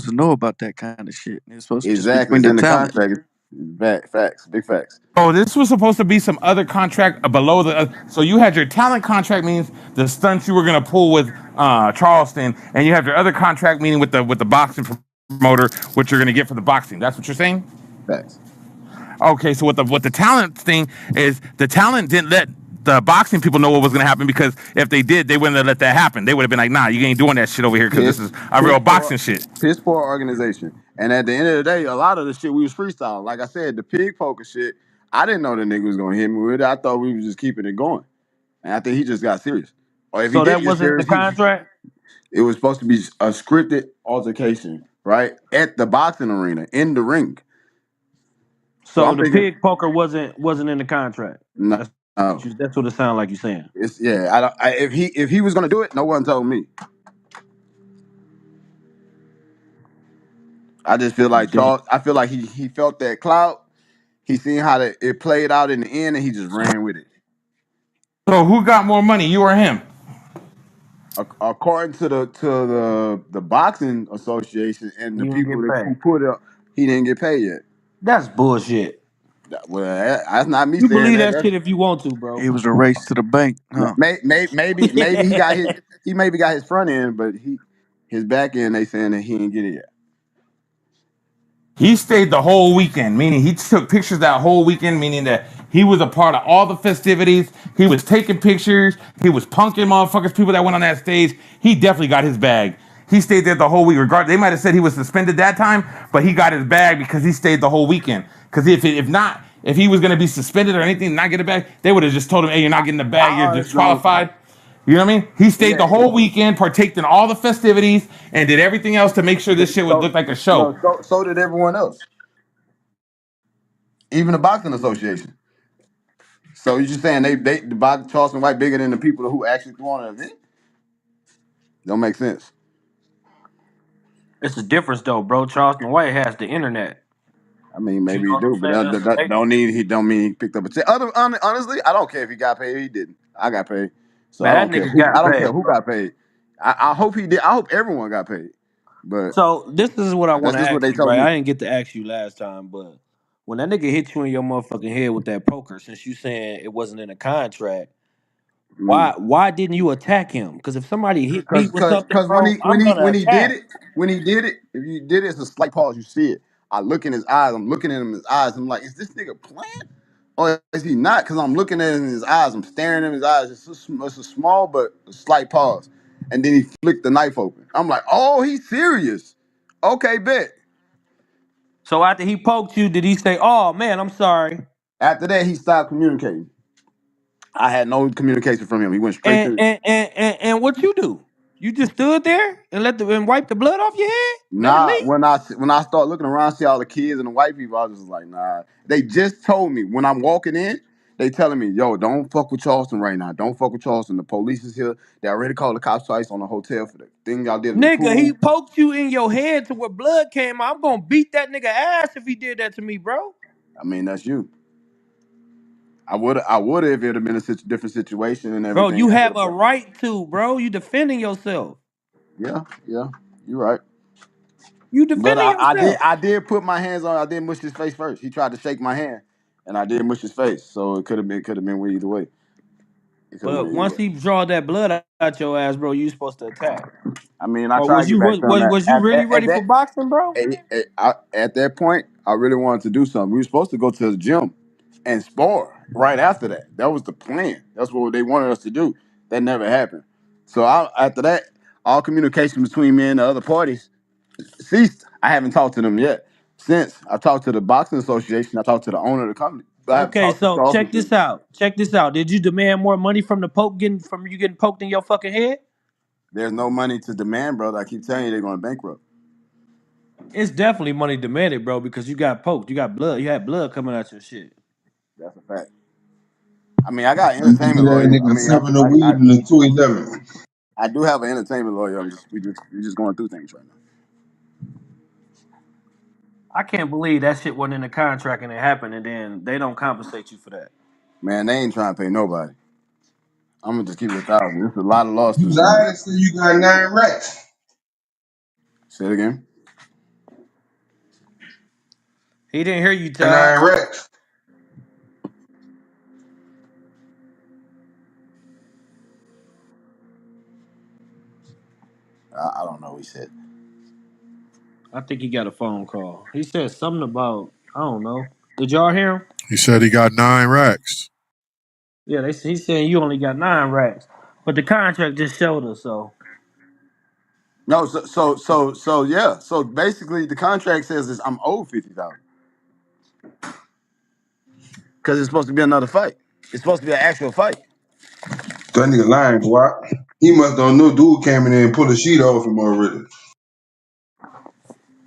to know about that kind of shit. It's supposed to just be Exactly, between it's the in the talent. contract. Facts, big facts. Oh, this was supposed to be some other contract below the. So you had your talent contract, means the stunts you were gonna pull with Charleston, and you have your other contract, meaning with the boxing promoter, what you're gonna get for the boxing. That's what you're saying. Facts. Okay, so what the talent thing is, the talent didn't let the boxing people know what was gonna happen, because if they did, they wouldn't have let that happen. They would have been like, nah, you ain't doing that shit over here because this Piss, is a piss real poor, boxing shit. piss poor organization. And at the end of the day, a lot of the shit we was freestyling. Like I said, the pig poker shit, I didn't know the nigga was gonna hit me with it. I thought we was just keeping it going. And I think he just got serious. Or if he So that didn't get wasn't in the serious, contract. it was supposed to be a scripted altercation, right? At the boxing arena, in the ring. So So I'm the thinking, pig poker wasn't in the contract. no, That's no. that's what it sounds like you're saying. It's yeah. If he was gonna do it, no one told me. I just feel like Damn. Charles. I feel like he felt that clout. He seen how it played out in the end, and he just ran with it. So who got more money, you or him? According to the boxing association and the You didn't people get who paid. put it up, he didn't get paid yet. That's bullshit. Well, that's not me You saying believe that. that That's shit if you want to, bro. It was a race to the bank, huh? maybe he got his front end, but his back end they saying that he didn't get it yet. He stayed the whole weekend, meaning he took pictures that whole weekend, meaning that he was a part of all the festivities. He was taking pictures. He was punking motherfuckers, people that went on that stage. He definitely got his bag. He stayed there the whole week. They might have said he was suspended that time, but he got his bag because he stayed the whole weekend. Because if not, if he was going to be suspended or anything, not get a bag, they would have just told him, "Hey, you're not getting the bag. I You're honestly don't. disqualified." You know what I mean? He stayed the Yeah. whole weekend, partaked in all the festivities, and did everything else to make sure this shit would look like a show. So did everyone else, even the boxing association. So you just saying the box Charleston White bigger than the people who actually threw on an event? Don't make sense. It's a difference though, bro. Charleston White has the internet. I mean, You maybe he know do, what but I'm saying? that don't need he don't mean he picked up a check. Honestly, I don't care if he got paid or he didn't. I got paid, so Man, that nigga got I don't care paid, who bro. got paid. I hope he did. I hope everyone got paid, but So this is what I want that's to just what ask they you, told right? me. I didn't get to ask you last time, but when that nigga hit you in your motherfucking head with that poker, since you saying it wasn't in a contract, Mm. why didn't you attack him? Because if somebody hit me with something, Cause bro, I'm gonna when he did attack. it, if you did it, it's a slight pause. You see it. I look in his eyes. I'm looking at him in his eyes. I'm like, is this nigga playing or is he not? Because I'm looking at him in his eyes. I'm staring in his eyes. It's a small but a slight pause, and then he flicked the knife open. I'm like, oh, he's serious. Okay, bet. So after he poked you, did he say, "Oh man, I'm sorry"? After that, he stopped communicating. I had no communication from him. He went straight to And what you do? You just stood there and and wipe the blood off your head? Let it nah. leak? When I start looking around, see all the kids and the white people, I was just like, nah. They just told me when I'm walking in, they telling me, yo, don't fuck with Charleston right now. Don't fuck with Charleston. The police is here. They already called the cops twice on the hotel for the thing y'all did in the Nigga, he pool. poked you in your head to where blood came out. I'm gonna beat that nigga ass if he did that to me, bro. I mean, that's you. I would if it would have been a different situation and Bro, everything. you have a right to, bro. You defending yourself. Yeah, you're right. You But defending yourself. I did put my hands on. I did mush his face first. He tried to shake my hand, and I did mush his face. So it could have been either way. It could have But went either once way. he draw that blood out your ass, bro, you supposed to attack. I mean, I Or tried was to get you back to him was you really at ready for that boxing, bro? at that point. I really wanted to do something. We were supposed to go to the gym and spar right after that. That was the plan. That's what they wanted us to do. That never happened. So after that, all communication between me and the other parties ceased. I haven't talked to them yet. Since I talked to the boxing association, I talked to the owner of the company, but I haven't Okay, talked to so Charleston check since. this out. Check this out. Did you demand more money from the Pope from you getting poked in your fucking head? There's no money to demand, brother. I keep telling you they're going to bankrupt. It's definitely money demanded, bro, because you got poked. You got blood. You had blood coming out your shit. That's a fact. I mean, I got an You give entertainment that lawyer. I nigga mean, 7 of weed and a 211. I do have an entertainment lawyer. We just going through things right now. I can't believe that shit wasn't in the contract and it happened, and then they don't compensate you for that. Man, they ain't trying to pay nobody. I'm gonna just keep it 1,000. There's a lot of You lawsuits going on. lied and said you got 9 racks. Say it again. He didn't hear you, And Todd. 9 racks. I don't know what he said. I think he got a phone call. He said something about, I don't know. Did y'all hear him? He said he got 9 racks. Yeah, he's saying you only got 9 racks. But the contract just showed us, so. No, so yeah. So basically, the contract says is I'm owed $50,000 because it's supposed to be another fight. It's supposed to be an actual fight. That nigga lying, Wack. He must don't know dude came in there and pulled a sheet off him already.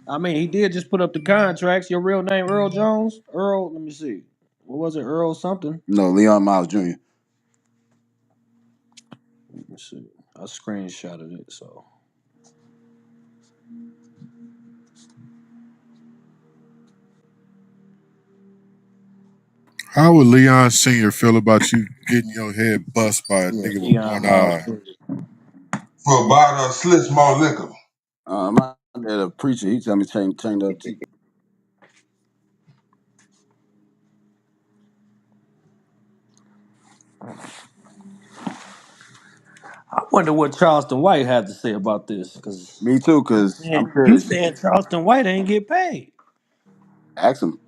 I mean, he did just put up the contracts. Your real name, Earl Jones? Earl, let me see. What was it? Earl something? No, Leon Miles Jr. Let me see. I screenshotted it, so. How would Leon Sr. feel about you getting your head bust by a Yeah, nigga with Leon one Miles. eye? For a bottle of slit small liquor. My dad, a preacher, he tell me change up to. I wonder what Charleston White had to say about this, because Me too, cause I'm you curious. saying Charleston White ain't get paid. Ask him.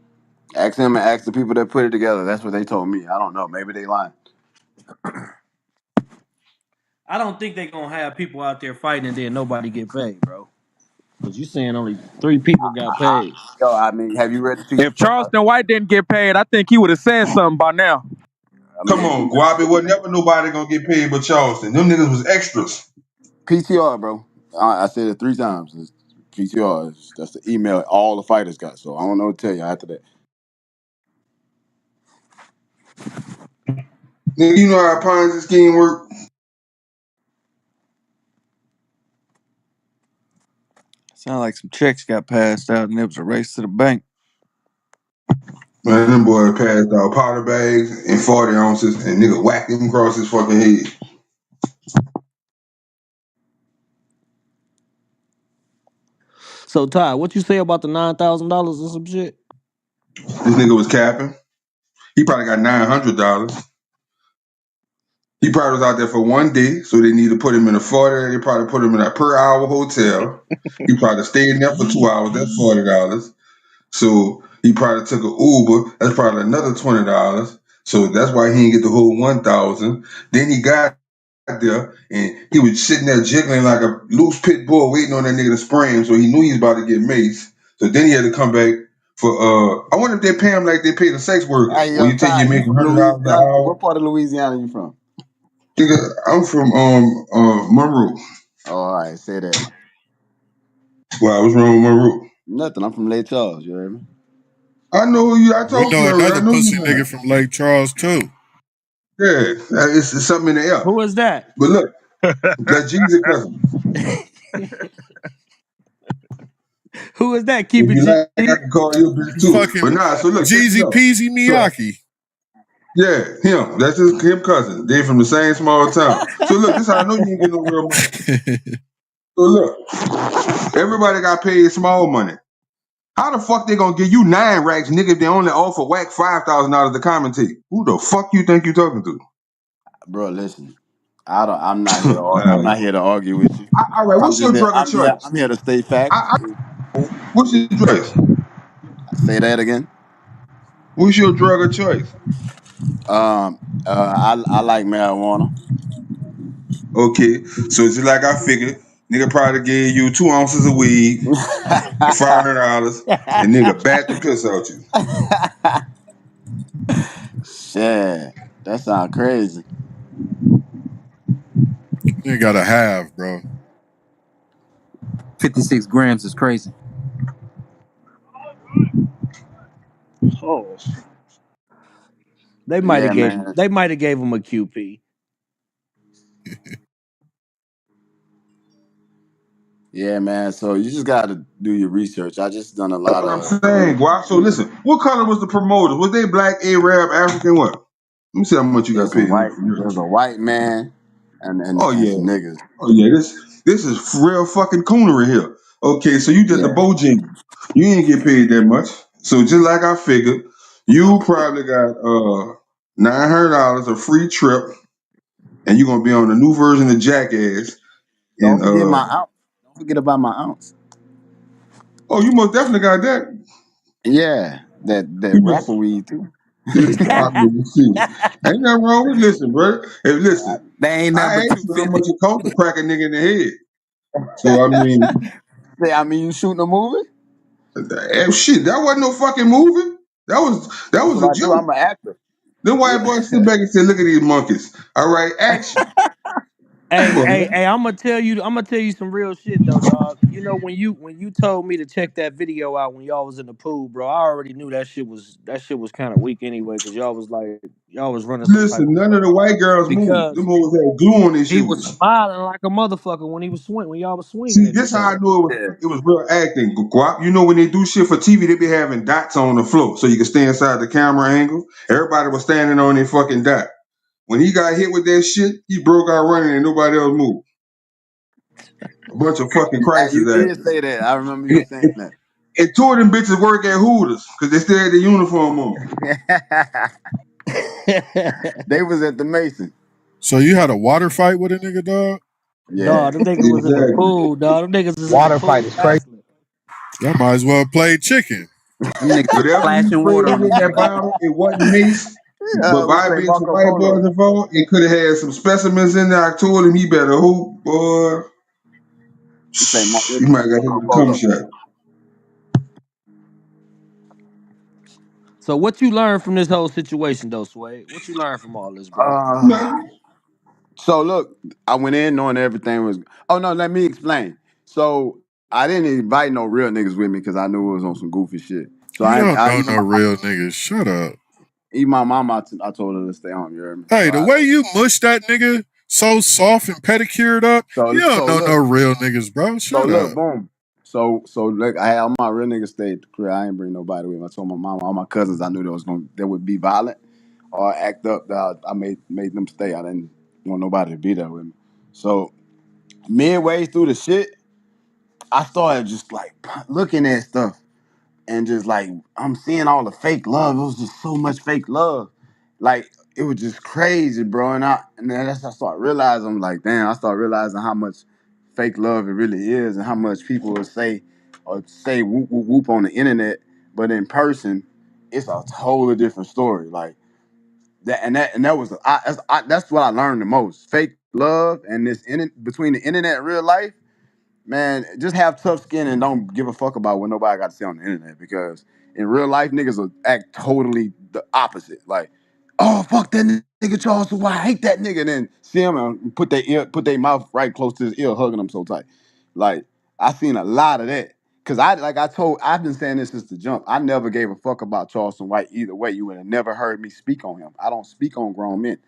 Ask him and ask the people that put it together. That's what they told me. I don't know. Maybe they lying. I don't think they gonna have people out there fighting and then nobody get paid, bro. Because you saying only 3 people got paid. Yo, I mean, have you read the piece? If Charleston White didn't get paid, I think he would have said something by now. I Come mean, on, Guap. It was never nobody gonna get paid but Charleston. Them niggas was extras. PTR, bro. I said it 3 times. It's PTR. That's the email all the fighters got. So I don't know what to tell you after that. Nigga, you know how Ponzi scheme work? Sound like some checks got passed out and it was a race to the bank. Man, them boys passed out powder bags and 40 ounces and nigga whacked him across his fucking head. So Ty, what you say about the $9,000 or some shit? This nigga was capping. He probably got $900. He probably was out there for 1 day, so they need to put him in a 40. They probably put him in a per hour hotel. He probably stayed in there for 2 hours. That's $40. So he probably took an Uber. That's probably another $20. So that's why he didn't get the whole 1,000. Then he got there and he was sitting there jiggling like a loose pit bull, waiting on that nigga to spray him. So he knew he was about to get maced. So then he had to come back for. I wonder if they pay him like they pay the sex workers Hey, when yo, you think you Ty, you make from $100 an Louisiana? hour. What part of Louisiana you from? Nigga, I'm from Monroe. Oh, all right, say that. Wow, what's wrong with Monroe? Nothing. I'm from Lake Charles. You heard me? I know you. I We talked to know you already. I another know you pussy lying. nigga from Lake Charles too. Yeah, it's something in the air. Who is that? But look, that Jesus cousin. Who is that? If Keep it you like, I G. can call you a bitch too. But Fucking nah, so look, check this Jeezy out. Peasy So Miyake. yeah, him. That's him cousin. They from the same small town. So look, this how I know you ain't getting no real money. So look, everybody got paid small money. How the fuck they gonna give you 9 racks, nigga, if they only offer Wack $5,000 to commentate? Who the fuck you think you talking to? Bro, listen. I'm not here to. I'm not here to argue with you. All right, what's your drug of choice? I'm here to state facts. What's your choice? Say that again. What's your drug of choice? I like marijuana. Okay, so it's just like I figured, nigga probably gave you 2 ounces of weed, $500, and nigga bat the piss out you. Shit, that sounds crazy. You gotta have, bro. 56 grams is crazy. Oh. They might Yeah, have gave man. him a QP. Yeah, man. So you just got to do your research. I just done a That's lot what I'm of. saying, Guap. So listen, what color was the promoter? Was they black, Arab, African, what? Let me see how much you It got was a paid in white. there for It real. was a white man Oh and yeah. some niggas. Oh yeah, this is real fucking coonery here. Okay, so you did the Yeah. Bojangles. You ain't get paid that much. So just like I figured, you probably got $900 a free trip, and you're gonna be on the new version of Jackass. Don't And forget my ounce. Don't forget about my ounce. oh, you most definitely got that. Yeah, that You rapper most weed too. I mean, shit. Ain't nothing wrong with listen, bro. Hey, listen, They ain't nothing I but asked you how 250. much it cost to crack a nigga in the head. So I mean, I mean, you shooting a movie? shit, that wasn't no fucking movie. That That's was what a I do. I'm joke. an actor. Then white Yeah. boy sit back and say, "Look at these monkeys." All right, action. Come Hey, on, hey, man. hey! I'm gonna tell you some real shit though, dog. You know when you told me to check that video out when y'all was in the pool, bro, I already knew that shit was kind of weak anyway, cause y'all was running some type Listen, of none of flow. the white girls moved. Them Because hoes had glue on their he was shoes. smiling like a motherfucker when he was when y'all was swinging See, at this each how I other. knew Yeah. it was real acting. Guap. You know when they do shit for TV, they be having dots on the floor so you can stay inside the camera angle. Everybody was standing on their fucking dot. When he got hit with that shit, he broke out running and nobody else moved. A bunch of fucking crisis You did actors. say that. I remember you saying that. And two of them bitches work at Hooters because they still had the uniform on. They was at the Mason. So you had a water fight with a nigga, dog? Yeah. Dog, them niggas was in the Exactly. pool, dog. Them niggas was in the Water fight pool is crazy. wrestling. Y'all might as well play chicken. Them niggas was Whatever you splashing sprayed water on on in each that other. bottle, it wasn't mace. But We by play being some Marco white Polo. boys involved, it could have had some specimens in there. I told him he better hoop, boy. We You play might got hit Marco with a cum Polo. shot. So what you learned from this whole situation though, Sway? What you learned from all this, bro? Uh, Nothing. so look, I went in knowing everything was. Oh no, let me explain. So I didn't invite no real niggas with me because I knew it was on some goofy shit. So You don't know even no real niggas. Shut up. my mama, I told her to stay home. You heard me? Hey, the way you mush that nigga so soft and pedicured up, you don't know no Look, real niggas, bro. Shut up. boom. So look, I had all my real niggas stay at the crib. I ain't bring nobody with me. I told my mama, all my cousins, I knew they would be violent or act up. That I made them stay. I didn't want nobody to be there with me. So midway through the shit, I started just like looking at stuff and just like I'm seeing all the fake love. It was just so much fake love. Like it was just crazy, bro. And then that's I started realizing I'm like, damn, I started realizing how much fake love it really is and how much people will say or say whoop whoop whoop on the internet, but in person, it's a totally different story. Like that was that's what I learned the most. Fake love and between the internet and real life, man, just have tough skin and don't give a fuck about what nobody got to say on the internet because in real life, niggas will act totally the opposite. Like, oh fuck that nigga Charles, why I hate that nigga. And then see him and put their mouth right close to his ear, hugging him so tight. Like, I seen a lot of that. Cause I've been saying this since the jump. I never gave a fuck about Charleston White either way. You would have never heard me speak on him. I don't speak on grown men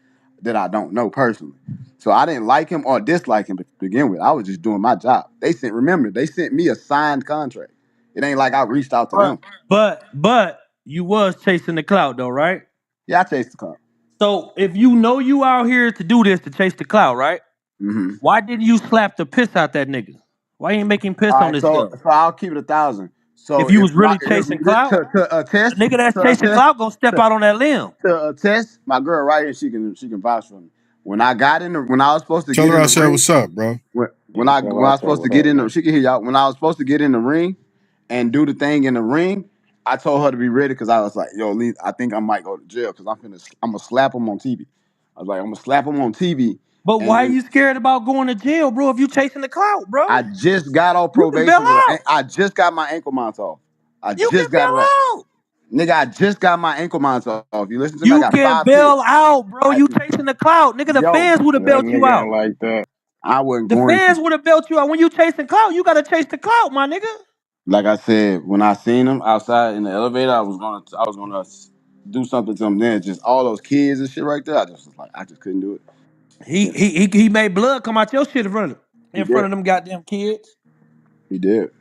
that I don't know personally. So I didn't like him or dislike him to begin with. I was just doing my job. Remember, they sent me a signed contract. It ain't like I reached out to But them. but you was chasing the clout though, right? Yeah, I chased the car. So if you know you out here to do this to chase the clout, right? Mm-hmm. Why didn't you slap the piss out that nigga? Why you ain't making piss All on right, himself? so I'll keep it 1,000. If So you was really chasing clout, to a attest nigga that's to chasing attest clout gonna step to, out on that limb. to attest, my girl right here, she can vouch for me. When I was supposed to Tell get her in I the said ring, what's up, bro. when I was supposed to get in the, she can hear y'all. When I was supposed to get in the ring and do the thing in the ring, I told her to be ready because I was like, yo, Lee, I think I might go to jail because I'm gonna slap him on TV. I was like, I'm gonna slap him on TV, But and why then you scared about going to jail, bro? If you chasing the clout, bro, I just got off you can bail probation with out. I just got my ankle mount off. I You can just got it off. bail out. Nigga, I just got my ankle mounts off. You listen to me, I You got can 5 pits. bail out, bro. I You chasing the clout, nigga. The yo, fans would have That built you nigga ain't out. like that. I wasn't The going fans to. would have built you out. When you chasing clout, you gotta chase the clout, my nigga. Like I said, when I seen him outside in the elevator, I was gonna do something to him then. Just all those kids and shit right there. I just was like, I just couldn't do it. He Couldn't. he he, he made blood come out your shit He in front did. of them goddamn kids. He did.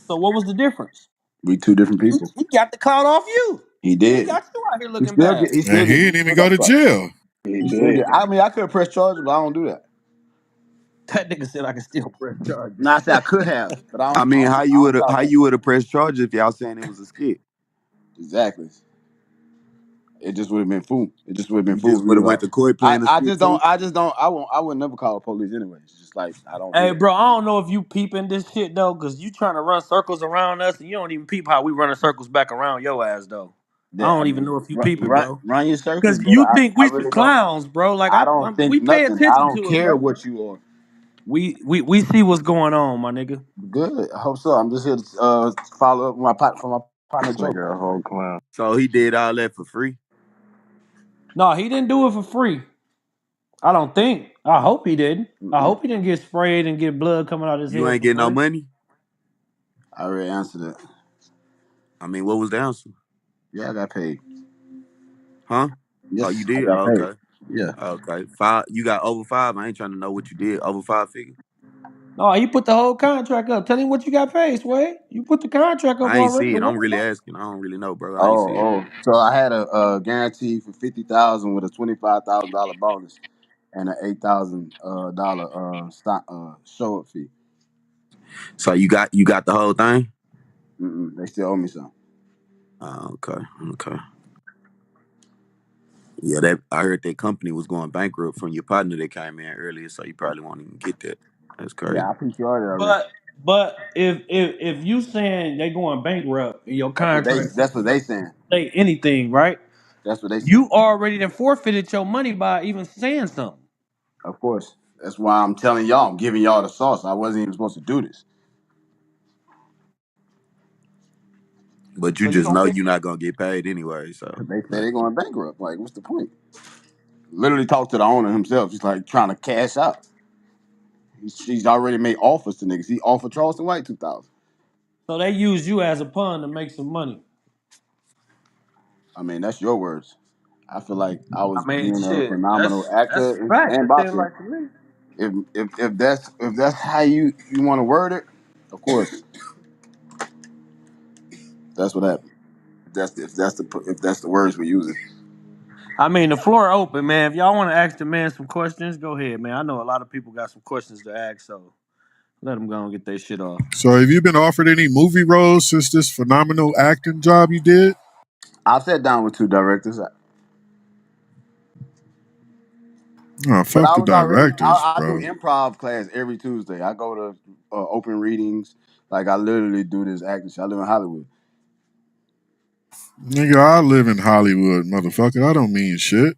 So what was the difference? We two different He, people. he got the clout off you. He He ain't did. got you out here looking bad. And he didn't even go Got to clout. jail. He He still did. get. I mean, I could have pressed charges, but I don't do that. That nigga said I can still press charges. No, I said I could have, but I I don't. mean, I don't how do you that. would have pressed charges if y'all saying it was a skit? Exactly. It just would have been fool. It just would have been You just fool. would Me. have went to court playing the I street just don't. too. I just don't. I won't. I would never call the police anyway. It's just like I don't do Hey, that. bro, I don't know if you peeping this shit though, cause you trying to run circles around us, and you don't even peep how we running circles back around your ass though. I That I don't even mean, know if you peep it, bro. run your circles, Cause but you think I we some really don't. clowns, bro. Like I don't we think pay nothing. I attention don't to it, care bro. what you are. We see what's going on, my nigga. Good. I hope so. I'm just here to follow up my for my partner This Joe. nigga a whole clown. So he did all that for free. No, he didn't do it for free. I don't think. I hope he didn't. I Mm-mm. hope he didn't get sprayed and get blood coming out his You head ain't for getting no free. money. I already answered it. I mean, what was the answer? Yeah, I got paid. Huh? Oh, you Yes, I did. got Oh, paid. okay. Yeah. Okay. Five. You got over five. I ain't trying to know what you did. Over five figures. No, he put the whole contract up. Tell him what you got paid, Sway. You put the contract up I ain't already. see The it. I'm one really month. asking. I don't really know, bro. I ain't see it. Oh. So I had a guarantee for 50,000 with a $25,000 bonus and an $8,000 dollar stock show up fee. So you got the whole thing. They still owe me some. Okay. Okay. Yeah, that I heard that company was going bankrupt from your partner that came in earlier, so you probably won't even get that. That's crazy. Yeah, I PCR'd it already. But if you saying they going bankrupt and your contract That's what they saying. say anything, right? That's what they saying. You already done forfeited your money by even saying something. Of course. That's why I'm telling y'all. I'm giving y'all the sauce. I wasn't even supposed to do this. But you So you just don't know think you're not gonna get paid anyway. So They say like, they're going bankrupt. Like, what's the point? Literally talked to the owner himself. He's like trying to cash out. She's already made offers to niggas. He offered Charleston White 2,000. so they use you as a pawn to make some money? I mean, that's your words. I feel like I I was mean, being a shit, phenomenal that's actor facts. and It seems boxer. like to me. If that's how you want to word it, of course, that's what happened. If that's the words we're using. I mean, the floor open, man. If y'all want to ask the man some questions, go ahead, man. I know a lot of people got some questions to ask, so let them go and get their shit off. So have you been offered any movie roles since this phenomenal acting job you did? I sat down with two directors, Oh, but fuck I the was already. directors, I do bro. improv class every Tuesday. I go to open readings. Like I literally do this acting shit. I live in Hollywood. Nigga, I live in Hollywood, motherfucker. I don't mean shit.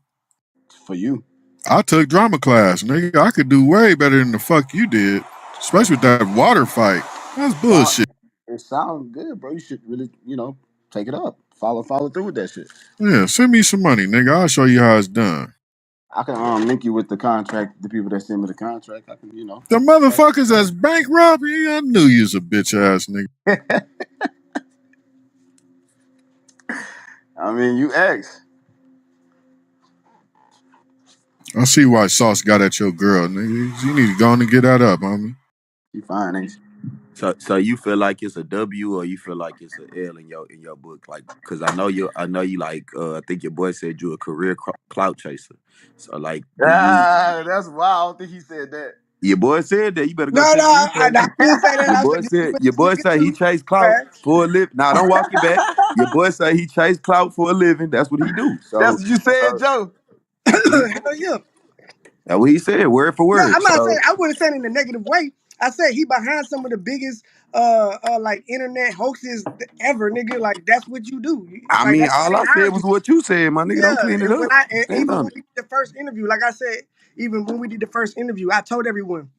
For you. I took drama class, nigga. I could do way better than the fuck you did. Especially with that water fight. That's Sound, bullshit. it sounds good, bro. You should really, take it up. Follow through with that shit. Yeah, send me some money, nigga. I'll show you how it's done. I can link you with the contract, the people that send me the contract. I can, The motherfuckers that's bankrupt, yeah, I knew you was a bitch ass nigga. I mean, you asked. I see why Sauce got at your girl, nigga. You need to go on and get that up, homie. You fine, ain't you? so you feel like it's a W or you feel like it's a L in your book? Like, cause I know you like I think your boy said you a career clout chaser. So like, do you? Ah, that's why I don't think he said that. Your boy said that. You better go No, check the I replay. didn't say that. Your I said boy this is said what your this boy nigga say he do. chased clout Facts. for a living. Nah, don't walk it back. Your boy say he chased clout for a living. That's what he do. That's So, what you said, so Joe. he Hell yeah. that's what he said, word for No, word. I'm not saying So I wouldn't say it in a negative way. I said he behind some of the biggest like internet hoaxes ever, nigga. Like that's what you do. I Like mean, that's all I said behind was you. what you said, my nigga. Don't Yeah, clean it and when up. I and Stand even when on it. we did the first interview, like I said, even when we did the first interview, I told everyone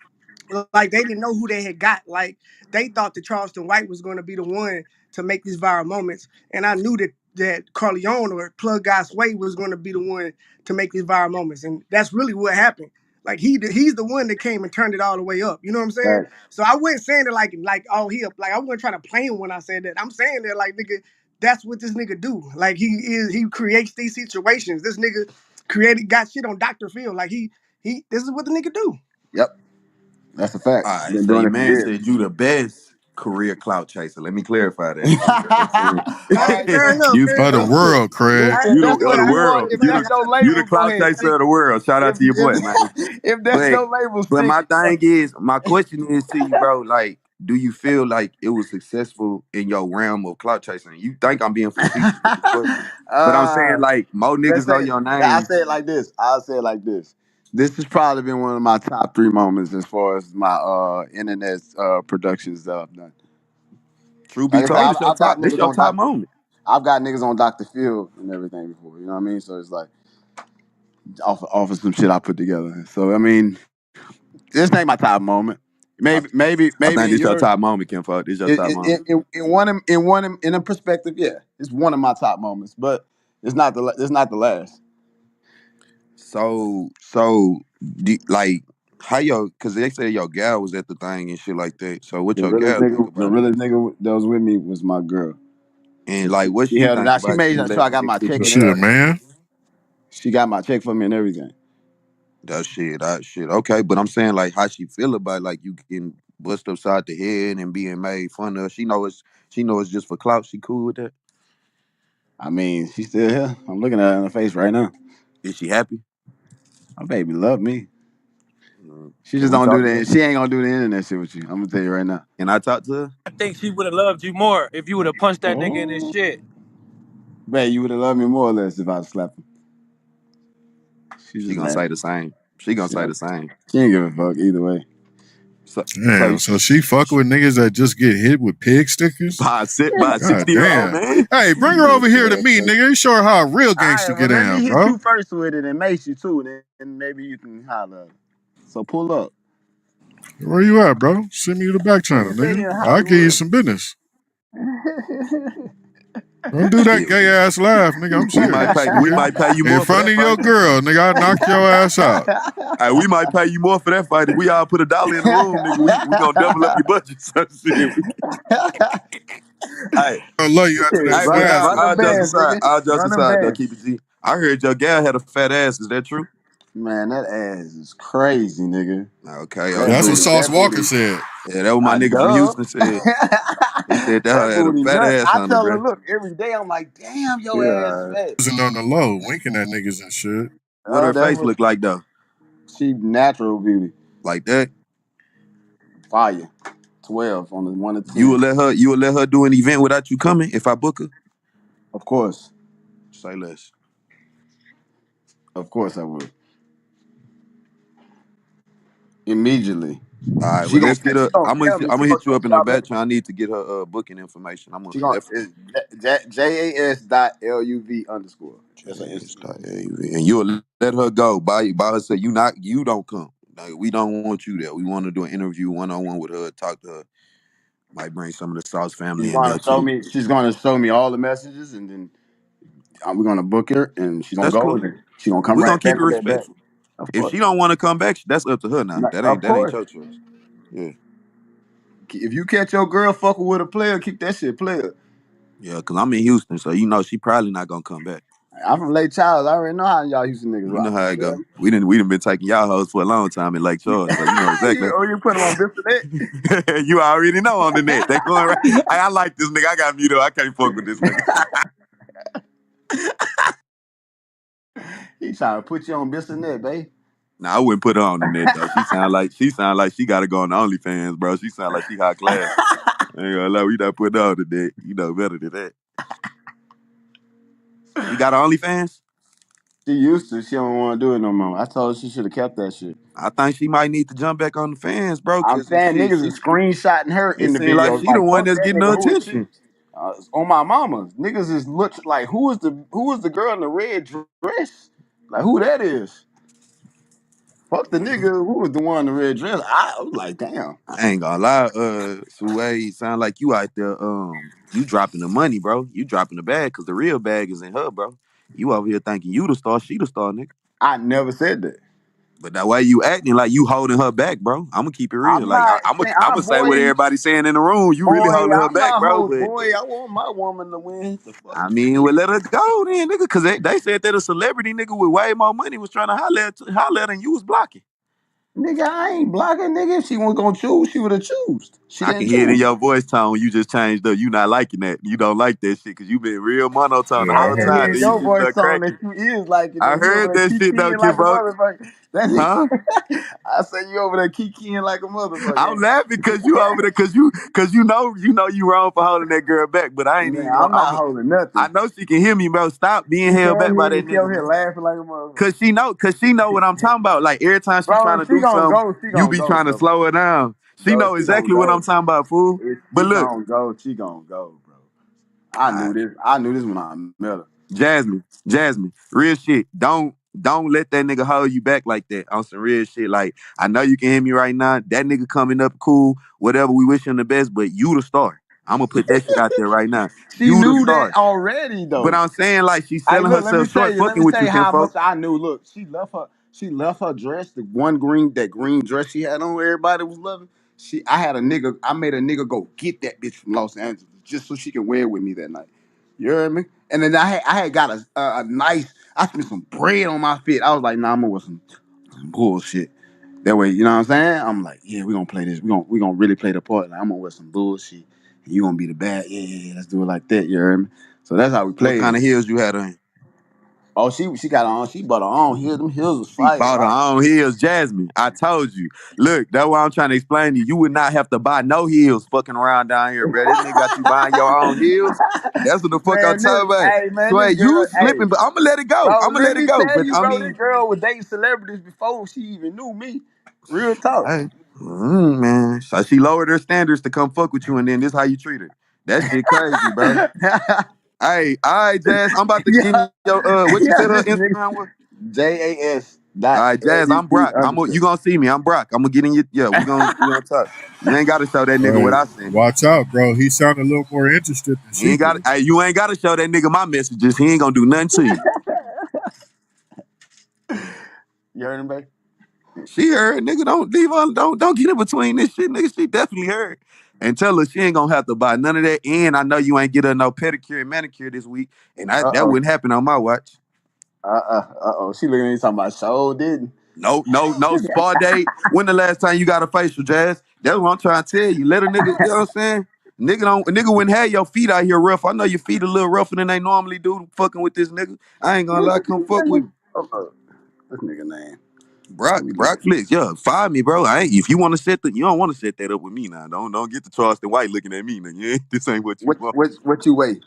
like they didn't know who they had got. Like they thought that Charleston White was going to be the one to make these viral moments, and I knew that Carleone or Plug Guy Sway was going to be the one to make these viral moments, and that's really what happened. Like he's the one that came and turned it all the way up. You know what I'm saying? Right. So I wasn't saying it like oh like I wasn't trying to play him when I said that. I'm saying that like nigga, that's what this nigga do. Like he creates these situations. This nigga got shit on Dr. Phil. Like he this is what the nigga do. Yep. That's a fact. All I've right, been so doing your it for man years. said you the best career clout chaser. Let me clarify that. You know what I'm saying? All right, fair enough, you fair Of the enough. world, Craig. I, you If the hey, of look, the I, world. if look, I that's got no You the label, go clout ahead. chaser of the world. Shout out If to your boy, if man. if that's But no label, but say my it. thing is, my question is to you, bro. Like, do you feel like it was successful in your realm of clout chasing? You think I'm being facetious with this question, but I'm saying like more Let's niggas know say your I name. say it like this. I'll say it like this. This has probably been one of my top 3 moments as far as my internet productions that I've done. Truth be Like I said, told, I've got this niggas your on top Dr. moment. I've got niggas on Dr. Phil and everything before. You know what I mean? So it's like off of some shit I put together. So I mean, this ain't my top moment. I, I Maybe think in this your yours. top moment, Kim. Fuck, this your top moment. In a perspective, yeah, it's one of my top moments, but it's not the last. Like how your, cause they say your gal was at the thing and shit like that. So what your gal think The about it? realest nigga that was with me was my girl. And like what She she held it think out. She about made you sure I letting got my niggas hit check you and up? Shit, everything. man. She got my check for me and everything. That shit. Okay, but I'm saying like how she feel about like you getting bust upside the head and being made fun of. She know it's just for clout. She cool with that. I mean, she's still here. I'm looking at her in the face right now. Is she happy? My baby love me. She Can just we don't do talk to her? that. She ain't gonna do the internet shit with you. I'm gonna tell you right now. Can I talk to her? I think she would have loved you more if you would have punched that nigga in his Oh, shit. babe, you would have loved me more or less if I'd slapped him. She She just gonna say laughing. the same. She gonna She, say the same. she ain't give a fuck either way. So so Damn, so she fucking with niggas that just get hit with pig stickers? by a God 60-year-old damn. man. Hey, bring her over here to me, nigga. You show her how a real All right, gangster well, get let me down, hit bro. you first with it and Mace you too, and then maybe you can holler. So pull up. Where you at, bro? Send me the back I'm channel, gonna tell nigga. you in I'll give you Hollywood. some business. Don't do that Shit. gay ass laugh, nigga. I'm serious, We nigga. might pay you In more for front that of your fight. girl, nigga, I'll knock your ass out. Hey, we might pay you more for that fight if we all put $1 in the room, nigga. We gonna double up your budget. So shit. Hey, I love you after that hey, but snap, now Run them nigga. I'll just bands, aside. nigga. I'll just Run them aside. Though, bands. keep it G. I heard your gal had a fat ass. Is that true? Man, that ass is crazy, nigga. Okay, That That's what okay. booty, Sauce that Walker booty. said. Yeah, that was my nigga from Duh. Houston said. He said that That hoe had a booty fat nut. ass I on her, tell her, bro. look, every day I'm like, damn, your ass Yeah. fat. Wasn't on the low, winking at niggas and shit. What her That's face what look like though? she natural beauty. Like that? Fire. 12 on the 1 to You 10. will let her. You will let her do an event without you coming if I book her. Of course. Say less. Of course I would. Immediately. All right. She Well, gonna let's get her. she gonna tell me I'm she gonna gonna hit you come up to in the our back birthday. channel. I need to get her booking information. I'm gonna She gonna definitely. it's JAS.LUV underscore. That's her Instagram. And you'll let her go by her say you don't come. Like, we don't want you there. We want to do an interview 1-on-1 with her, talk to her. Might bring some of the Sauce family in there too. She's gonna show me all the messages and then we're gonna book her and she's gonna That's go cool. and she's gonna come We're gonna right keep back it with that back. respectful. Of If course. she don't want to come back, that's up to her now. Of That ain't course. your choice. Yeah. If you catch your girl fucking with a player, keep that shit player. Yeah, cause I'm in Houston, so she probably not gonna come back. I'm from Lake Charles. I already know how y'all Houston niggas You know rock. how You it feel go. me? We done been taking y'all hoes for a long time in Lake Charles, so you know exactly. You put them on Biffle. You already know on the net. They going right. Hey, I like this nigga. I got mute up. I can't fuck with this nigga. He trying to put you on Biffle, babe. Nah, I wouldn't put her on the net though. She gotta go on the OnlyFans, bro. She sound like she high class. I ain't gonna lie, we not putting her on the net. You know better than that. She got her OnlyFans? She used to. She don't want to do it no more. I told her she should have kept that shit. I think she might need to jump back on the fans, bro, I'm cause saying shit, niggas is screenshotting her it in the seems like videos. she the Like one fuck that's that getting nigga. the Who is she? attention. On my mama, niggas is look like who is the girl in the red dress? Like who that is? Fuck the nigga who was the one in the red dress. I was like, damn. I ain't gonna lie, Suway, sound like you out there, you dropping the money, bro. You dropping the bag, cause the real bag is in her, bro. You over here thinking you the star, she the star, nigga. I never said that. But that way you acting like you holding her back, bro. I'm gonna keep it real. I'm Like not I'm saying, gonna say what everybody's saying in the room. You really boy, holding her I'm back, not bro. hold, But boy. I want my woman to win. The fuck? I mean, well, let her go then, nigga. Cause they said that a celebrity nigga with way more money was trying to holler at and you was blocking. Nigga, I ain't blocking, nigga. If she was gonna choose, she would have choose. She I can didn't hear it in choose. your voice tone. You just changed up. You not liking that. You don't like that shit because you been real monotone the I whole can Yeah. time. hear Then you your just voice start tone cracking. that you is liking I it. You over heard there that shit though, kicking kid, like a bro. motherfucker. That Huh? nigga, I say you over there kikiing like a I'm motherfucker. laughing because you over there, cause you know you wrong for holding that girl back, but I ain't Man, even gonna. I'm not holding I nothing. know she can hear me, bro. Stop being She held can back by hear me. that She over nigga, here man. laughing like a motherfucker. Cause she know what I'm talking about. Like every time she trying Bro, to she do gonna something, go. She you gonna be go, trying to bro. slow her down. She Bro, know she gonna exactly what I'm go. talking about, fool. If But she look, gonna go, she gonna go, bro. I knew alright, this. I knew this when I met her. Jasmine, real shit. Don't let that nigga hold you back like that on some real shit. Like I know you can hear me right now. That nigga coming up cool, whatever. We wish him the best, but you the star. I'm gonna put that shit out there right now. She You the knew that star. already, But though. I'm saying like she's Hey, selling look, herself short, let fucking me with tell you, you how much kinfolk. I knew. Look, she left her dress, the that green dress she had on, everybody was loving. I made a nigga go get that bitch from Los Angeles just so she can wear it with me that night. You heard me? And then I had got a nice, I spent some bread on my fit. I was like, nah, I'm gonna wear some bullshit. That way, you know what I'm saying? I'm like, yeah, we're gonna play this. We gonna really play the part. Like, I'm gonna wear some bullshit. And you gonna be the bad. Yeah, let's do it like that. You heard me? So that's how we What played kind it. of heels you had on? Oh, she got on. She bought her own heels. Them heels was She fire, bought her right? own heels, Jasmine. I told you. Look, that's what I'm trying to explain to you. You would not have to buy no heels fucking around down here, bro. This nigga got you buying your own heels. That's what the fuck I'm Man, talking about. this Sway, you girl, hey, slipping, but I'm gonna let it go. bro, I'm gonna let let it me go. tell But you, I bro, this mean, girl was dating celebrities before she even knew me. Real talk. hey, man. So she lowered her standards to come fuck with you, and then this how you treat her. That shit crazy, bro. Hey, all right, Jazz. I'm about to get yeah, in your what you yeah, said her this nigga. Instagram was? JAS All dot right, Jazz, I'm LEC Brock. underscore. You gonna see me. I'm Brock. I'm gonna get in your we gonna talk. You ain't gotta show that nigga what Hey, I sent him. watch out, bro. He sounded a little more interested than He she ain't got do. hey, you ain't gotta show that nigga my messages. He ain't gonna do nothing to you. You heard him, babe? She heard, nigga, don't leave her, don't get in between this shit, nigga. She definitely heard. And tell her she ain't gonna have to buy none of that. And I know you ain't get her no pedicure and manicure this week. And that Uh-oh. wouldn't happen on my watch. Uh-oh. She looking at me talking about so didn't. No spa day. When the last time you got a facial, Jazz? That's what I'm trying to tell you. Let a nigga, you know what I'm saying? Nigga wouldn't have your feet out here rough. I know your feet a little rougher than they normally do fucking with this nigga. I ain't gonna lie, come fuck with me. Uh-oh. This nigga name. Brock, Let me look. Brock Flicks, yeah, fire me, bro. I ain't if you want to you don't want to set that up with me now. Don't get the Charleston White looking at me now. Yeah, this ain't what you What want. what what you weigh?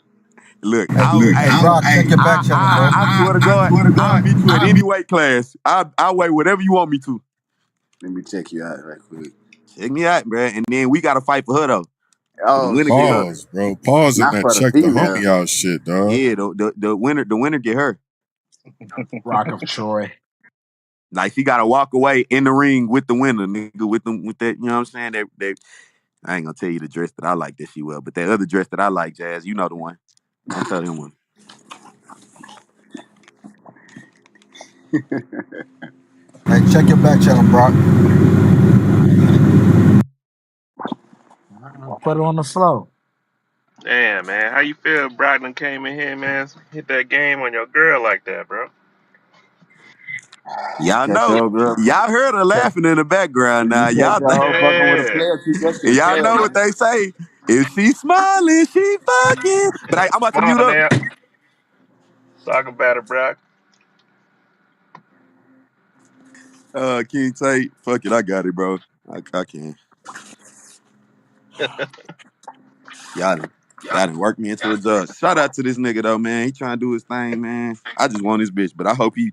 Look, Hey, Brock, check your back channel, bro. I swear to God, Swear to I'll God, meet you at any weight class. I weigh whatever you want me to. let me check you out right quick. Check me out, bro. And then we gotta fight for her though. The Oh winner get shit. her. Pause, bro. Pause in Not that for the check the homie female. out shit, dog. Yeah, the winner get her. Rock of Troy. Like she gotta walk away in the ring with the winner, nigga, with them with that, you know what I'm saying? That I ain't gonna tell you the dress that I like that she wear, but that other dress that I like, Jazz, you know the one. Don't tell him one. Hey, check your back channel, Brock. Put it on the floor. Damn, man. How you feel Brockton came in here, man, hit that game on your girl like that, bro? Y'all Catch know, your girl. y'all heard her laughing in the background If you now. catch Y'all your think, hoe fucking with a Yeah. player, keep that shit y'all player, know what man. they say. If she smiling, she fucking. But I'm about to Come mute on up. now. Talk about it, Brock. King Tate, fuck it, I got it, bro. I can. Y'all done, y'all done worked me into a job. Shout out to this nigga though, man. He trying to do his thing, man. I just want his bitch, but I hope he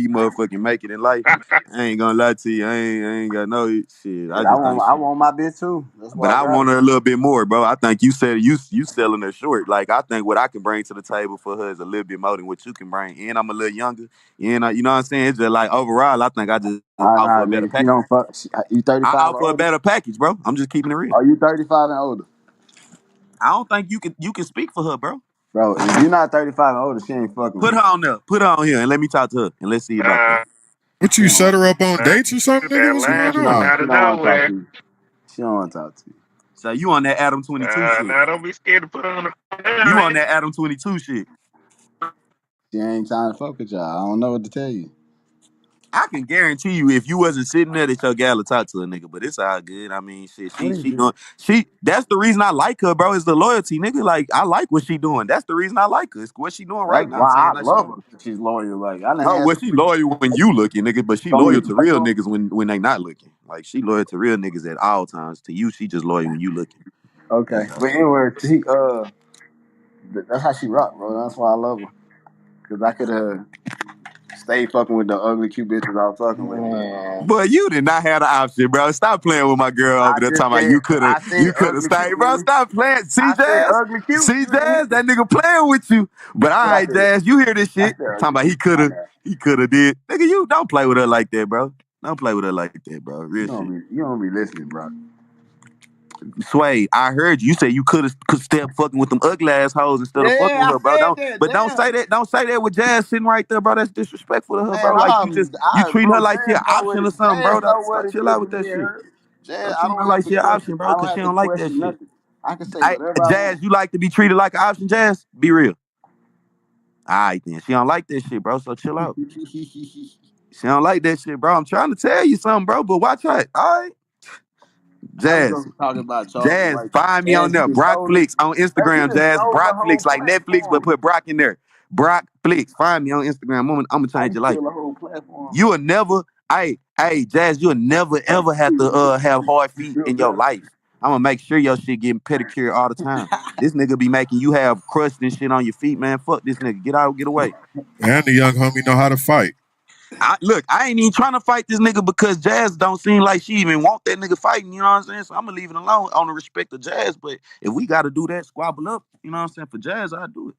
motherfucking make it in life. I ain't gonna lie to you. I ain't got no shit. I Shit, I just want think I shit. want my bitch too. That's But why I I got want her. her a little bit more, bro. I think you said you selling her short. Like I think what I can bring to the table for her is a little bit more than what you can bring. And I'm a little younger. And you know what I'm saying? It's just like overall, I think I just offer Nah, a better nigga, she package. don't fuck. You I 35 or offer a older? better package, bro. I'm just keeping it real. Are you 35 and older? I don't think you can speak for her, bro. Bro, if you're not 35 and older, she ain't fucking Put with her on there. Put her on here and let me talk to her and let's see about that. Nah, What you. you set her up on dates or something, nigga? that What's line going slipped on? out She of don't want to talk to nowhere. you. She don't want to talk to you. So you on that Adam 22 shit. Nah, don't be scared to put on the You on line. that Adam 22 shit. She ain't trying to fuck with y'all. I don't know what to tell you. I can guarantee you, if you wasn't sitting there, that your gal would talk to a nigga. But it's all good. I mean, shit. What She is she this? doing. She. That's the reason I like her, bro. Is the loyalty, nigga. Like I like what she doing. That's the reason I like her. It's what she doing right That's now. why Saying I like she love don't. her. She's loyal. Like I done No, had well, some she people loyal when you looking, nigga. But she don't loyal even to like real her. niggas when they not looking. Like she loyal to real niggas at all times. To you, she just loyal when you looking. Okay, That's all. but anyway, that's how she rock, bro. That's why I love her. Cause I could have stayed fucking with the ugly cute bitches I was fucking with, but Man. But you did not have the option, bro. Stop playing with my girl over I there just talking about said I said you could have ugly stayed, cute. You bro. hear me? Stop playing. See, I said Jazz? ugly cute. See, You hear me? Jazz? That nigga playing with you. But all But I right, said Jazz, you hear this I shit? said Talking ugly about cute. My bad. he could have did. Nigga, you don't play with her like that, bro. Don't play with her like that, bro. Real shit. You don't be listening, bro. Sway, I heard you. You say you could step fucking with them ugly ass hoes instead of fucking Yeah, with I her, bro. said that. Don't say Damn, that. Don't say that with Jazz sitting right there, bro. That's disrespectful to her, man, bro. Like you treating bro, her like she an option or something, bro. Jazz know what Stop it chill is out with with that me and shit. her. Jazz, Stop I treating her don't have like to she an question. option, I bro, don't cause she have to don't like that question shit. nothing. I can say I, whatever I Jazz, want. you like to be treated like an option, Jazz? Be real. All right, then. She don't like that shit, bro, so chill out. She don't like that shit, bro. I'm trying to tell you something, bro, but watch out. All right? I was Jazz. just talking about Charleston Jazz, White. find me on Jazz, you there. just Brock stole it. Flix on Hey, you Instagram, just Jazz. stole the Brock whole Flix, like Netflix, but platform. put Brock in there. Brock Flix. Find me on Instagram. I'm gonna How change you your life. steal the whole platform? You will never, hey, Jazz, you'll never ever have to have hard feet Real in your better. life. I'm gonna make sure your shit getting pedicure all the time. This nigga be making you have crust and shit on your feet, man. Fuck this nigga. Get out, get away. And the young homie know how to fight. Look, I ain't even trying to fight this nigga because Jazz don't seem like she even want that nigga fighting, you know what I'm saying? So I'm gonna leave it alone on the respect of Jazz. But if we gotta do that, squabble up, you know what I'm saying? For Jazz, I'll do it.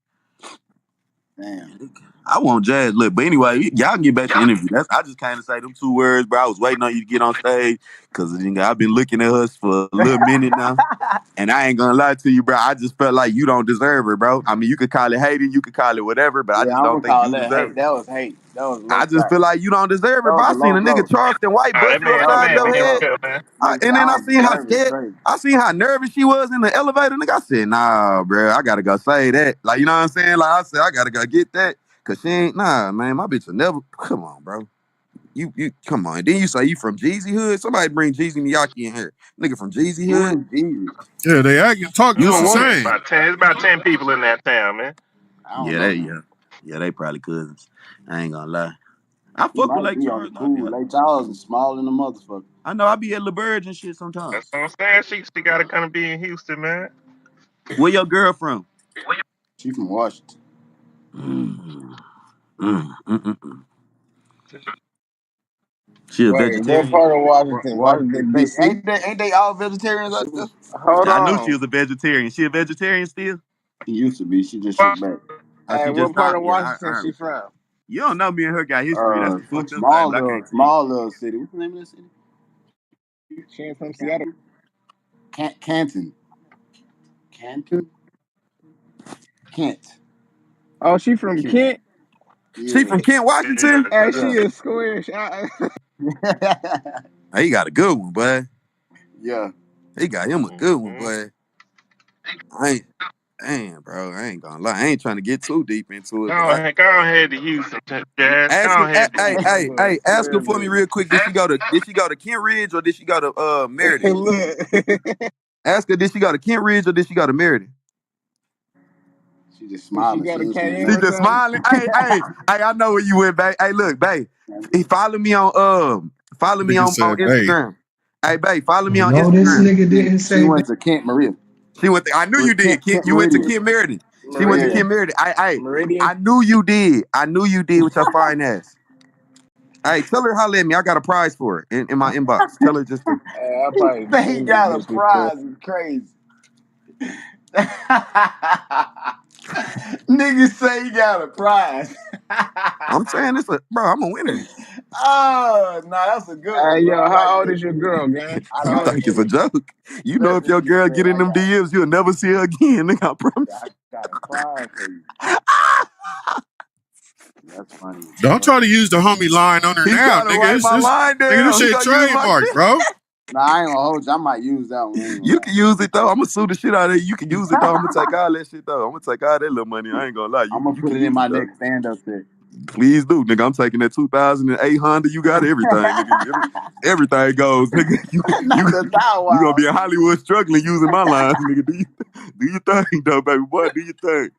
Damn. I want Jazz. Look, but anyway, y'all can get back to the interview. I just kind of say them two words, bro. I was waiting on you to get on stage because I've been looking at us for a little minute now. And I ain't gonna lie to you, bro. I just felt like you don't deserve it, bro. I mean, you could call it hating, you could call it whatever, but I Yeah, just I'm don't gonna think call you that deserve hate. it. That was hate. That was low I just shot. feel like you don't deserve That it, bro. was I a seen low a nigga blow. Charleston White Oh, bust that you man, That that was upside a man your low hit blow. head. himself, man. Nigga said And I then I don't seen how deserve it. It's scared. crazy. I seen how nervous she was in the elevator. Nigga, I said, nah, bro, I gotta go say that. Like, you know what I'm saying? Like, I said, I gotta go get that. Cause she ain't, nah, man, my bitch will never, come on, bro. You, come on. Then you say you from Jeezy Hood? Somebody bring Jeezy Miyake in here. Nigga from Jeezy Who Hood? is Jesus? Yeah, they act and talk You just don't the want Man, it. same. it's about 10 people in that town, man. I don't Yeah, know him. they probably cousins. I ain't gonna lie. I He fuck with might Lake be on the Charles. cool. Lake Charles is small in the motherfucker. I know I be at LaBerge and shit That's sometimes. what I'm saying. She got to come be in Houston, man. Where your girl from? She from Washington. Mm, mm. She a Wait, what vegetarian? part of Washington? Washington Washington State. D.C.? Ain't they all vegetarians out there? Hold I knew she on. was a vegetarian. She a vegetarian still? She used to be. She just shook back. Oh, Hey, she just what part stopped. of Yeah, I Washington heard she what you. from? You don't know me and her got history. That's the From fucked up thing, but I can't tell you. small little city. What's the name of that city? She ain't from Seattle. Canton. Canton. Kent. Oh, she from Kent. Kent. She Yeah. from Kent, Washington? Hey, she Yeah. is square. Hey, he got a good one, boy. Yeah. He got him a good one, Mm-hmm. boy. I ain't, damn, bro. I ain't gonna lie. I ain't trying to get too deep into it, but Go ahead to Houston, Jazz. ask Go her. ahead to Houston. Look, Ask her for me clearly. real quick. Did she go to Kent Ridge or did she go to Meriden? Look. Ask her, did she go to Kent Ridge or did she go to Meriden? She just She smiling. She got a listening KM She to or just something. smiling. Hey, I know where you went, babe. Hey, look, babe. He follow me Nigga on said, hey, Instagram. Hey, babe, follow me on No, this Instagram. nigga didn't She say that. went to Kent Maria. She went I knew Or you did. Kent You went to Meridian. Kent Meriden. She went to Yeah. Meridian. Kent Meriden. Meridian. I knew you did. I knew you did with your fine ass. Hey, tell her holler at me. I got a prize for her in my inbox. Tell her just to Hey, I probably Say he seen this got a bitch before. prize is crazy. Niggas say he got a prize. I'm saying this, bro. I'm a winner. Oh, no, that's a good Hey, one, bro. yo, I like how old that. is your girl, gang? You How old Let is think me it's a she? joke? You know, let if me your see. girl Say get in them DMs, you'll never see her again. Nigga, I promise. I got a prize for you. That's funny as don't hell. try to use the homie line on her He now, trying to nigga. write my line Nigga, this down. He shit gonna use my trademark, shit. bro. Nah, I ain't gonna hold you. I might use that one. I ain't gonna You lie. can use it though. I'm gonna sue the shit out of you. You can use it though. I'm gonna take all that shit though. I'm gonna take all that little money. I ain't gonna lie. I'm You gonna you put can it in use my it though. next stand up set. Please do, nigga. I'm taking that 2008 Honda. You got everything, nigga. Everything goes, nigga. Not the Bow You gonna be Wow. in Hollywood struggling using my lines, nigga. Do you think, though, baby boy? Do you think?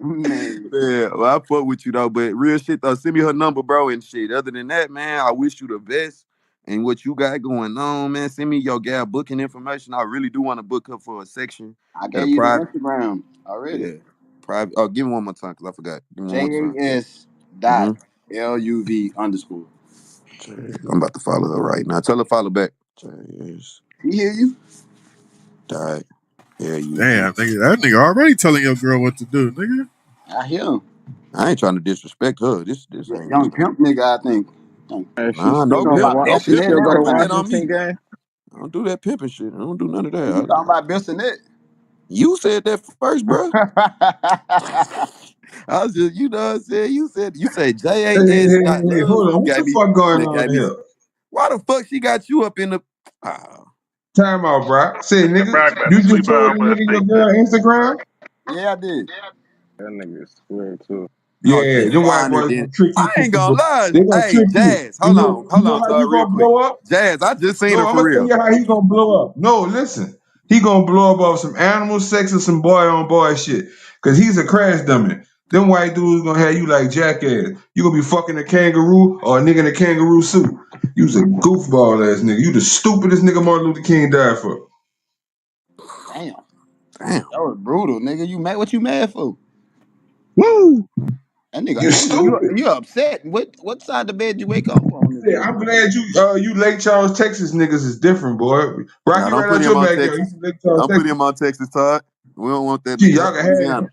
Man, Yeah, well, I fuck with you though, but real shit though, send me her number, bro, and shit. Other than that, man, I wish you the best and what you got going on, man. Send me your gal booking information. I really do want to book her for a section I at a gave you the private. Instagram already. Yeah, private. Oh, give me one more time because I forgot. Give me one more time. JAS Mm-hmm. dot LUV underscore. I'm about to follow her right now. Tell her follow back. JS You hear you? dot LUV. Damn, nigga, that nigga already telling your girl what to do, nigga. I hear him. I ain't trying to disrespect her. This Yeah, ain't young this. pimp nigga, I think. Hey, she Nah, still no You talking go to about pimp, no She Bissonnet pimping. still and go to Don't put everything. that on Washington me. game. I don't do that pimping shit. I don't do none of You that. talking about Bissonnet? You said that first, bro. I was just, you know what I'm saying? You said Hey, hey, JAS hey, dot hey, love. hold on. What the fuck going on Got me. here? Why the fuck she got you up in the? Ah, Time out, bro. Say, That nigga, Brock about you to just sweep her told off the her nigga your feet. girl Instagram? Yeah, I did. That nigga is square too. no, Yeah, just them white fine and boys then. gonna trick I you. ain't gonna lie. They gonna Hey, trick you. Jazz, hold You on, know how Todd, you real gonna quick. blow up? Jazz, I just seen No, her I'm for gonna tell real. you how he gonna blow up. No, listen. He gonna blow up off some animal sex or some boy on boy shit. Cause he's a crash dummy. Them white dudes gonna have you like jackass. You gonna be fucking a kangaroo or a nigga in a kangaroo suit. You's a goofball ass nigga. You the stupidest nigga Martin Luther King died for. Damn. Damn, That was brutal, nigga. You mad? What you mad for? Woo! You That nigga, stupid. you upset. What side of the bed you wake up on this Yeah, morning? I'm glad you Lake Charles, Texas niggas is different, boy. nah, Rocky don't right put out him your on backyard. You Texas. from Lake Charles, Don't put Texas. him on Texas, Todd. We don't want that Gee, nigga. y'all That's can have Louisiana. him.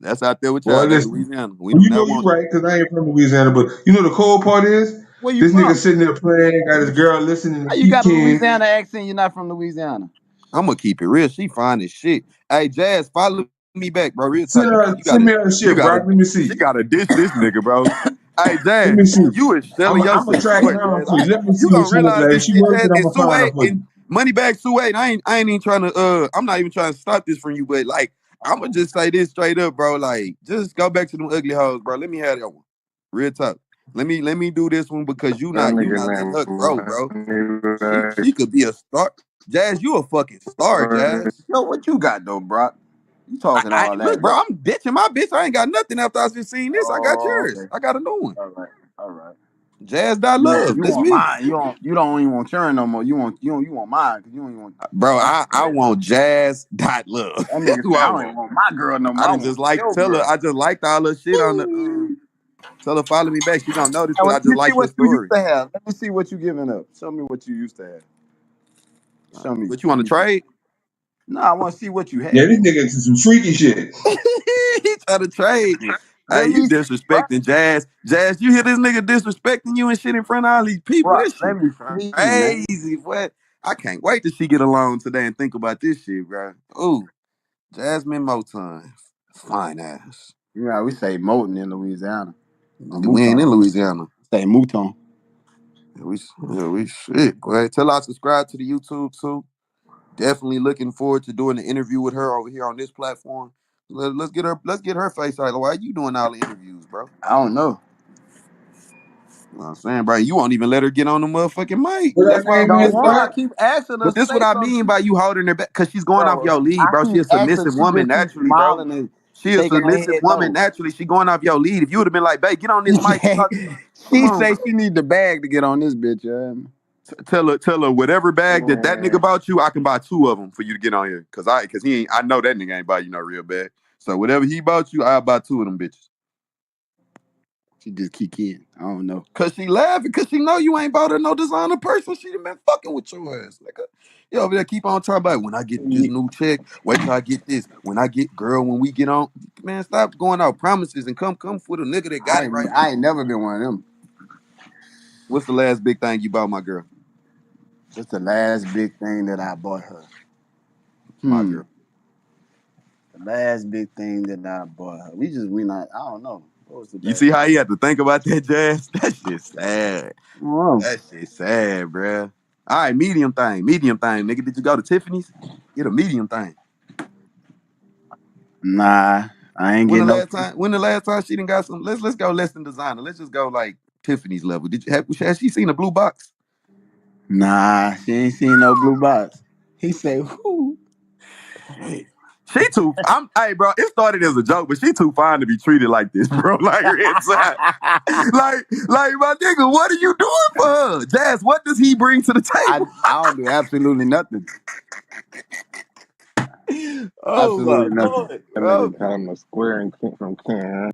That's out there with Boy, y'all. That's listen. Louisiana. We Well, do you know not you want that. right, because I ain't from Louisiana, but you know the cold part is Where you this nigga from? sitting there playing, got his girl listening to How you Keep got a King. Louisiana accent? You're not from Louisiana. I'm gonna keep it real. She fine as shit. Hey, Jazz, follow me back, bro. Real talk. Send me her You shit, gotta, Brock. Let me she see. gotta dish this nigga, bro. Hey, Let Jazz, me see. you is I'm selling gonna yourself track her short, down Jazz. for you. Let me You see what gonna she look realize like. If this she shit, worth Jazz, it, I'm and gonna find her Sue for you. and Moneybag Sue. I ain't even trying to I'm not even trying to stop this from you, but like I'm gonna just say this straight up, bro. Like, just go back to them ugly hoes, bro. Let me have that one. Real talk. Let me do this one because That you nigga not letting her grow, bro. name She could be a star. Jazz, you a fucking star, Jazz. Yo, what you got though, Brock? You talking all Look, that? bro, I'm ditching my bitch. I ain't got nothing after I just seen this. I got Oh, yours. okay. I got a new one. All right. All right. Jazz dot You want love. you That's want me. mine. You don't even want churn no more. You want mine because you don't even want Bro, my I girl. want Jazz dot love. That That's nigga who say I I don't even want. want my girl no more. I I didn't want just like your tell her. girl. I just liked all her shit on the tell her follow me back. She gonna notice Now, because let I me just see liked her what you used story. to have. Let me see what you giving up. Show me what you used to have. Show me. But you want to trade? No, I want to see what you Yeah, had. this nigga into some freaky shit. He trying to trade. Hey, Let you me see, bro. disrespecting Jazz. Jazz, you hear this nigga disrespecting you and shit in front of all these people. Bro, This let shit me see, man. crazy. What? I can't wait till she get alone today and think about this shit, bro. Ooh, Jasmine Moton. Fine ass. You know, we say Moton in Louisiana. Or Nigga, we ain't in Mouton. Louisiana. Say Mouton. We shit, boy. Tell her I subscribe to the YouTube too. Definitely looking forward to doing the interview with her over here on this platform. Let's get her face out. Why you doing all the interviews, bro? I don't know. You know what I'm saying, bro? You won't even let her get on the motherfucking mic. What her That's why name Don't is, want. I Doc? keep asking her but to this what say I something. mean by you holding her back, cause she's going off Bro, your lead, I bro. She keep a asking. submissive She woman just keeps naturally, bro. smiling and She a shaking her submissive head woman no. naturally. She going off your lead. If you would have been like, babe, get on this mic and talk. Come She on, say bro. she need the bag to get on this bitch. Tell her whatever bag that nigga man. bought you, I can buy 2 of them for you to get on here. Cause he ain't. I know that nigga ain't buy you no real bag. So whatever he bought you, I'll buy 2 of them bitches. She just kick in. I don't know. Cause she laughing, cause she know you ain't bought her no designer person. She done been fucking with your ass. Like, you over there keep on talking about when I get this new check, wait till I get this. When I get when we get on, man, stop going out promises and come for the nigga that got it right I now. ain't never been one of them. What's the last big thing you bought my girl? What's the last big thing that I bought her? My girl. The last big thing that I bought her. We not. I don't know. What was the You last? see how he had to think about that, Jazz? That shit sad. I don't know. That shit sad, bruh. All right, medium thing, nigga. Did you go to Tiffany's? Get a medium thing. Nah. I ain't When the getting no. last time? When the last time she done got some? Let's go less than designer. Let's just go like Tiffany's level. Has she seen a blue box? Nah, she ain't seen no blue box. He say, "Who? She too. Hey, bro. It started as a joke, but she too fine to be treated like this, bro. Like red side. Like my nigga. What are you doing for her, Jazz? What does he bring to the I table? don't do absolutely nothing. Oh my Absolutely nothing. lord, That bro. nigga got him a square and from Ken.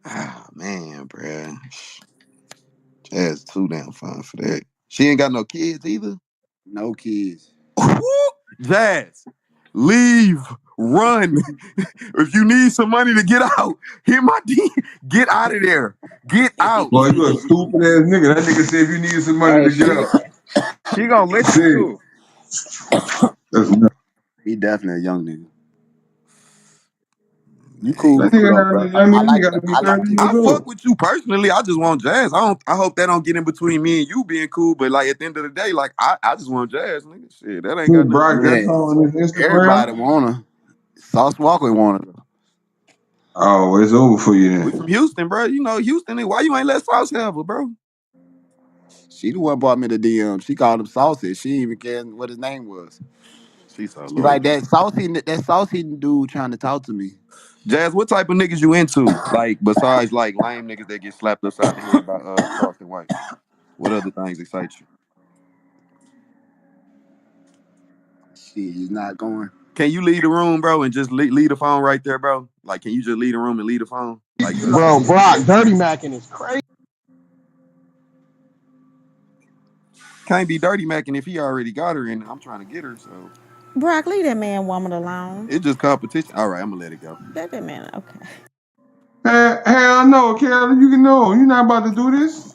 Ah man, bro. Jazz too damn fine for that. She ain't got no kids either. No kids. Jazz, leave, run. If you need some money to get out, hit my D. Get out of there. Get out. Boy, you a stupid ass nigga. That nigga said if you need some money Hey, to get out. she gonna listen Shit. to That's nuts. He definitely a young nigga. You cool Hey, That people nigga though, not bro. a young I nigga. He like gotta be I like 30 you. years I fuck old. with you personally. I just want Jazz. I hope that don't get in between me and you being cool. But like at the end of the day, like I just want Jazz, nigga. Shit, that ain't got Who, nothing to Brock do with Jackson me. Man, on his everybody Instagram? wanna. Sauce Walker wanna. Oh, it's over for you We then. from Houston, bro. You know Houston. Why you ain't let Sauce have her, bro? She the one brought me the DM. She called him saucy. She didn't even care what his name was. She's so She like low. that saucy dude trying to talk to me. Jazz, what type of niggas you into? Like besides like lame niggas that get slapped upside the head by Charleston White. What other things excite you? Shit, he's not going. Can you leave the room, bro, and just leave the phone right there, bro? Like, can you just leave the room and leave the phone? Like, just Bro, Brock, Dirty Mackin is crazy. can't be dirty macking if he already got her and I'm trying to get her. So Brock, leave that man woman alone. it's just competition. All right, I'm gonna let it go. Let that man, okay. Hell no, Kelly. You can know. You're not about to do this.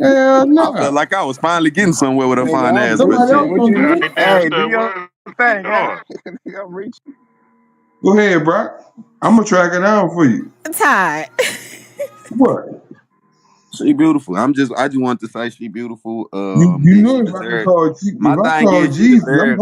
Hell I felt no. like I was finally getting somewhere with her Nigga, fine I'm ass, but Somebody reaching. else shit. What gonna you? do I it. ain't damn Hey, do sure your what he thing, huh? doing. I'm reaching. Go ahead, Brock. I'm gonna track it down for you. Todd. What? She beautiful. I just want to say she beautiful. You And know she if I can deserved. call My if I thing call is she Jesus, deserved.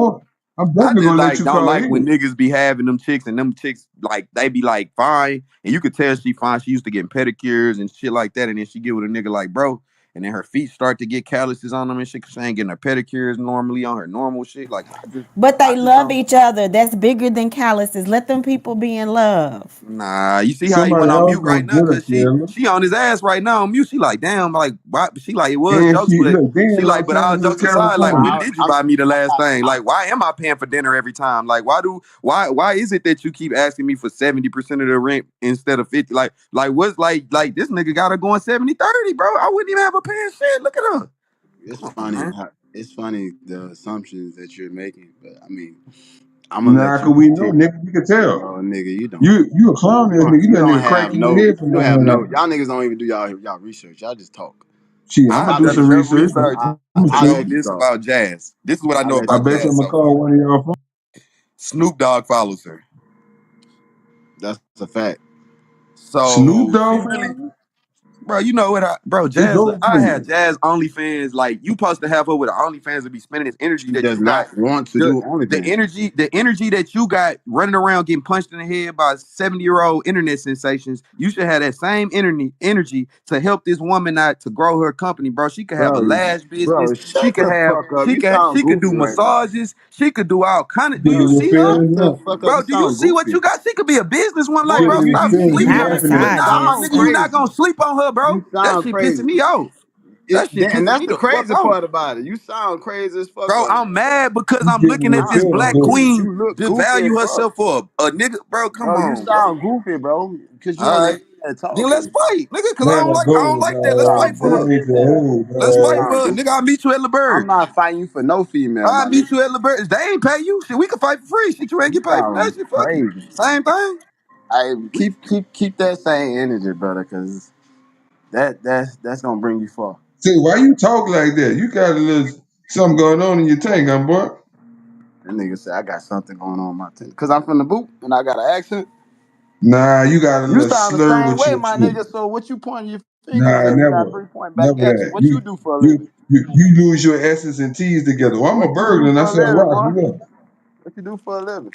I'm I definitely just gonna let like you don't call like when his. niggas be having them chicks and them chicks like they be like fine and you could tell she fine. She used to getting pedicures and shit like that, and then she get with a nigga like bro, and then her feet start to get calluses on them and shit because she ain't getting her pedicures normally on her normal shit. Like But I they just love don't. each other. That's bigger than calluses. Let them people be in love. Nah, you see how he Somebody went on else mute gonna right get now? her, Cause Kelly. she on his ass right now on mute. She like, damn, like why? She like, it was Then jokes, she but look. Then she like, Los but all Angeles, jokes aside, like, when California. did you I'm, buy me the last I'm, thing? Like, why am I paying for dinner every time? Like, why is it that you keep asking me for 70% of the rent instead of 50? Like what's like this nigga got her going 70-30, bro. I wouldn't even have her paying shit. Look at her. it's Come on, funny. man. It's funny the assumptions that you're making, but I mean, I'm gonna Nah, let you cause we know, continue. nigga. We can tell. No, nigga, you don't. You a clown ass nigga. You You let don't nigga crack have in your no. head for You don't have one no. night. Y'all niggas don't even do y'all research. Y'all just talk. Shit, I'm I gonna do I'll done some let you. enough research. research I'm gonna to I'll show know let you. you this talk. about Jazz. This is what I I'll know let I you about bet you talk. I'm Jazz gonna so far. call one of y'all phone. Snoop Dogg follows her. That's a fact. Snoop So she Dogg really, phone? bro, you know what, bro? It's Jazz, over I for had you. Jazz OnlyFans. Like you supposed to have her with an OnlyFans to be spending this energy She that does you got. not want to The do OnlyFans. the energy that you got running around getting punched in the head by 70-year-old internet sensations. You should have that same energy to help this woman out to grow her company, bro. She could have a Bro, lash business. bro, shut the fuck up. You sound She could do goofy right now. massages. She could do all kind of. Do you Nigga with see her? Shut feelings the now. fuck up. You Bro, do you sound see what goofy. you got? She could be a businesswoman. Like, Boy, bro, Nigga with stop feelings. sleeping. You Not laughing But at. nah, massages. sound nigga, you not crazy. gonna sleep on her, You bro. That sound shit pissing crazy. me off. That shit And pissing that's me the the fuck crazy off. part about it. You sound crazy as fuck Bro, right I'm now, bro. mad because You I'm getting looking your at this Sound feelings black hurt. crazy. queen You look goofy as devalue fuck. herself for a nigga. Bro, come Bro, you on, bro. sound goofy, bro. Because you All don't right. even that Then let's talking. fight, nigga, cause Now I don't go, like that. Let's fight dog. Sound for her. goofy Boy, as to hell. hold, Let's You fight dog. for sound her. goofy. Nigga, I'll meet you at I'm LeBurge. not fighting you for no female, I'll my nigga. meet you at LeBurge. They ain't pay you. Shit, we can fight for free. Shit, you ain't You get paid for that sound shit. Fuck it. crazy. Same thing. I keep that same energy, brother, because that's gonna bring you far. See, why you talk like that? You got a little something going on in your tank, boy. That nigga said I got something going on in my team. Cause I'm from the boot and I got an accent. Nah, you got a You little sound the slur same with way, your my shit. nigga. So what you pointing your fingers Nah, and you got never. 3 point back Never at you? that. What you do for a living? You lose your S's and T's together. Well, I'm What a you burglar do and I for a sell living, rocks. boy? What up? What you do for a living?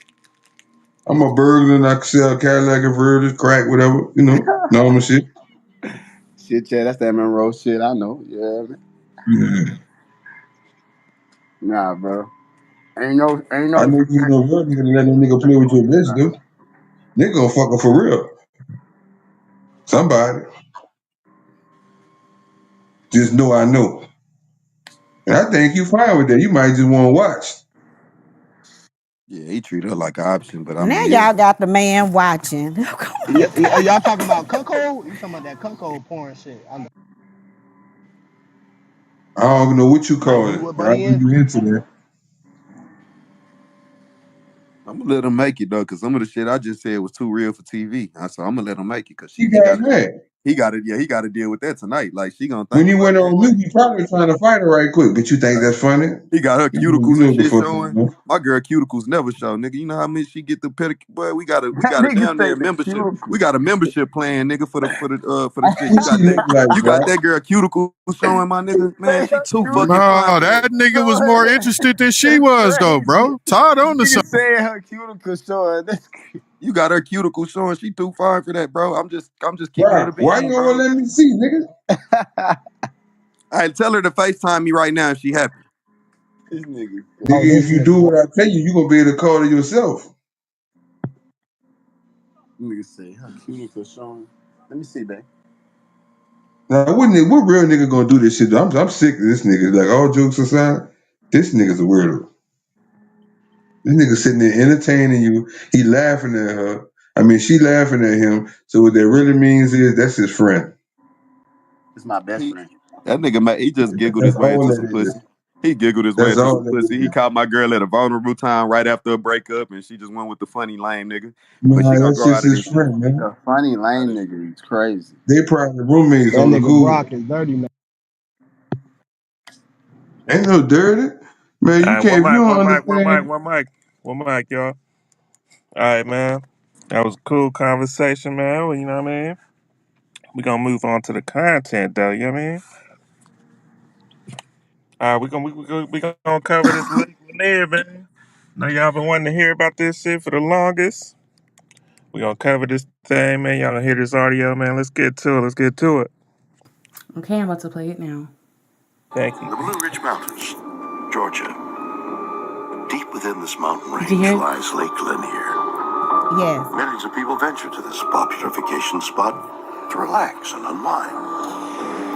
I'm a burglar and I can sell Cadillac converters, crack, whatever, normal shit. Shit, yeah, that's that Monroe shit. I know. Yeah, man. Yeah. Nah, bro. Ain't no. I know you ain't no real nigga to let no nigga play with your bitch, though. Nigga gonna fuck her for real. Somebody. Just know I know. And I think you fine with that. You might just want to watch. Yeah, he treated her like an option, but I Now mean, y'all got the man watching. Y'all talking about cuckold? You talking about that cuckold porn shit? I know. I don't know what you Mike, call you it, with but I Buddy know in? you into that. I'm gonna let him make it though, cause some of the shit I just said was too real for TV. So I'm gonna let him make it, cause He he got got mad. he got it. Yeah, he got to deal with that tonight. Like she gonna When think he about went that. on mute, he probably trying to fight her right quick. But you think that's funny? He got her You cuticles know and what the shit fuck going showing. on. My girl cuticles never show, nigga. You know how much she get the pedicure? Boy, we got That a nigga damn say near the membership. We cuticle. got a membership plan, nigga, for the shit. What she look like, You got bro? that girl cuticle showing, my He nigga. Man, say she her too fucking cuticle. fine No, for that. that nigga was more Showing. interested than she That's was, though, crazy. bro. Todd on the side. Nigga saying her cuticle showing. That's You got her cuticle showing. She too fine for that, bro. I'm just keeping it a Why you bean, don't want bro. to let me see, nigga? I tell her to FaceTime me right now if she happy. this nigga. Oh, Nigga, if this you do nigga. what I tell you, you gonna be able to call it yourself. Nigga say her cuticle showing. Let me see, babe. Now, what real nigga gonna do this shit? Though? I'm sick of this nigga. Like all jokes aside, this nigga's a weirdo. This nigga sitting there entertaining you. He laughing at her. I mean, she laughing at him. So what that really means is that's his friend. It's my best He friend. That nigga, he just giggled That's his way all into that some is. pussy. He giggled his way That's into all some that pussy. He is. caught my girl at a vulnerable time right after a breakup, and she just went with the funny lame nigga. But she Nah, gonna that's grow just out of his this shit. friend, man. The funny lame nigga. It's crazy. They probably roommates That on the nigga cool. Brock is dirty, man. Ain't no dirty. Man, All you right, can't, if you don't understand. one mic, y'all. All right, man. That was a cool conversation, man. Well, you know what I mean? We gonna move on to the content, though. You know what I mean? All right, we gonna cover this Lake Lanier, man. Know y'all been wanting to hear about this shit for the longest. We gonna cover this thing, man. Y'all gonna hear this audio, man. Let's get to it. Let's get to it. Okay, I'm about to play it now. Thank you. The Blue Ridge Mountains, Georgia. Deep within this mountain Did you range hear it? lies Lake Lanier. Yes. Millions of people venture to this popular vacation spot to relax and unwind,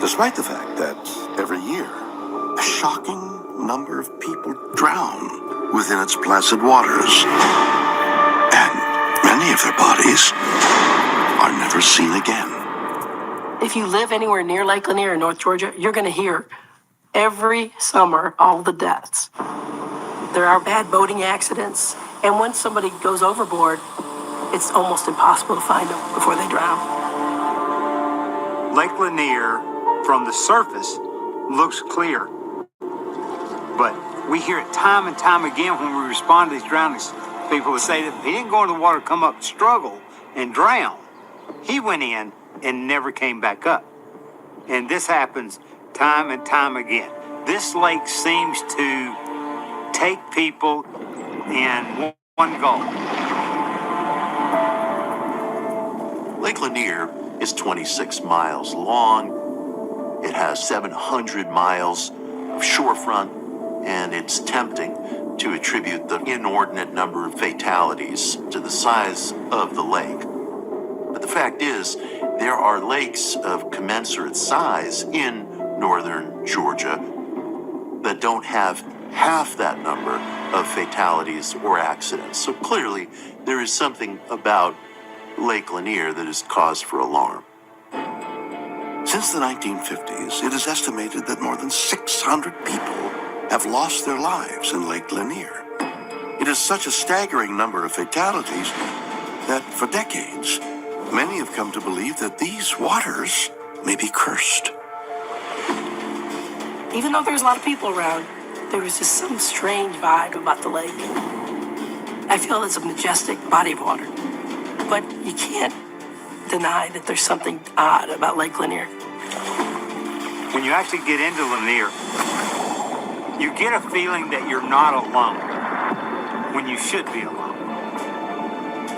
despite the fact that every year, a shocking number of people drown within its placid waters, and many of their bodies are never seen again. If you live anywhere near Lake Lanier in North Georgia, you're going to hear every summer all the deaths. There are bad boating accidents, and once somebody goes overboard, it's almost impossible to find them before they drown. Lake Lanier, from the surface, looks clear, but we hear it time and time again when we respond to these drownings. People would say that if he didn't go in the water, come up, struggle, and drown, he went in and never came back up. And this happens time and time again. This lake seems to take people in one gulp. Lake Lanier is 26 miles long. It has 700 miles of shorefront, and it's tempting to attribute the inordinate number of fatalities to the size of the lake. But the fact is, there are lakes of commensurate size in northern Georgia that don't have half that number of fatalities or accidents. So clearly, there is something about Lake Lanier that is cause for alarm. Since the 1950s, it is estimated that more than 600 people have lost their lives in Lake Lanier. It is such a staggering number of fatalities that for decades, many have come to believe that these waters may be cursed. Even though there's a lot of people around, there was just some strange vibe about the lake. I feel it's a majestic body of water, but you can't deny that there's something odd about Lake Lanier. When you actually get into Lanier, you get a feeling that you're not alone when you should be alone.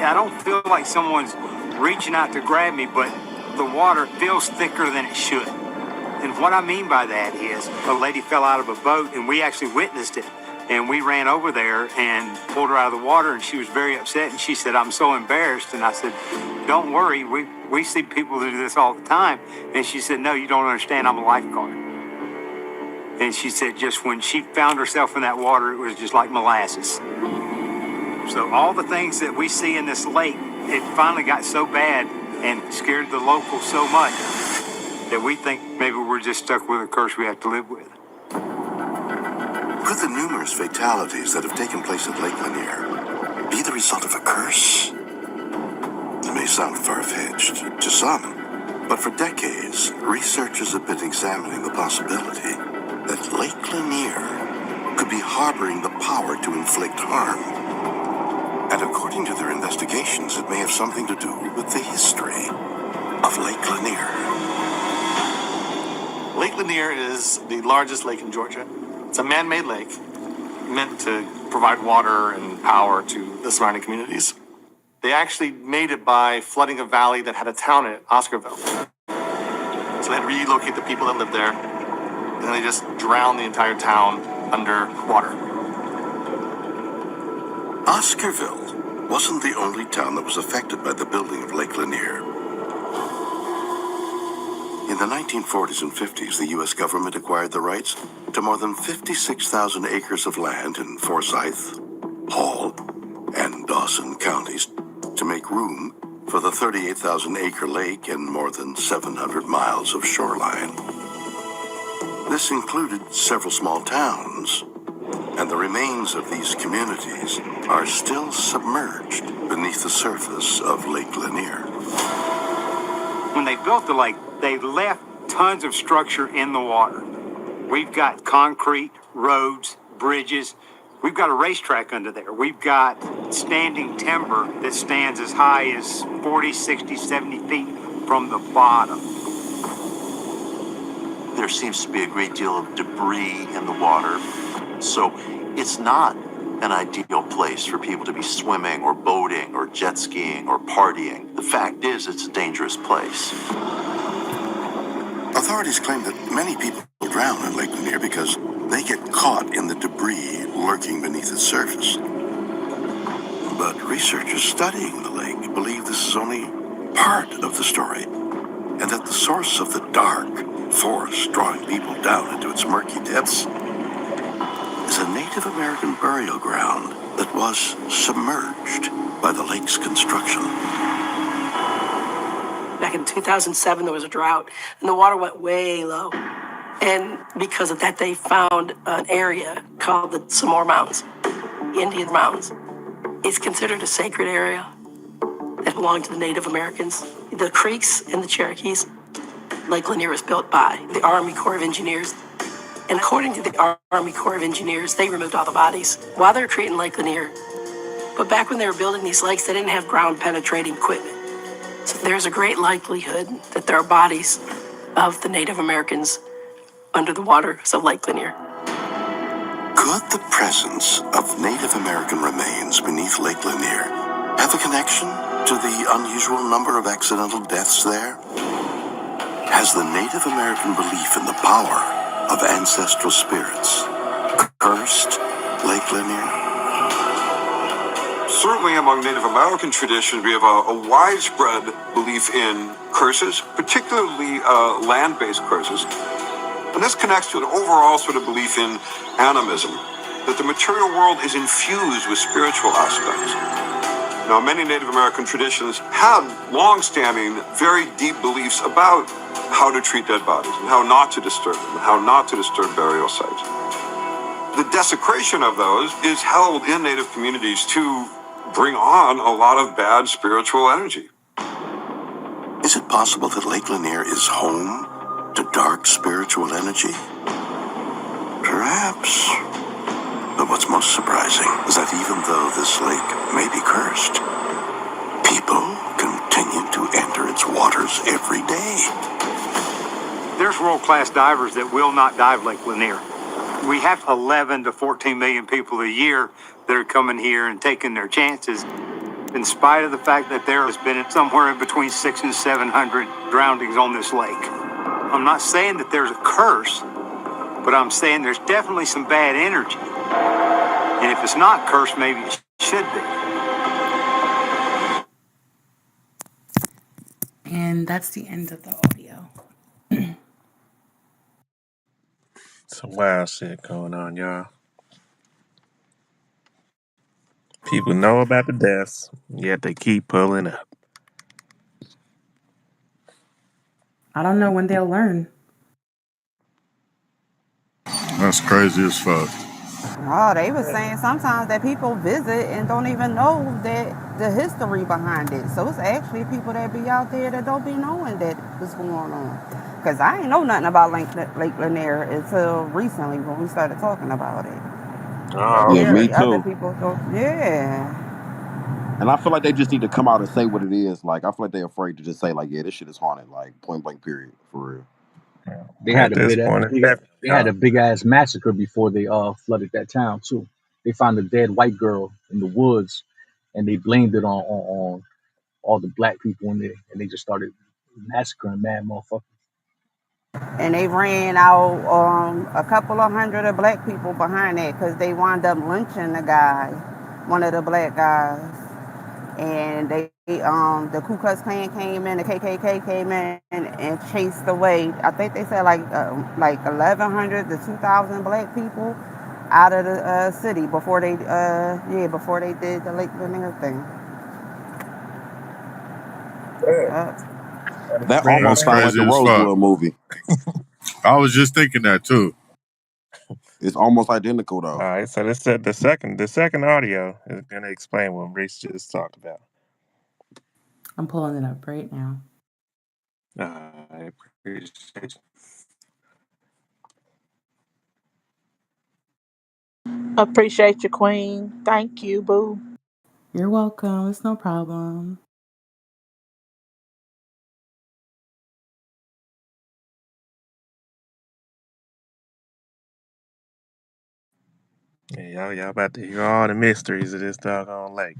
I don't feel like someone's reaching out to grab me, but the water feels thicker than it should. And what I mean by that is a lady fell out of a boat, and we actually witnessed it. And we ran over there and pulled her out of the water, and she was very upset. And she said, "I'm so embarrassed." And I said, "Don't worry, we see people who do this all the time." And she said, "No, you don't understand, I'm a lifeguard." And she said just when she found herself in that water, it was just like molasses. So all the things that we see in this lake, it finally got so bad and scared the locals so much that we think maybe we're just stuck with a curse we have to live with. Could the numerous fatalities that have taken place at Lake Lanier be the result of a curse? It may sound far-fetched to some, but for decades, researchers have been examining the possibility that Lake Lanier could be harboring the power to inflict harm. And according to their investigations, it may have something to do with the history of Lake Lanier. Lake Lanier is the largest lake in Georgia. It's a man-made lake meant to provide water and power to the surrounding communities. They actually made it by flooding a valley that had a town in it, Oscarville. So they had to relocate the people that lived there, and then they just drowned the entire town under water. Oscarville wasn't the only town that was affected by the building of Lake Lanier. In the 1940s and 50s, the U.S. government acquired the rights to more than 56,000 acres of land in Forsyth, Hall, and Dawson counties to make room for the 38,000-acre lake and more than 700 miles of shoreline. This included several small towns, and the remains of these communities are still submerged beneath the surface of Lake Lanier. When they built the lake, they left tons of structure in the water. We've got concrete, roads, bridges. We've got a racetrack under there. We've got standing timber that stands as high as 40, 60, 70 feet from the bottom. There seems to be a great deal of debris in the water, so it's not an ideal place for people to be swimming or boating or jet skiing or partying. The fact is, it's a dangerous place. Authorities claim that many people drown in Lake Lanier because they get caught in the debris lurking beneath its surface. But researchers studying the lake believe this is only part of the story, and that the source of the dark force drawing people down into its murky depths is a Native American burial ground that was submerged by the lake's construction. Back in 2007, there was a drought, and the water went way low. And because of that, they found an area called the Samore Mountains, Indian Mountains. It's considered a sacred area that belonged to the Native Americans, the Creeks and the Cherokees. Lake Lanier was built by the Army Corps of Engineers. And according to the Army Corps of Engineers, they removed all the bodies while they were creating Lake Lanier. But back when they were building these lakes, they didn't have ground-penetrating equipment. So there's a great likelihood that there are bodies of the Native Americans under the waters of Lake Lanier. Could the presence of Native American remains beneath Lake Lanier have a connection to the unusual number of accidental deaths there? Has the Native American belief in the power of ancestral spirits cursed Lake Lanier? Certainly among Native American traditions, we have a widespread belief in curses, particularly land-based curses. And this connects to an overall sort of belief in animism, that the material world is infused with spiritual aspects. Now, many Native American traditions have long-standing, very deep beliefs about how to treat dead bodies and how not to disturb them, and how not to disturb burial sites. The desecration of those is held in Native communities to bring on a lot of bad spiritual energy. Is it possible that Lake Lanier is home to dark spiritual energy? Perhaps. But what's most surprising is that even though this lake may be cursed, people continue to enter its waters every day. There's world-class divers that will not dive Lake Lanier. We have 11 to 14 million people a year that are coming here and taking their chances. in spite of the fact that there has been somewhere in between 600 and 700 drownings on this lake. I'm not saying that there's a curse, but I'm saying there's definitely some bad energy. And if it's not cursed, maybe it should be. And that's the end of the audio. Some wild shit going on, y'all. People know about the deaths, yet they keep pulling up. I don't know when they'll learn. That's crazy as fuck. Oh, they were saying sometimes that people visit and don't even know that the history behind it. So it's actually people that be out there that don't be knowing that what's going on. Because I ain't know nothing about Lake Lanier until recently when we started talking about it. Oh, Yeah, me Apparently okay. other too. people don't. Yeah. And I feel like they just need to come out and say what it is. Like I feel like they're afraid to just say like, yeah, this shit is haunted. Like point blank, period, for real. They At had a this big, point, it's definitely they had a on. big ass massacre before they flooded that town too. They found a dead white girl in the woods, and they blamed it on all the black people in there, and they just started massacring mad motherfuckers. And they ran out a couple of hundred of black people behind that because they wound up lynching the guy, one of the black guys. And they the Ku Klux Klan came in, the KKK came in and chased away. I think they said like 1,100 to 2,000 black people out of the city before they before they did the Lake Lanier thing. That Bring almost That's sounds back. like crazy the as fuck. Rosewood movie. I was just thinking that too. It's almost identical All though. right, so this said the second audio is gonna explain what Reese just talked about. I'm pulling it up right now. I appreciate you. Appreciate you, Queen. Thank you, boo. You're welcome. It's no problem. Yeah, y'all about to hear all the mysteries of this doggone lake.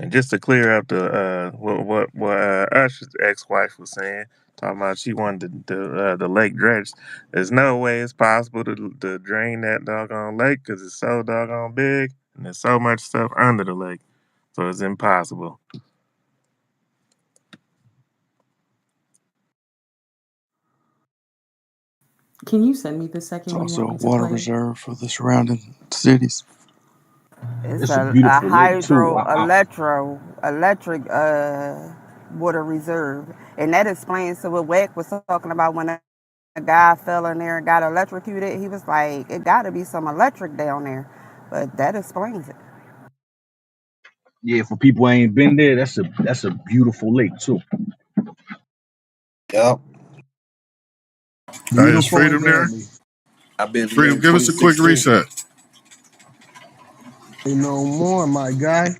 And just to clear up what Usher's ex-wife was saying, talking about she wanted the lake dredged. There's no way it's possible to drain that doggone lake because it's so doggone big and there's so much stuff under the lake, so it's impossible. Can you send me the It's second when you also want a me to water play it? reserve for the surrounding cities. It's It's a a beautiful lake too. electric water reserve, and that explains to what Wack was talking about when a guy fell in there and got electrocuted. He was like, "It got to be some electric down there," but that explains it. Yeah, for people who ain't been there, that's a beautiful lake too. Yep. Hey, is Beautiful and Freedom there? deadly. I've been there Freedom, in give us a quick 2016. reset. Say no more, my guy.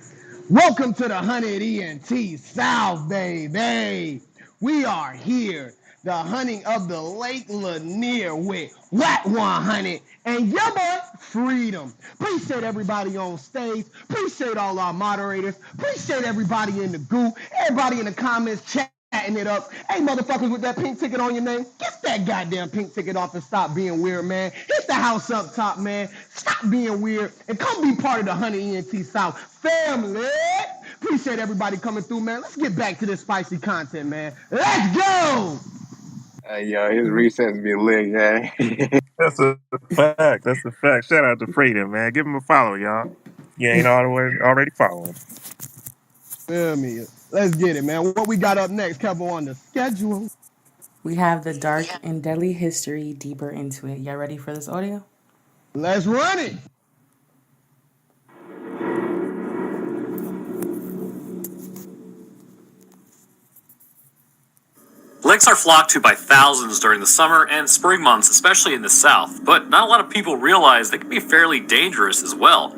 Welcome to the 100 ENT South, baby. We are here, the hunting of the Lake Lanier with Wack 100 and your boy Freedom. Appreciate everybody on stage. Appreciate all our moderators. Appreciate everybody in the group. Everybody in the comments chatting it up. Hey, motherfuckers with that pink ticket on your name, get that goddamn pink ticket off and stop being weird, man. Hit the house up top, man. Stop being weird and come be part of the 100 ENT South family. Appreciate everybody coming through, man. Let's get back to this spicy content, man. Let's go. Hey, yo, his resets be lit, gang. That's a fact. That's a fact. Shout out to Freedom, man. Give him a follow, y'all. You ain't already following. Feel me. Let's get it, man. What we got up next, Kevin, on the schedule? We have the dark and deadly history deeper into it. Y'all ready for this audio? Let's run it. Lakes are flocked to by thousands during the summer and spring months, especially in the South, but not a lot of people realize they can be fairly dangerous as well.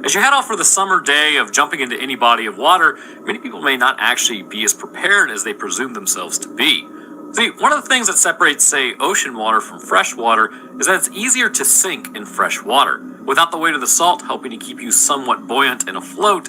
As you head off for the summer day of jumping into any body of water, many people may not actually be as prepared as they presume themselves to be. See, one of the things that separates, say, ocean water from fresh water is that it's easier to sink in fresh water. Without the weight of the salt helping to keep you somewhat buoyant and afloat,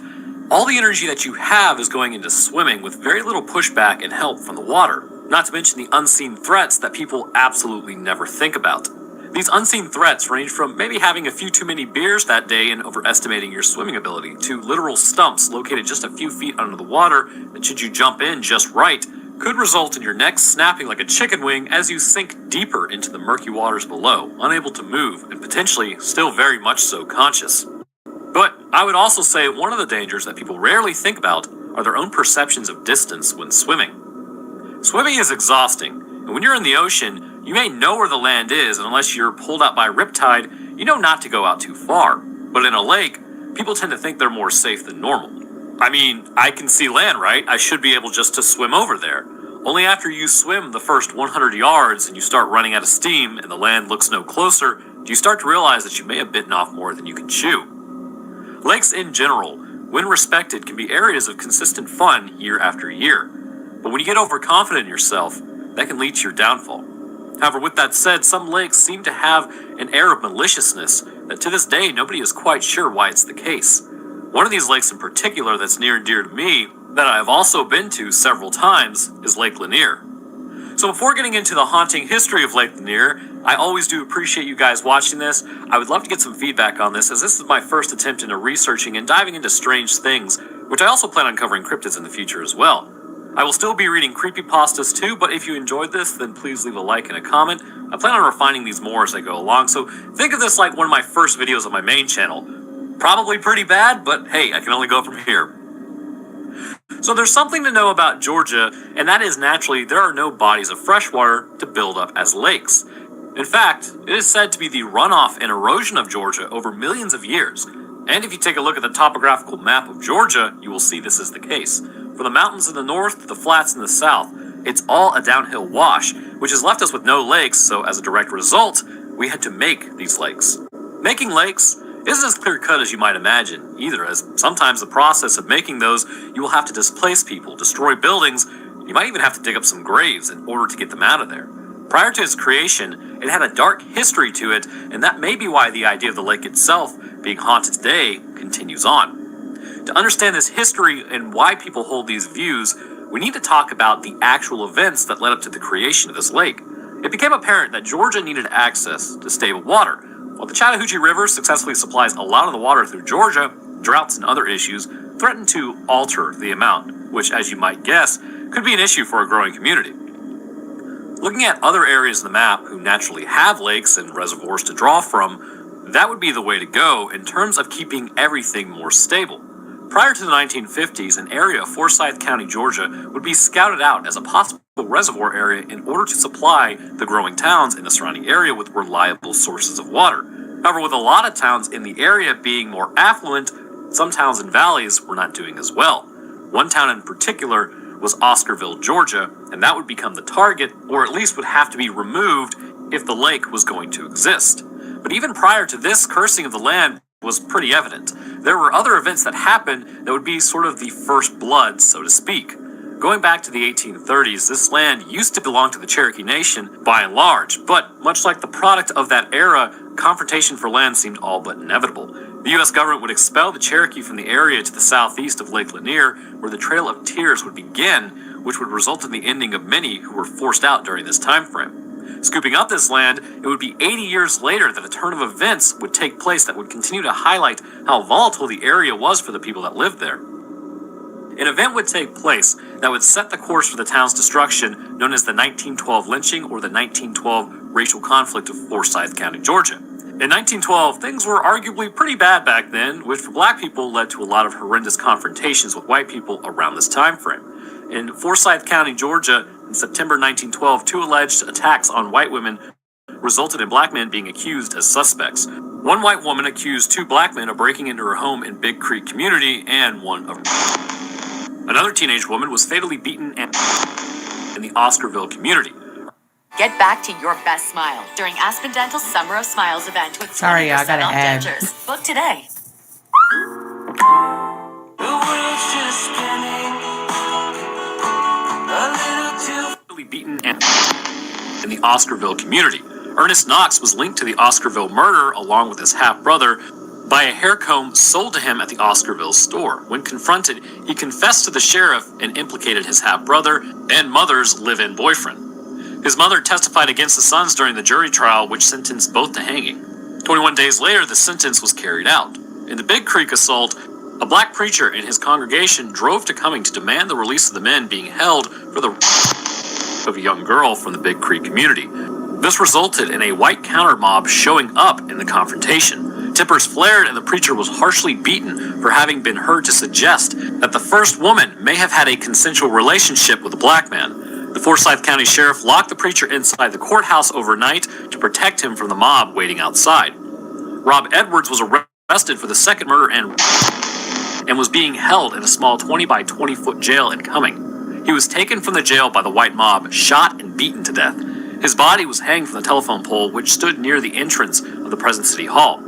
all the energy that you have is going into swimming with very little pushback and help from the water. Not to mention the unseen threats that people absolutely never think about. These unseen threats range from maybe having a few too many beers that day and overestimating your swimming ability, to literal stumps located just a few feet under the water that, should you jump in just right, could result in your neck snapping like a chicken wing as you sink deeper into the murky waters below, unable to move and potentially still very much so conscious. But I would also say one of the dangers that people rarely think about are their own perceptions of distance when swimming. Swimming is exhausting, and when you're in the ocean, you may know where the land is, and unless you're pulled out by riptide, you know not to go out too far. But in a lake, people tend to think they're more safe than normal. I mean, I can see land, right? I should be able just to swim over there. Only after you swim the first 100 yards and you start running out of steam and the land looks no closer, do you start to realize that you may have bitten off more than you can chew. Lakes in general, when respected, can be areas of consistent fun year after year. But when you get overconfident in yourself, that can lead to your downfall. However, with that said, some lakes seem to have an air of maliciousness that to this day nobody is quite sure why it's the case. One of these lakes in particular that's near and dear to me, that I have also been to several times, is Lake Lanier. So before getting into the haunting history of Lake Lanier, I always do appreciate you guys watching this. I would love to get some feedback on this, as this is my first attempt into researching and diving into strange things, which I also plan on covering cryptids in the future as well. I will still be reading creepypastas too, but if you enjoyed this, then please leave a like and a comment. I plan on refining these more as I go along, so think of this like one of my first videos on my main channel. Probably pretty bad, but hey, I can only go from here. So there's something to know about Georgia, and that is naturally there are no bodies of fresh water to build up as lakes. In fact, it is said to be the runoff and erosion of Georgia over millions of years. And if you take a look at the topographical map of Georgia, you will see this is the case. From the mountains in the north to the flats in the south, it's all a downhill wash, which has left us with no lakes, so as a direct result, we had to make these lakes. Making lakes isn't as clear-cut as you might imagine, either, as sometimes the process of making those, you will have to displace people, destroy buildings, you might even have to dig up some graves in order to get them out of there. Prior to its creation, it had a dark history to it, and that may be why the idea of the lake itself being haunted today continues on. To understand this history and why people hold these views, we need to talk about the actual events that led up to the creation of this lake. It became apparent that Georgia needed access to stable water. While the Chattahoochee River successfully supplies a lot of the water through Georgia, droughts and other issues threaten to alter the amount, which, as you might guess, could be an issue for a growing community. Looking at other areas of the map who naturally have lakes and reservoirs to draw from, that would be the way to go in terms of keeping everything more stable. Prior to the 1950s, an area of Forsyth County, Georgia, would be scouted out as a possible reservoir area in order to supply the growing towns in the surrounding area with reliable sources of water. However, with a lot of towns in the area being more affluent, some towns and valleys were not doing as well. One town in particular was Oscarville, Georgia, and that would become the target, or at least would have to be removed if the lake was going to exist. But even prior to this, cursing of the land was pretty evident. There were other events that happened that would be sort of the first blood, so to speak. Going back to the 1830s, this land used to belong to the Cherokee Nation by and large, but much like the product of that era, confrontation for land seemed all but inevitable. The U.S. government would expel the Cherokee from the area to the southeast of Lake Lanier, where the Trail of Tears would begin, which would result in the ending of many who were forced out during this time frame. Scooping up this land, it would be 80 years later that a turn of events would take place that would continue to highlight how volatile the area was for the people that lived there. An event would take place that would set the course for the town's destruction, known as the 1912 lynching or the 1912 racial conflict of Forsyth County, Georgia. In 1912, things were arguably pretty bad back then, which for black people led to a lot of horrendous confrontations with white people around this time frame. In Forsyth County, Georgia, in September 1912, two alleged attacks on white women resulted in black men being accused as suspects. One white woman accused two black men of breaking into her home in Big Creek community, and another teenage woman was fatally beaten in the Oscarville community. Get back to your best smile during Aspen Dental's Summer of Smiles event with 20% off dentures. Book today. beaten and in the Oscarville community. Ernest Knox was linked to the Oscarville murder along with his half-brother by a hair comb sold to him at the Oscarville store. When confronted, he confessed to the sheriff and implicated his half-brother and mother's live-in boyfriend. His mother testified against the sons during the jury trial, which sentenced both to hanging. 21 days later, the sentence was carried out. In the Big Creek assault, a black preacher and his congregation drove to Cumming to demand the release of the men being held for the of a young girl from the Big Creek community. This resulted in a white counter mob showing up in the confrontation. Tippers flared and the preacher was harshly beaten for having been heard to suggest that the first woman may have had a consensual relationship with a black man. The Forsyth County Sheriff locked the preacher inside the courthouse overnight to protect him from the mob waiting outside. Rob Edwards was arrested for the second murder and was being held in a small 20 by 20 foot jail in Cumming. He was taken from the jail by the white mob, shot and beaten to death. His body was hanged from the telephone pole, which stood near the entrance of the present city hall.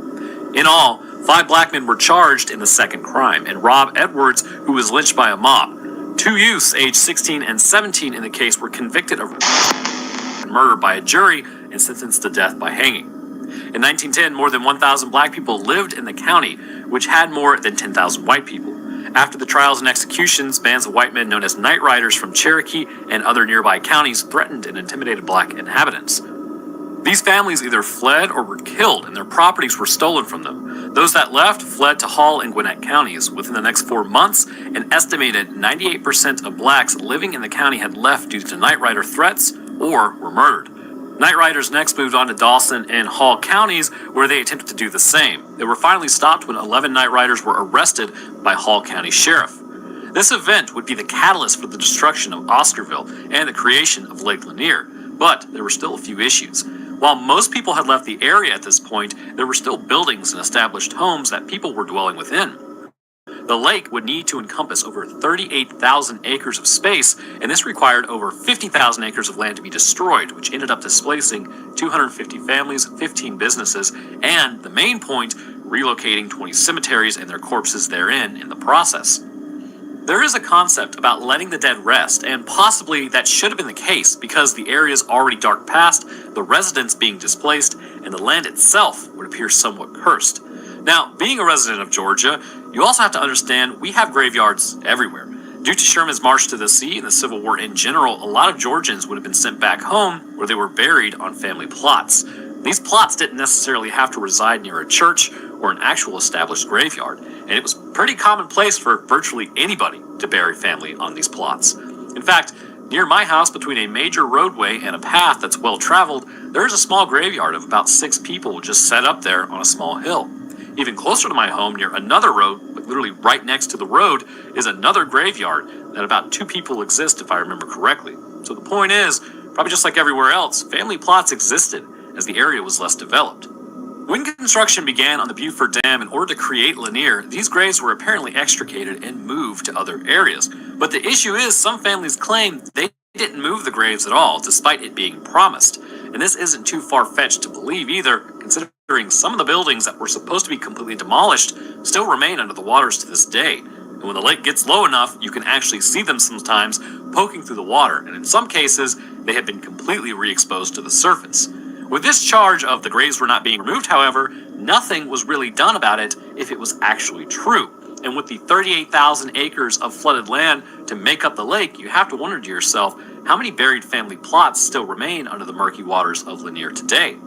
In all, 5 black men were charged in the second crime, and Rob Edwards, who was lynched by a mob. 2 youths, aged 16 and 17 in the case, were convicted of murder by a jury and sentenced to death by hanging. In 1910, more than 1,000 black people lived in the county, which had more than 10,000 white people. After the trials and executions, bands of white men known as night riders from Cherokee and other nearby counties threatened and intimidated black inhabitants. These families either fled or were killed, and their properties were stolen from them. Those that left fled to Hall and Gwinnett counties. Within the next 4 months, an estimated 98% of blacks living in the county had left due to night rider threats or were murdered. Night riders next moved on to Dawson and Hall counties, where they attempted to do the same. They were finally stopped when 11 night riders were arrested by Hall County Sheriff. This event would be the catalyst for the destruction of Oscarville and the creation of Lake Lanier, but there were still a few issues. While most people had left the area at this point, there were still buildings and established homes that people were dwelling within. The lake would need to encompass over 38,000 acres of space, and this required over 50,000 acres of land to be destroyed, which ended up displacing 250 families, 15 businesses, and, the main point, relocating 20 cemeteries and their corpses therein in the process. There is a concept about letting the dead rest, and possibly that should have been the case because the area is already dark past, the residents being displaced, and the land itself would appear somewhat cursed. Now, being a resident of Georgia, you also have to understand we have graveyards everywhere. Due to Sherman's march to the sea and the Civil War in general, a lot of Georgians would have been sent back home where they were buried on family plots. These plots didn't necessarily have to reside near a church or an actual established graveyard, and it was pretty commonplace for virtually anybody to bury family on these plots. In fact, near my house, between a major roadway and a path that's well traveled, there is a small graveyard of about 6 people just set up there on a small hill. Even closer to my home, near another road, like literally right next to the road, is another graveyard that about 2 people exist, if I remember correctly. So the point is, probably just like everywhere else, family plots existed as the area was less developed. When construction began on the Buford Dam in order to create Lanier, these graves were apparently extricated and moved to other areas. But the issue is, some families claim they didn't move the graves at all, despite it being promised. And this isn't too far-fetched to believe either, considering some of the buildings that were supposed to be completely demolished still remain under the waters to this day. And when the lake gets low enough, you can actually see them sometimes poking through the water, and in some cases, they have been completely re-exposed to the surface. With this charge of the graves were not being removed, however, nothing was really done about it if it was actually true. And with the 38,000 acres of flooded land to make up the lake, you have to wonder to yourself, how many buried family plots still remain under the murky waters of Lanier today?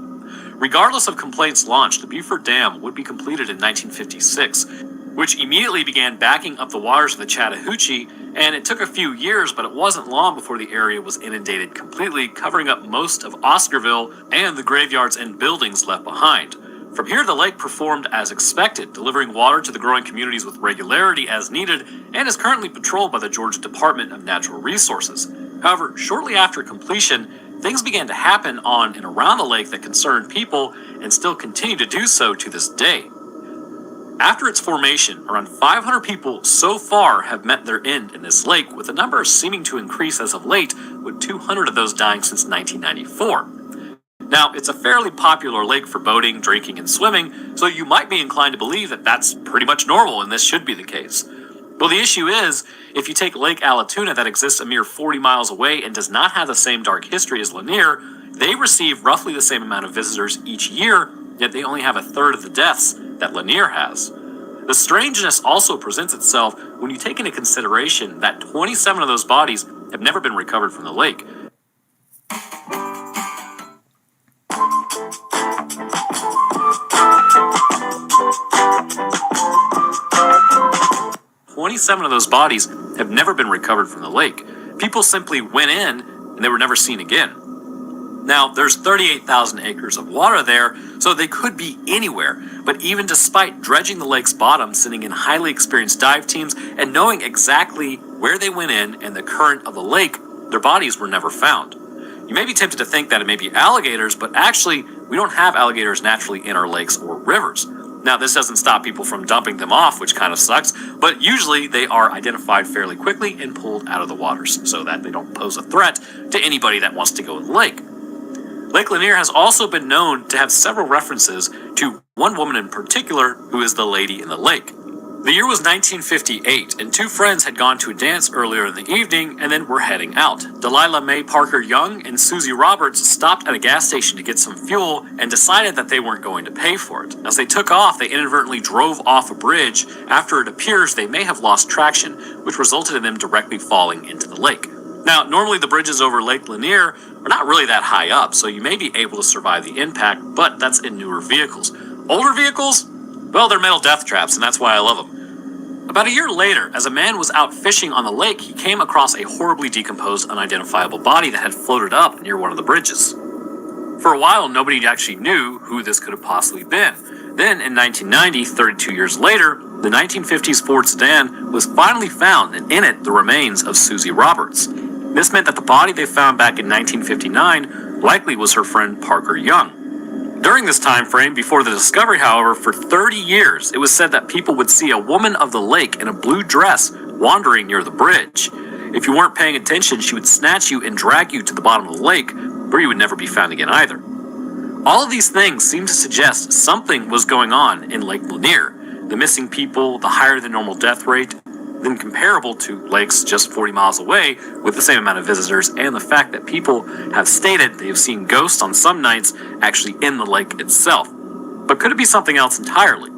Regardless of complaints launched, the Buford Dam would be completed in 1956, which immediately began backing up the waters of the Chattahoochee, and it took a few years, but it wasn't long before the area was inundated completely, covering up most of Oscarville and the graveyards and buildings left behind. From here, the lake performed as expected, delivering water to the growing communities with regularity as needed, and is currently patrolled by the Georgia Department of Natural Resources. However, shortly after completion, things began to happen on and around the lake that concerned people and still continue to do so to this day. After its formation, around 500 people so far have met their end in this lake, with the number seeming to increase as of late, with 200 of those dying since 1994. Now, it's a fairly popular lake for boating, drinking, and swimming, so you might be inclined to believe that that's pretty much normal and this should be the case. Well, the issue is, if you take Lake Allatoona that exists a mere 40 miles away and does not have the same dark history as Lanier, they receive roughly the same amount of visitors each year, yet they only have a third of the deaths that Lanier has. The strangeness also presents itself when you take into consideration that 27 of those bodies have never been recovered from the lake. 27 of those bodies have never been recovered from the lake. People simply went in and they were never seen again. Now, there's 38,000 acres of water there, so they could be anywhere. But even despite dredging the lake's bottom, sending in highly experienced dive teams, and knowing exactly where they went in and the current of the lake, their bodies were never found. You may be tempted to think that it may be alligators, but actually, we don't have alligators naturally in our lakes or rivers. Now, this doesn't stop people from dumping them off, which kind of sucks, but usually they are identified fairly quickly and pulled out of the waters so that they don't pose a threat to anybody that wants to go in the lake. Lake Lanier has also been known to have several references to one woman in particular who is the lady in the lake. The year was 1958, and two friends had gone to a dance earlier in the evening and then were heading out. Delilah Mae Parker Young and Susie Roberts stopped at a gas station to get some fuel and decided that they weren't going to pay for it. As they took off, they inadvertently drove off a bridge after it appears they may have lost traction, which resulted in them directly falling into the lake. Now, normally the bridges over Lake Lanier are not really that high up, so you may be able to survive the impact, but that's in newer vehicles. Older vehicles? Well, they're metal death traps, and that's why I love them. About a year later, as a man was out fishing on the lake, he came across a horribly decomposed, unidentifiable body that had floated up near one of the bridges. For a while, nobody actually knew who this could have possibly been. Then, in 1990, 32 years later, the 1950s Ford sedan was finally found, and in it, the remains of Susie Roberts. This meant that the body they found back in 1959 likely was her friend Parker Young. During this time frame, before the discovery, however, for 30 years, it was said that people would see a woman of the lake in a blue dress wandering near the bridge. If you weren't paying attention, she would snatch you and drag you to the bottom of the lake, where you would never be found again either. All of these things seem to suggest something was going on in Lake Lanier. The missing people, the higher than normal death rate, then comparable to lakes just 40 miles away with the same amount of visitors, and the fact that people have stated they have seen ghosts on some nights actually in the lake itself. But could it be something else entirely?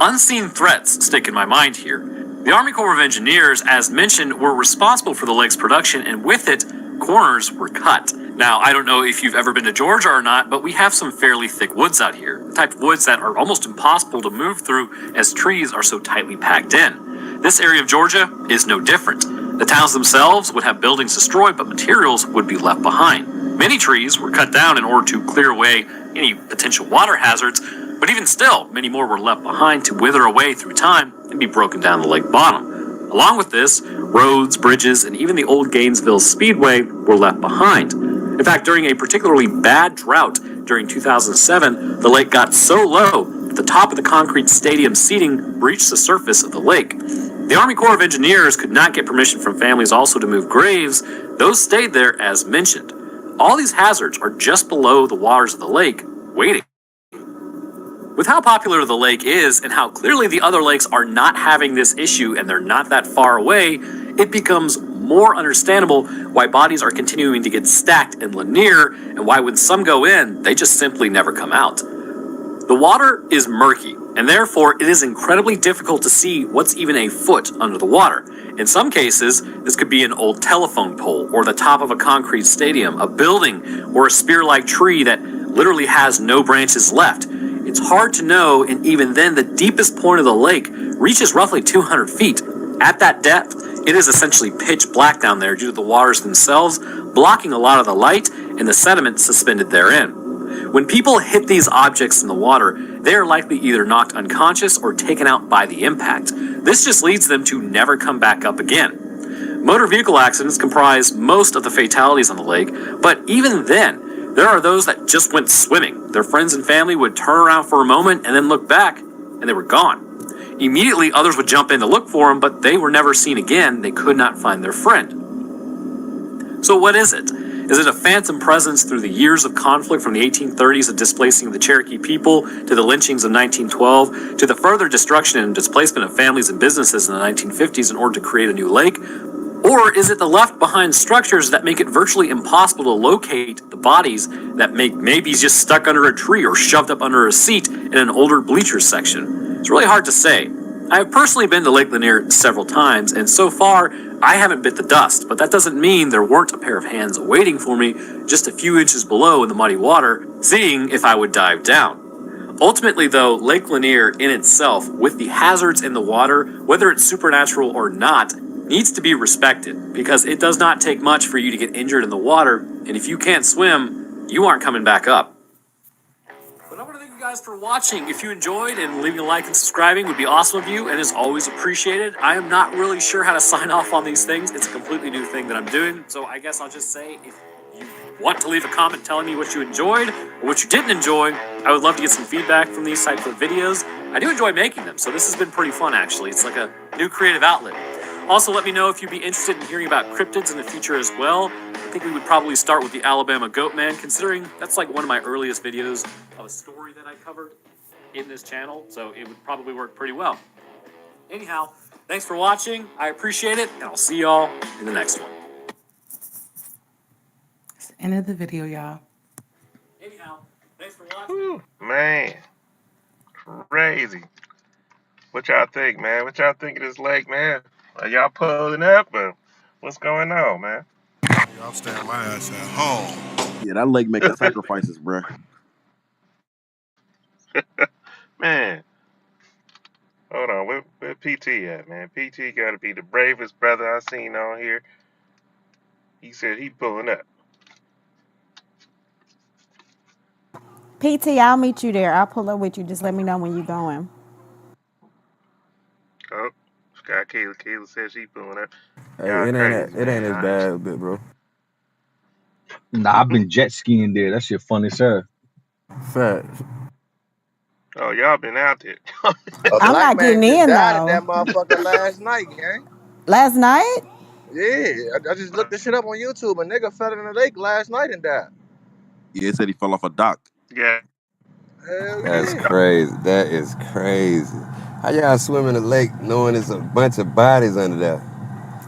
Unseen threats stick in my mind here. The Army Corps of Engineers, as mentioned, were responsible for the lake's production, and with it, corners were cut. Now, I don't know if you've ever been to Georgia or not, but we have some fairly thick woods out here. The type of woods that are almost impossible to move through as trees are so tightly packed in. This area of Georgia is no different. The towns themselves would have buildings destroyed, but materials would be left behind. Many trees were cut down in order to clear away any potential water hazards, but even still, many more were left behind to wither away through time and be broken down the lake bottom. Along with this, roads, bridges, and even the old Gainesville Speedway were left behind. In fact, during a particularly bad drought during 2007, the lake got so low that the top of the concrete stadium seating breached the surface of the lake. The Army Corps of Engineers could not get permission from families also to move graves. Those stayed there as mentioned. All these hazards are just below the waters of the lake, waiting. With how popular the lake is and how clearly the other lakes are not having this issue and they're not that far away, it becomes more understandable why bodies are continuing to get stacked in Lanier and why when some go in, they just simply never come out. The water is murky, and therefore it is incredibly difficult to see what's even a foot under the water. In some cases, this could be an old telephone pole, or the top of a concrete stadium, a building, or a spear-like tree that literally has no branches left. It's hard to know, and even then, the deepest point of the lake reaches roughly 200 feet. At that depth, it is essentially pitch black down there due to the waters themselves blocking a lot of the light and the sediment suspended therein. When people hit these objects in the water, they are likely either knocked unconscious or taken out by the impact. This just leads them to never come back up again. Motor vehicle accidents comprise most of the fatalities on the lake, but even then, there are those that just went swimming. Their friends and family would turn around for a moment and then look back, and they were gone. Immediately, others would jump in to look for them, but they were never seen again. They could not find their friend. So what is it? Is it a phantom presence through the years of conflict from the 1830s of displacing of the Cherokee people to the lynchings of 1912 to the further destruction and displacement of families and businesses in the 1950s in order to create a new lake? Or is it the left behind structures that make it virtually impossible to locate the bodies that make maybe just stuck under a tree or shoved up under a seat in an older bleachers section? It's really hard to say. I have personally been to Lake Lanier several times, and so far, I haven't bit the dust, but that doesn't mean there weren't a pair of hands waiting for me just a few inches below in the muddy water, seeing if I would dive down. Ultimately, though, Lake Lanier in itself, with the hazards in the water, whether it's supernatural or not, needs to be respected because it does not take much for you to get injured in the water, and if you can't swim, you aren't coming back up. But I want to thank you guys for watching. If you enjoyed and leaving a like and subscribing would be awesome of you and is always appreciated. I am not really sure how to sign off on these things. It's a completely new thing that I'm doing, so I guess I'll just say if you want to leave a comment telling me what you enjoyed or what you didn't enjoy, I would love to get some feedback from these types of videos. I do enjoy making them, so this has been pretty fun actually. It's like a new creative outlet. Also, let me know if you'd be interested in hearing about cryptids in the future as well. I think we would probably start with the Alabama Goat Man, considering that's like one of my earliest videos of a story that I covered in this channel, so it would probably work pretty well. Anyhow, thanks for watching. I appreciate it, and I'll see y'all in the next one. It's the end of the video, y'all. Anyhow, thanks for watching. Whew, man, crazy. What y'all think, man? What y'all think of this lake, man? Are y'all pulling up, or what's going on, man? I'll stand my ass at home. Yeah, that lake making sacrifices, bruh. Man, hold on, where PT at, man? PT got to be the bravest brother I seen on here. He said he pulling up. PT, I'll meet you there. I'll pull up with you. Just let me know when you're going. Oh, Scott Kayla said she pulling up. Hey, Y'all crazy, it ain't man. as bad, bit bro. Nah, I've been jet skiing there. That shit fun as hell. Facts. Oh, y'all been out there. A I'm black not getting man just in died at though. that motherfucker last night, gang. Last night? Yeah, I just looked this shit up on YouTube. A nigga fell in the lake last night and died. Yeah, it said he fell off a dock. Yeah. Hell That's yeah. crazy. That is crazy. How y'all swim in the lake knowing there's a bunch of bodies under there?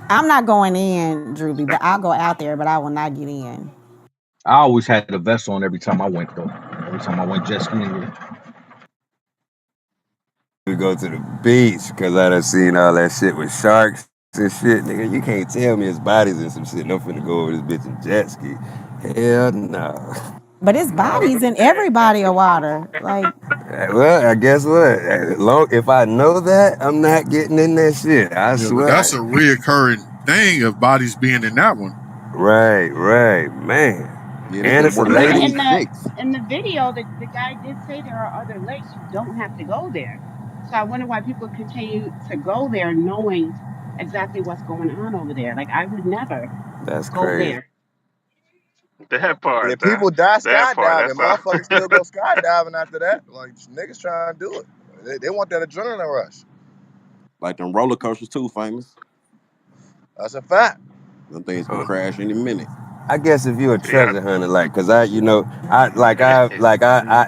I'm not going in, Drewby, but I'll go out there, but I will not get in. I always had a vest on every time I went though. Every time I went jet skiing with it. We go to the beach because I done seen all that shit with sharks and shit. Nigga, you can't tell me it's bodies and some shit. And I'm finna go over this bitch and jet ski. Hell no. But it's Oh bodies in man. every body of water. Like, Well, I guess what? If I know that, I'm not getting in that shit. I Yeah, but that's a swear. reoccurring thing of bodies being in that one. Right, man. Yeah, they And said it's a more I than mean, lady. 76. in the video, the guy did say there are other lakes. You don't have to go there. So I wonder why people continue to go there knowing exactly what's going on over there. Like I would never That's go crazy. there. That part, If people that die that part. skydiving, That's all. motherfuckers still go skydiving after that. Like niggas trying to do it. They want that adrenaline rush. Like them roller coasters too, famous. That's a fact. Them things can crash any minute. I guess if you're a Yeah. treasure hunter, like, cause I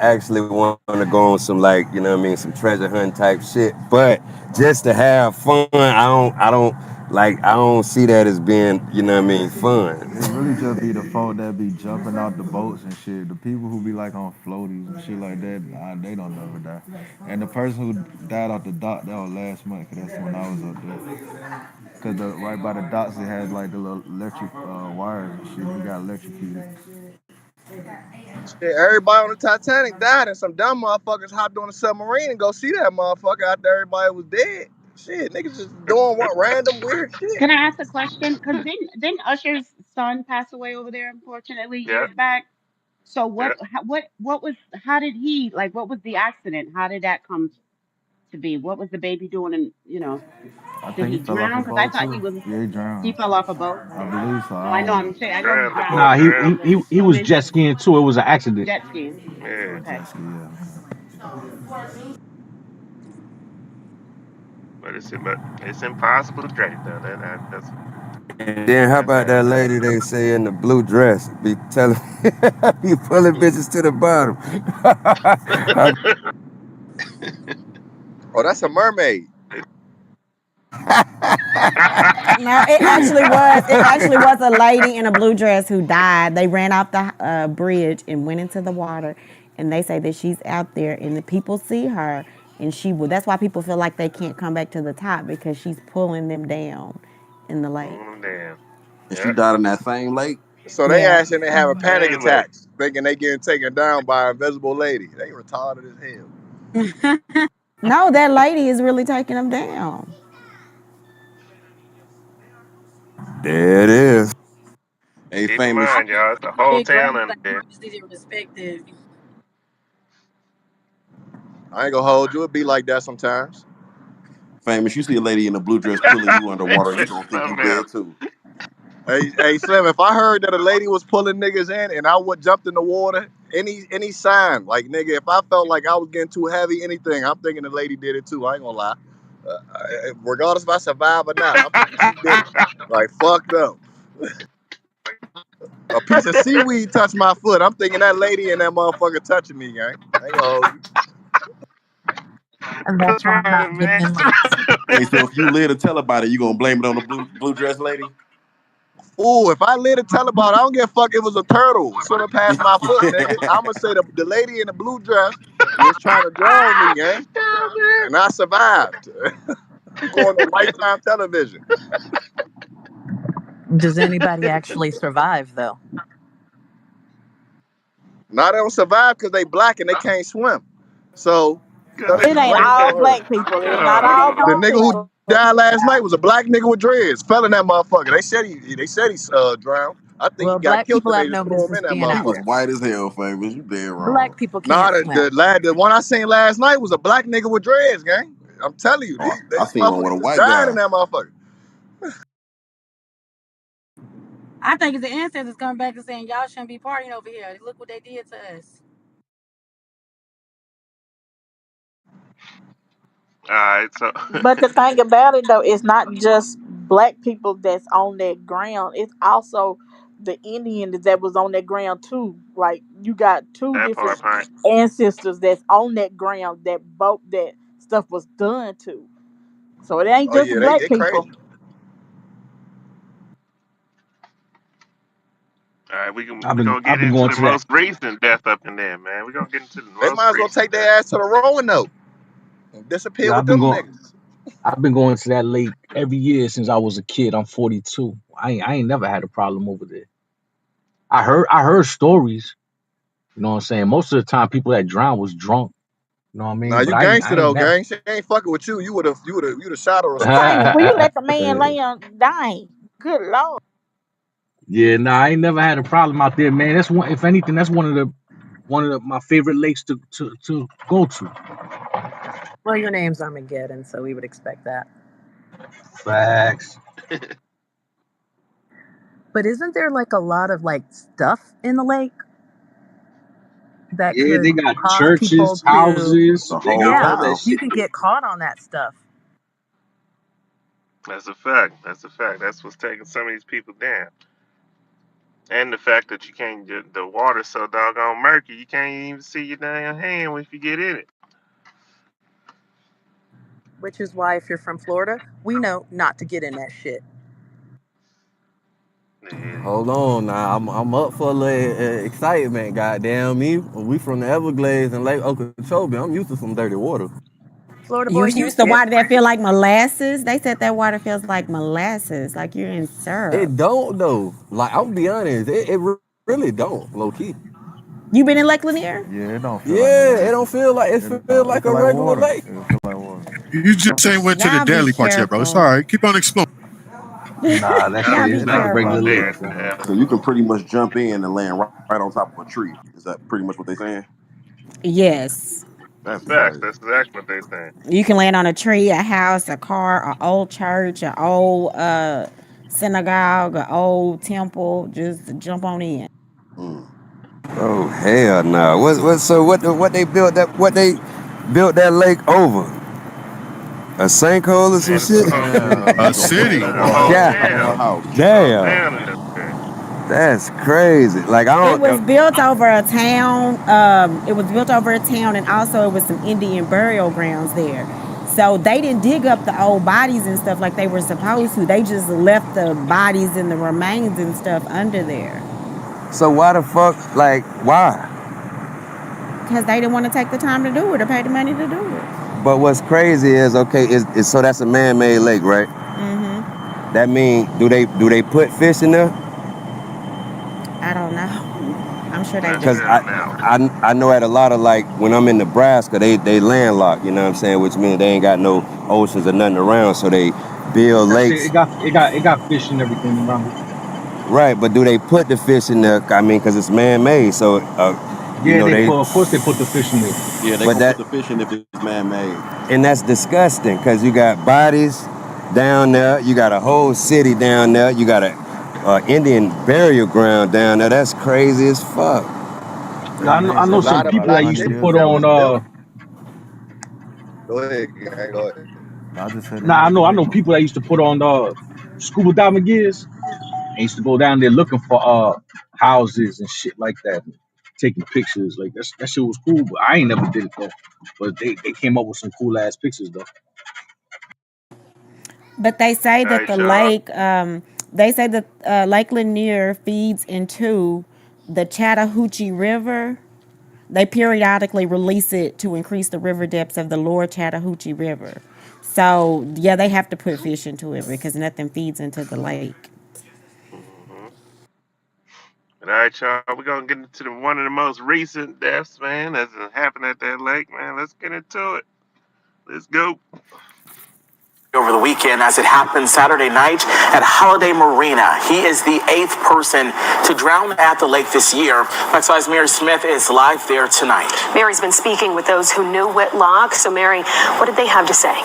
actually want to go on some, like, you know what I mean, some treasure hunt type shit. But just to have fun, I don't see that as being, you know what I mean, fun. It really just be the folk that be jumping out the boats and shit. The people who be like on floaties and shit like that, nah, they don't never die. And the person who died off the dock, that was last month, cause that's when I was up there. Cause right by the docks, it had like the little electric wires and shit. He got electrocuted. Shit, everybody on the Titanic died, and some dumb motherfuckers hopped on a submarine and go see that motherfucker after everybody was dead. Shit, niggas just doing what random weird shit. Can I ask a question? Because didn't Usher's son pass away over there, unfortunately, Yeah. years back? So Yeah. what was how did he like? What was the accident? How did that come to be? What was the baby doing? And I did think he he fell off a drown? Because I boat thought too. he was Yeah, he drowned. he fell off a boat. I believe so. No, I I know. don't know. I'm saying I know he Drowned. The drowned, boy Nah, but drowned. he was swimming, jet skiing too. It was an accident. jet skiing. Yeah. Oh, Okay. jet ski, yeah. But it's impossible to drink though. That's And then how about that lady they say in the blue dress be telling be pulling bitches to the bottom. Oh, that's a mermaid. No, it actually was. It actually was a lady in a blue dress who died. They ran off the bridge and went into the water, and they say that she's out there, and the people see her, and she will. That's why people feel like they can't come back to the top because she's pulling them down in the lake. Damn. And she Yeah. died in that same lake. So they Yeah. actually having panic Same lake. attacks, thinking they getting taken down by an invisible lady. They retarded as hell. No, that lady is really taking them down. There it is. Hey, Keep in famous, mind, y'all, it's a whole Big town Red, under like, there. obviously didn't respect it. I ain't gonna hold you. It be like that sometimes. famous. You see a lady in a blue dress pulling you underwater, you gonna think you Something else. dead too. Hey, Slim. If I heard that a lady was pulling niggas in and I would jumped in the water, any sign, like nigga, if I felt like I was getting too heavy, anything, I'm thinking the lady did it too. I ain't gonna lie. Regardless if I survive or not, I'm thinking she did it. Like fucked up. A piece of seaweed touched my foot. I'm thinking that lady and that motherfucker touching me, gang. I ain't gonna hold you. And What's that's why I'm wrong, not getting man? in lakes. Hey, so if you live to tell about it, you gonna blame it on the blue dress lady? Ooh, if I live to tell about it, I don't give a fuck if it was a turtle swimming past my foot, nigga. I'ma say the lady in the blue dress was trying to drown me, gang. And I survived. I'm going to Lifetime television. Does anybody actually survive though? Now they don't survive because they black and they can't swim. So, you know, they It just ain't waiting all on Earth. black people. It's not all Oh, The black nigga who people. died last night was a black nigga with dreads. Fell in that motherfucker. They said he drowned. I think he Well, got black killed people and they have just no threw him business in that being He out was motherfucker. here. white as hell, famous. You dead Black wrong. people Nah, can't swim. the one I seen last night was a black nigga with dreads, gang. I'm telling you, Oh, I these seen one with a motherfuckers just white died in guy. that motherfucker. I think it's the ancestors coming back and saying y'all shouldn't be partying over here. Look what they did to us. all right. So, But the thing about it though, it's not just black people that's on that ground. It's also the Indians that was on that ground too. Like you got two that different part, Pint. ancestors that's on that ground that both that stuff was done to. So it ain't Oh just yeah, black they people. crazy. All right, I've we been gonna I've get been into going the to that. most recent death up in there, man. We gonna get into the They most might as well recent take death. their ass to the rowing note and disappear Yeah, with I've been them going. niggas. I've been going to that lake every year since I was a kid. I'm 42. I ain't never had a problem over there. I heard stories. You know what I'm saying? Most of the time, people that drowned was drunk. You know what I Now mean? But you I gangster ain't though, never. gang. She ain't fucking with you. You'd have shot her or something. Dang, will you let the man Yeah. lay on dying? Good lord. Yeah, nah, I ain't never had a problem out there, man. That's one. If anything, that's my favorite lakes to go to. Well, your name's Armageddon, so we would expect that. Facts. But isn't there like a lot of like stuff in the lake that Yeah, could they got cause people churches, to, The houses. They whole got yeah, all that town. you shit. can get caught on that stuff. That's a fact. That's a fact. That's what's taking some of these people down. And the fact that you can't, the water's so doggone murky, you can't even see your damn hand if you get in it. Which is why if you're from Florida, we know not to get in that shit. Yeah. Hold on now. I'm up for a little excitement. Goddamn me. We from the Everglades and Lake Okeechobee. I'm used to some dirty water. Florida You boy, you used to water that feel different. like molasses? They said that water feels like molasses, like you're in syrup. It don't though. Like I'll be honest, really don't. Low key. You been in Lake Lanier? Yeah, it don't feel like Yeah, it don't molasses. feel like it It feel don't. It like feel a like regular water. lake. It feel like water. You just ain't went to the Y'all be daily part yet, bro. It's all careful. right. Keep on exploring. Nah, that Y'all Y'all shit be be is like safe regular out careful. there lake, in bro. the So you can pretty much jump in and land right on top of a tree. Is that pretty much what they saying? Yes. That's That's facts. crazy. That's exactly what they saying. You can land on a tree, a house, a car, an old church, an old synagogue, an old temple. Just jump on in. Mm. Oh hell no! What they built that lake over? A sinkhole or some Man, it's a shit? whole, Yeah, A like a city. man, whole a whole house, God a whole dam. house. Whole damn. dam up there. That's crazy. Like I It don't was built over a town. It was built over a town, and also it was some Indian burial grounds there. So they didn't dig up the old bodies and stuff like they were supposed to. They just left the bodies and the remains and stuff under there so why the fuck like why? because they didn't want to take the time to do it or pay the money to do it. But what's crazy is okay, is so that's a man-made lake, right? That mean do they put fish in there? I don't know. I'm sure they Not do. Cause sure I, on that one. I I know at a lot of like when I'm in Nebraska, they landlocked, you know what I'm saying? Which means they ain't got no oceans or nothing around, so they build I said it lakes. got fish and everything around it. Right, but do they put the fish in there? I mean, cause it's man-made, so you Yeah, know they. of course they put the fish in there. Yeah, they But gonna put that the fish in if it's man made. and that's disgusting, cause you got bodies down there, you got a whole city down there, you got a Indian burial ground down there. That's crazy as fuck. They made I A know that some lot shit of people about that black 100 used to years put cities that ago. on was built. Go ahead, gang, go ahead. I just said they nah, made the I lake know about. people that used to put on scuba diving gears and used to go down there looking for houses and shit like that, taking pictures. Like that shit was cool, but I ain't never did it though. But they came up with some cool ass pictures though. But they say All that right, the y'all. lake, they say that Lake Lanier feeds into the Chattahoochee River. They periodically release it to increase the river depths of the lower Chattahoochee River. So yeah, they have to put fish into it because nothing feeds into the lake. Mm-hmm. All right, y'all. We're gonna get into one of the most recent deaths, man, that's happened at that lake, man. Let's get into it. Let's go. Over the weekend as it happened Saturday night at Holiday Marina. He is the 8th person to drown at the lake this year. Fox 5's Mary Smith is live there tonight. Mary's been speaking with those who knew Whitlock. So Mary, what did they have to say?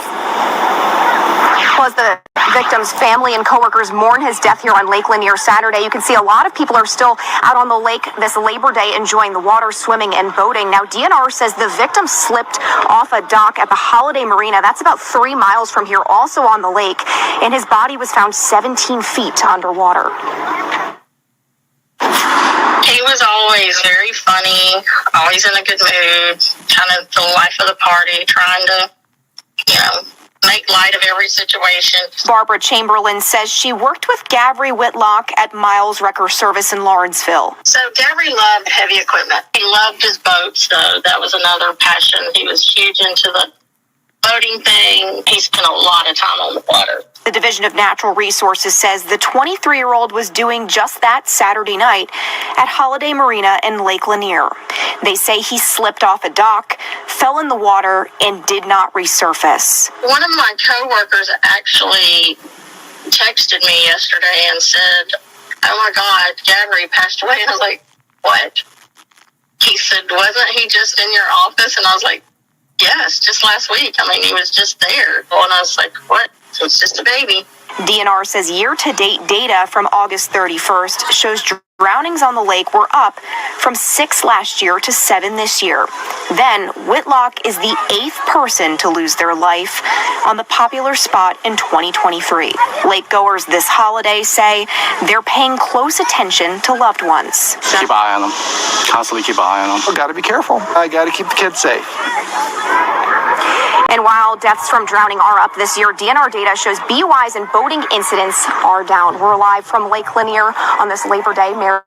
Well, as the victim's family and coworkers mourn his death here on Lake Lanier Saturday, you can see a lot of people are still out on the lake this Labor Day enjoying the water, swimming, and boating. Now, DNR says the victim slipped off a dock at the Holiday Marina. That's about 3 miles from here, also on the lake, and his body was found 17 feet underwater. He was always very funny, always in a good mood, kind of the life of the party, trying to, make light of every situation. Barbara Chamberlain says she worked with Gavry Whitlock at Miles Wrecker Service in Lawrenceville. So Gary loved heavy equipment. He loved his boats, so that was another passion. He was huge into the boating thing. He spent a lot of time on the water. The Division of Natural Resources says the 23-year-old was doing just that Saturday night at Holiday Marina in Lake Lanier. They say he slipped off a dock, fell in the water, and did not resurface. One of my coworkers actually texted me yesterday and said, "Oh my God, Gabby passed away." And I was like, "What?" He said, "Wasn't he just in your office?" And I was like, "Yes, just last week. I mean, he was just there." And I was like, "What?" So it's just a baby. DNR says year-to-date data from August 31st shows drownings on the lake were up from 6 last year to 7 this year. Then, Whitlock is the 8th person to lose their life on the popular spot in 2023. Lakegoers this holiday say they're paying close attention to loved ones. Keep an eye on them. Constantly keep an eye on them. I gotta be careful. I gotta keep the kids safe. And while deaths from drowning are up this year, DNR data shows BUIs and boating incidents are down. We're live from Lake Lanier on this Labor Day. Mary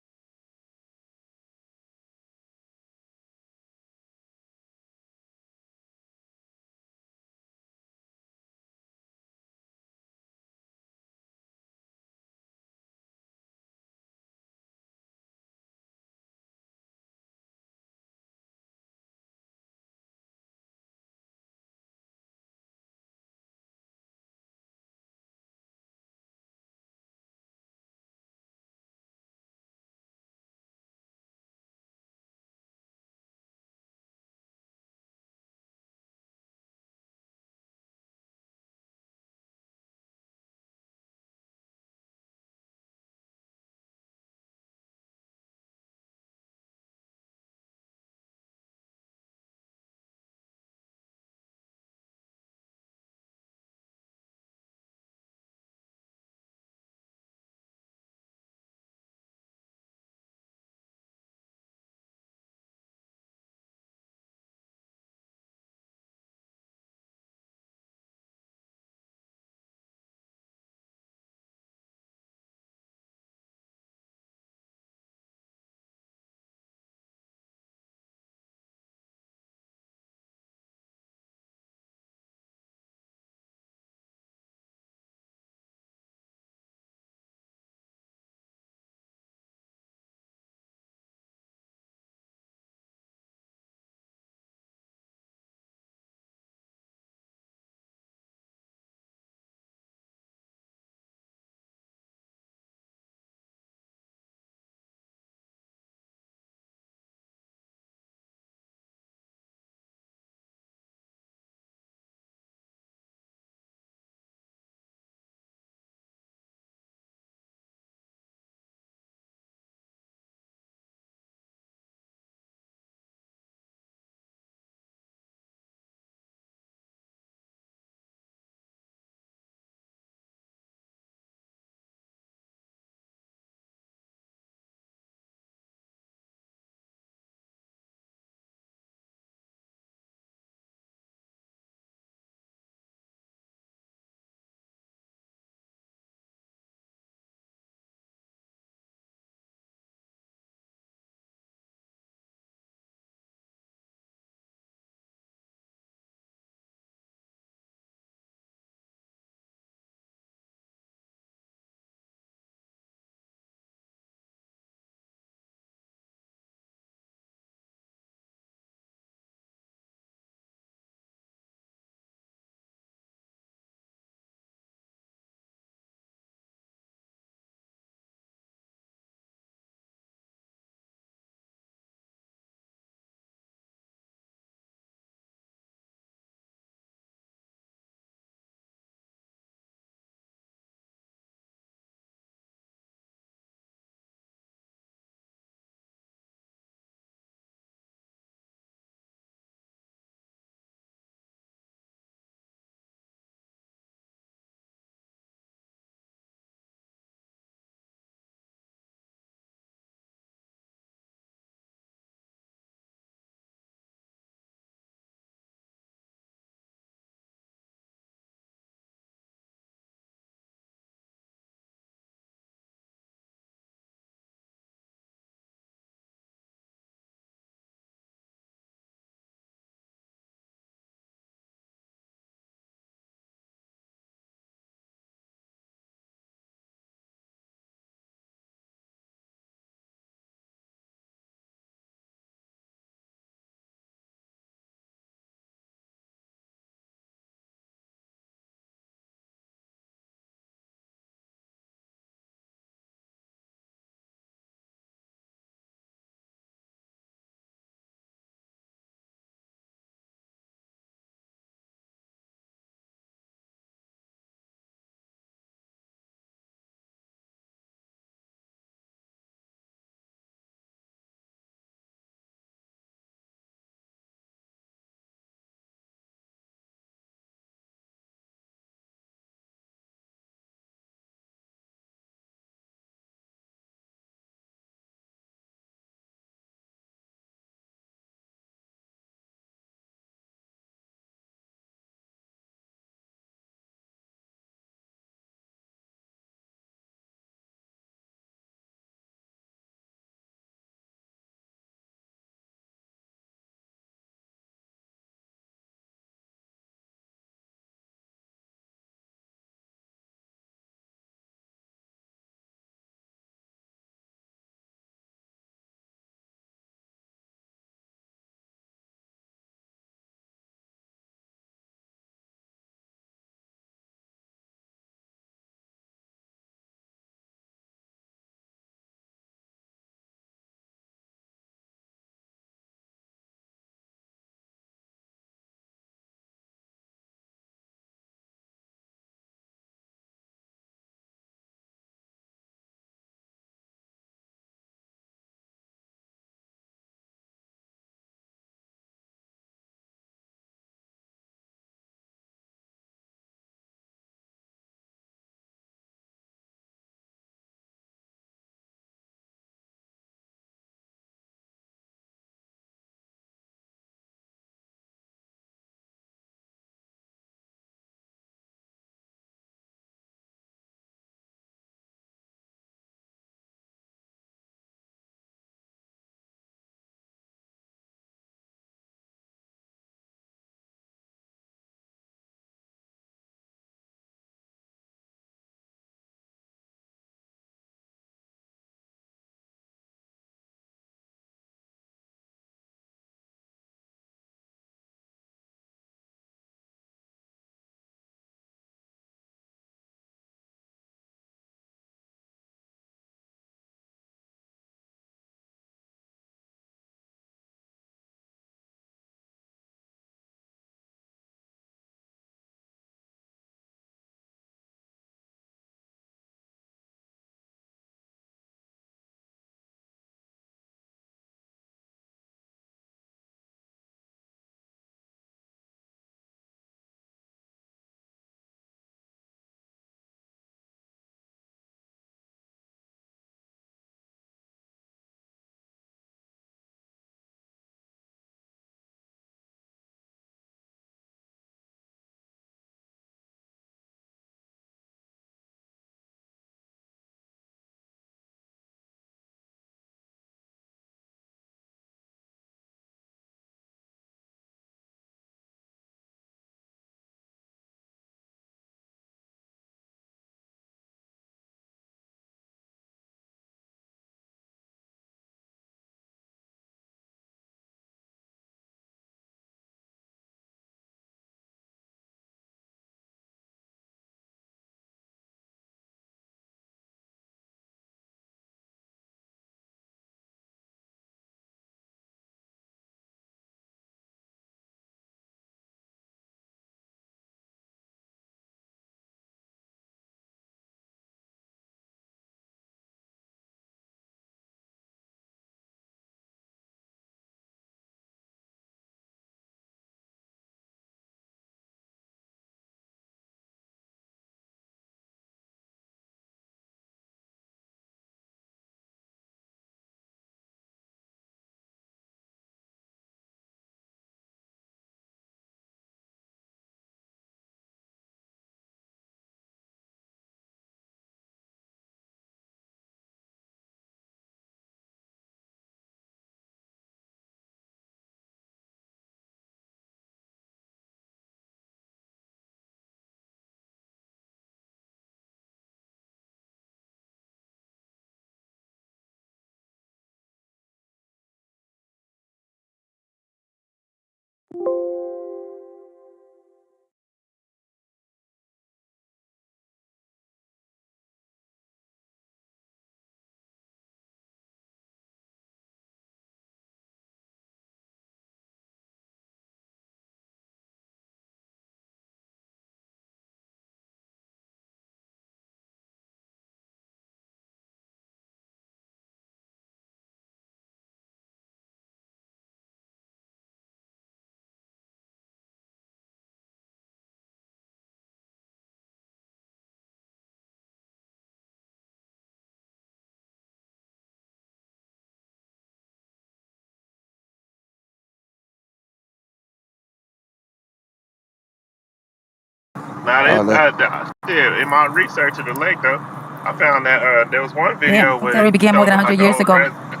Now, Oh, shit, in my research of the lake, though, I found that there was one Damn, video that where story it began more showed than them 100 like an years old ago. resident.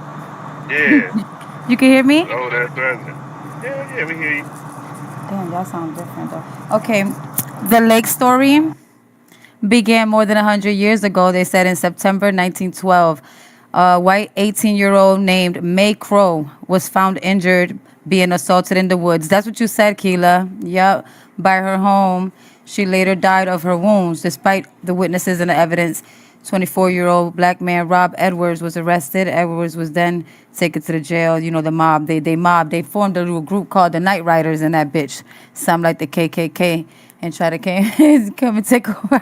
Yeah, You can hear me? old ass resident. Yeah, we hear you. Damn, y'all sound different though. Okay, the lake story began more than 100 years ago. They said in September 1912, a white 18-year-old named May Crow was found injured being assaulted in the woods. That's what you said, Keela. Yep, by her home. She later died of her wounds. Despite the witnesses and the evidence, 24-year-old black man Rob Edwards was arrested. Edwards was then taken to the jail. You know, the mob. They formed a little group called the Night Riders in that bitch. Sound like the KKK and try to come and take over.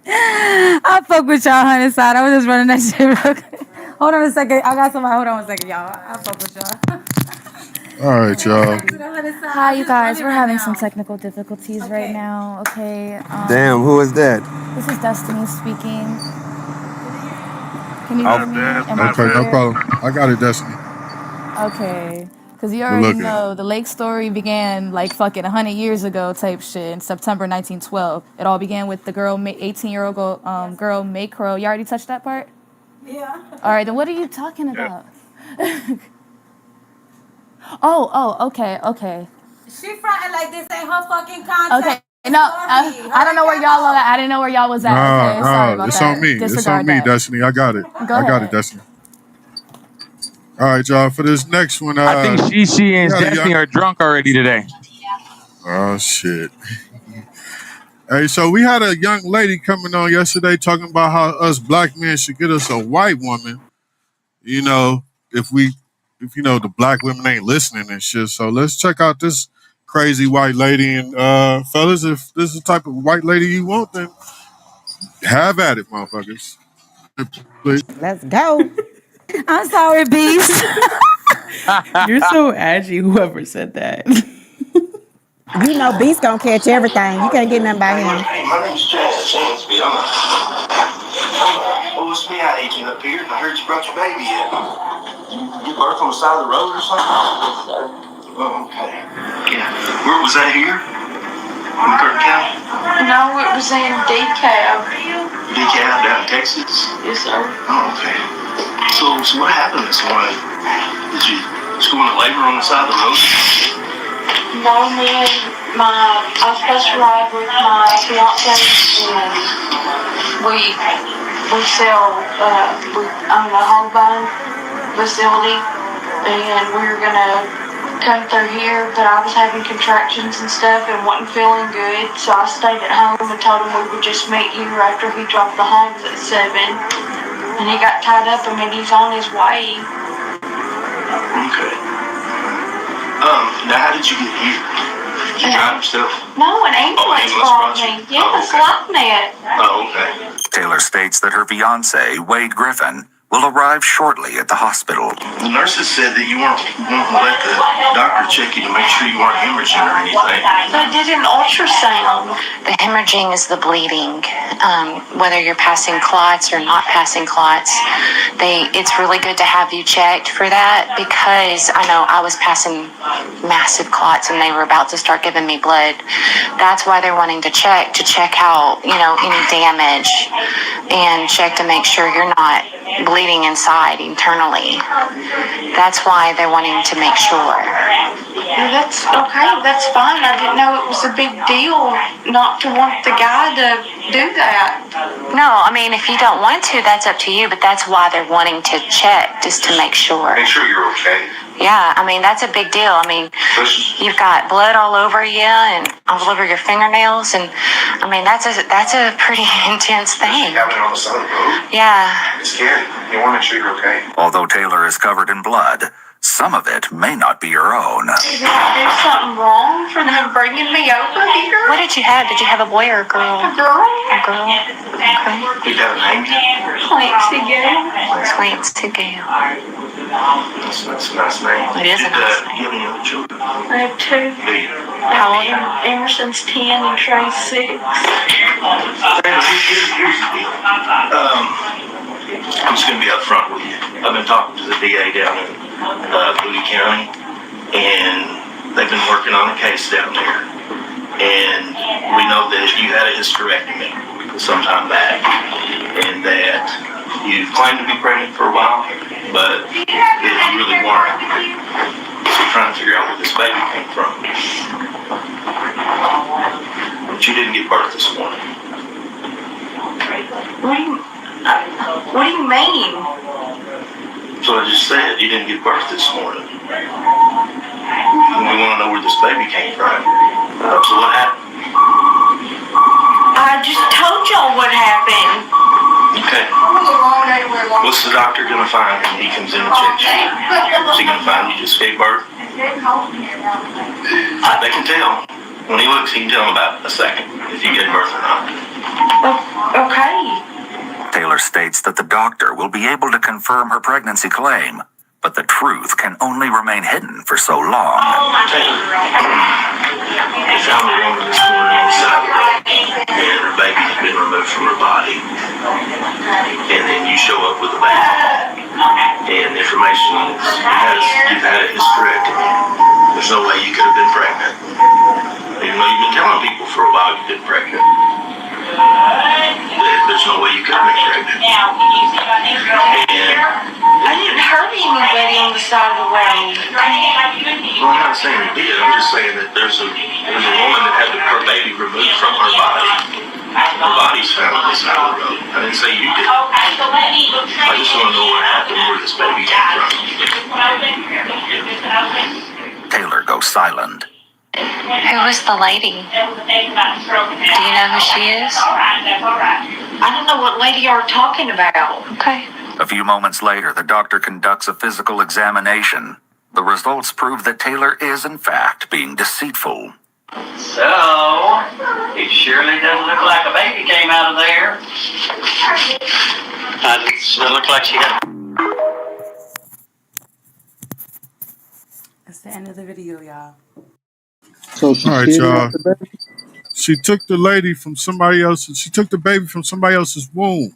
I fuck with y'all, honey side. I was just running that shit real quick. Hold on a second. I got somebody. Hold on a second, y'all. I fuck with y'all. All right, y'all. Hi, you guys. We're having some technical difficulties right now. Okay. damn, who is that? This is Destiny speaking. Can you Oh, hear me? That's Am I my Okay, no bad. clear? problem. I got it, Destiny. Okay. Because you Good already looking. know the lake story began like fucking 100 years ago type shit in September 1912. It all began with the girl, 18-year-old girl, May Crow. You already touched that part? Yeah. All right, then what are you talking Yeah. about? Okay. She fronting like this ain't her fucking content. Okay. No, I don't know where y'all was. I didn't know where y'all was at. Okay, sorry No, about it's on that. me. It's on Disregard me, that. Destiny. I got it. Go I got it, ahead. Destiny. All right, y'all. For this next one, I think she we and had a Destiny young. are drunk already today. Oh shit. Hey, so we had a young lady coming on yesterday talking about how us black men should get us a white woman. You know, if you know the black women ain't listening and shit. So let's check out this crazy white lady and fellas, if this is the type of white lady you want, then have at it, motherfuckers. Please. Let's go. I'm sorry, Beast. You're so edgy, whoever said that. You know Beast gonna catch everything. You can't get nothing by him. Hey, my name's Chaz. Oh, it's me out aging up here. I heard you brought your baby in. You birth on the side of the road or something? Yes, sir. Oh, okay. Yeah. Where was that here? In Kirk County? No, it was in DeKalb. DeKalb down in Texas? Yes, sir. Oh, okay. So what happened this morning? Did you go into labor on the side of the road? No, I was supposed to ride with my fiance, and we own a home buying facility, and we were gonna come through here, but I was having contractions and stuff and wasn't feeling good, so I stayed at home and told him we would just meet here after he dropped the homes at 7, and he got tied up. I mean, he's on his way. Okay. Now how did you get here? Did you drive yourself? No, an ambulance brought me. Yes, LifeNet. Oh, okay. Taylor states that her fiancé, Wade Griffin, will arrive shortly at the hospital. The nurses said that you weren't going to let the doctor check you to make sure you weren't hemorrhaging or anything. They did an ultrasound. The hemorrhaging is the bleeding. Whether you're passing clots or not passing clots, it's really good to have you checked for that, because I know I was passing massive clots and they were about to start giving me blood. That's why they're wanting to check out, any damage, and check to make sure you're not bleeding inside internally. That's why they're wanting to make sure. That's okay. That's fine. I didn't know it was a big deal not to want the guy to do that. No, I mean, if you don't want to, that's up to you, but that's why they're wanting to check, just to make sure. Make sure you're okay. Yeah, I mean, that's a big deal. I mean, you've got blood all over you and all over your fingernails, and I mean, that's a pretty intense thing. Happening on the side of the road. Yeah. It's scary. You want to make sure you're okay. Although Taylor is covered in blood, some of it may not be her own. Did I do something wrong for them bringing me over here? What did you have? Did you have a boy or a girl? A girl. A girl. Okay. Did you have a name? Clancy Gale. Clancy Gale. That's a nice name. It is a nice name. Do you have any other children? I have 2. How old? Emerson's 10 and Trey's 6. I'm just going to be up front with you. I've been talking to the DA down in Bowie County, and they've been working on a case down there. And we know that you had a hysterectomy some time back, and that you claimed to be pregnant for a while, but you really weren't. So you're trying to figure out where this baby came from. But you didn't give birth this morning. What do you mean? So I just said you didn't give birth this morning. And we want to know where this baby came from. So what happened? I just told y'all what happened. Okay. What's the doctor gonna find when he comes in and checks you? Is he gonna find you just gave birth? They can tell. When he looks, he can tell in about a second if you gave birth or not. Okay. Taylor states that the doctor will be able to confirm her pregnancy claim, but the truth can only remain hidden for so long. They found a woman this morning on the side of the road, and her baby had been removed from her body. And then you show up with a baby, and the information is you've had a hysterectomy. There's no way you could have been pregnant. Even though you've been telling people for a while you've been pregnant. There's no way you could have been pregnant. And I didn't hurt anybody on the side of the road. Well, I'm not saying you did. I'm just saying that there's a woman that had her baby removed from her body. Her body's found on the side of the road. I didn't say you did. I just want to know what happened, where this baby came from. Taylor goes silent. Who was the lady? Do you know who she is? I don't know what lady you're talking about. Okay. A few moments later, the doctor conducts a physical examination. The results prove that Taylor is, in fact, being deceitful. So, it surely doesn't look like a baby came out of there. It doesn't look like she got... That's the end of the video, y'all. So she All right, kidding off y'all. the baby? She took the lady from somebody else's. She took the baby from somebody else's womb.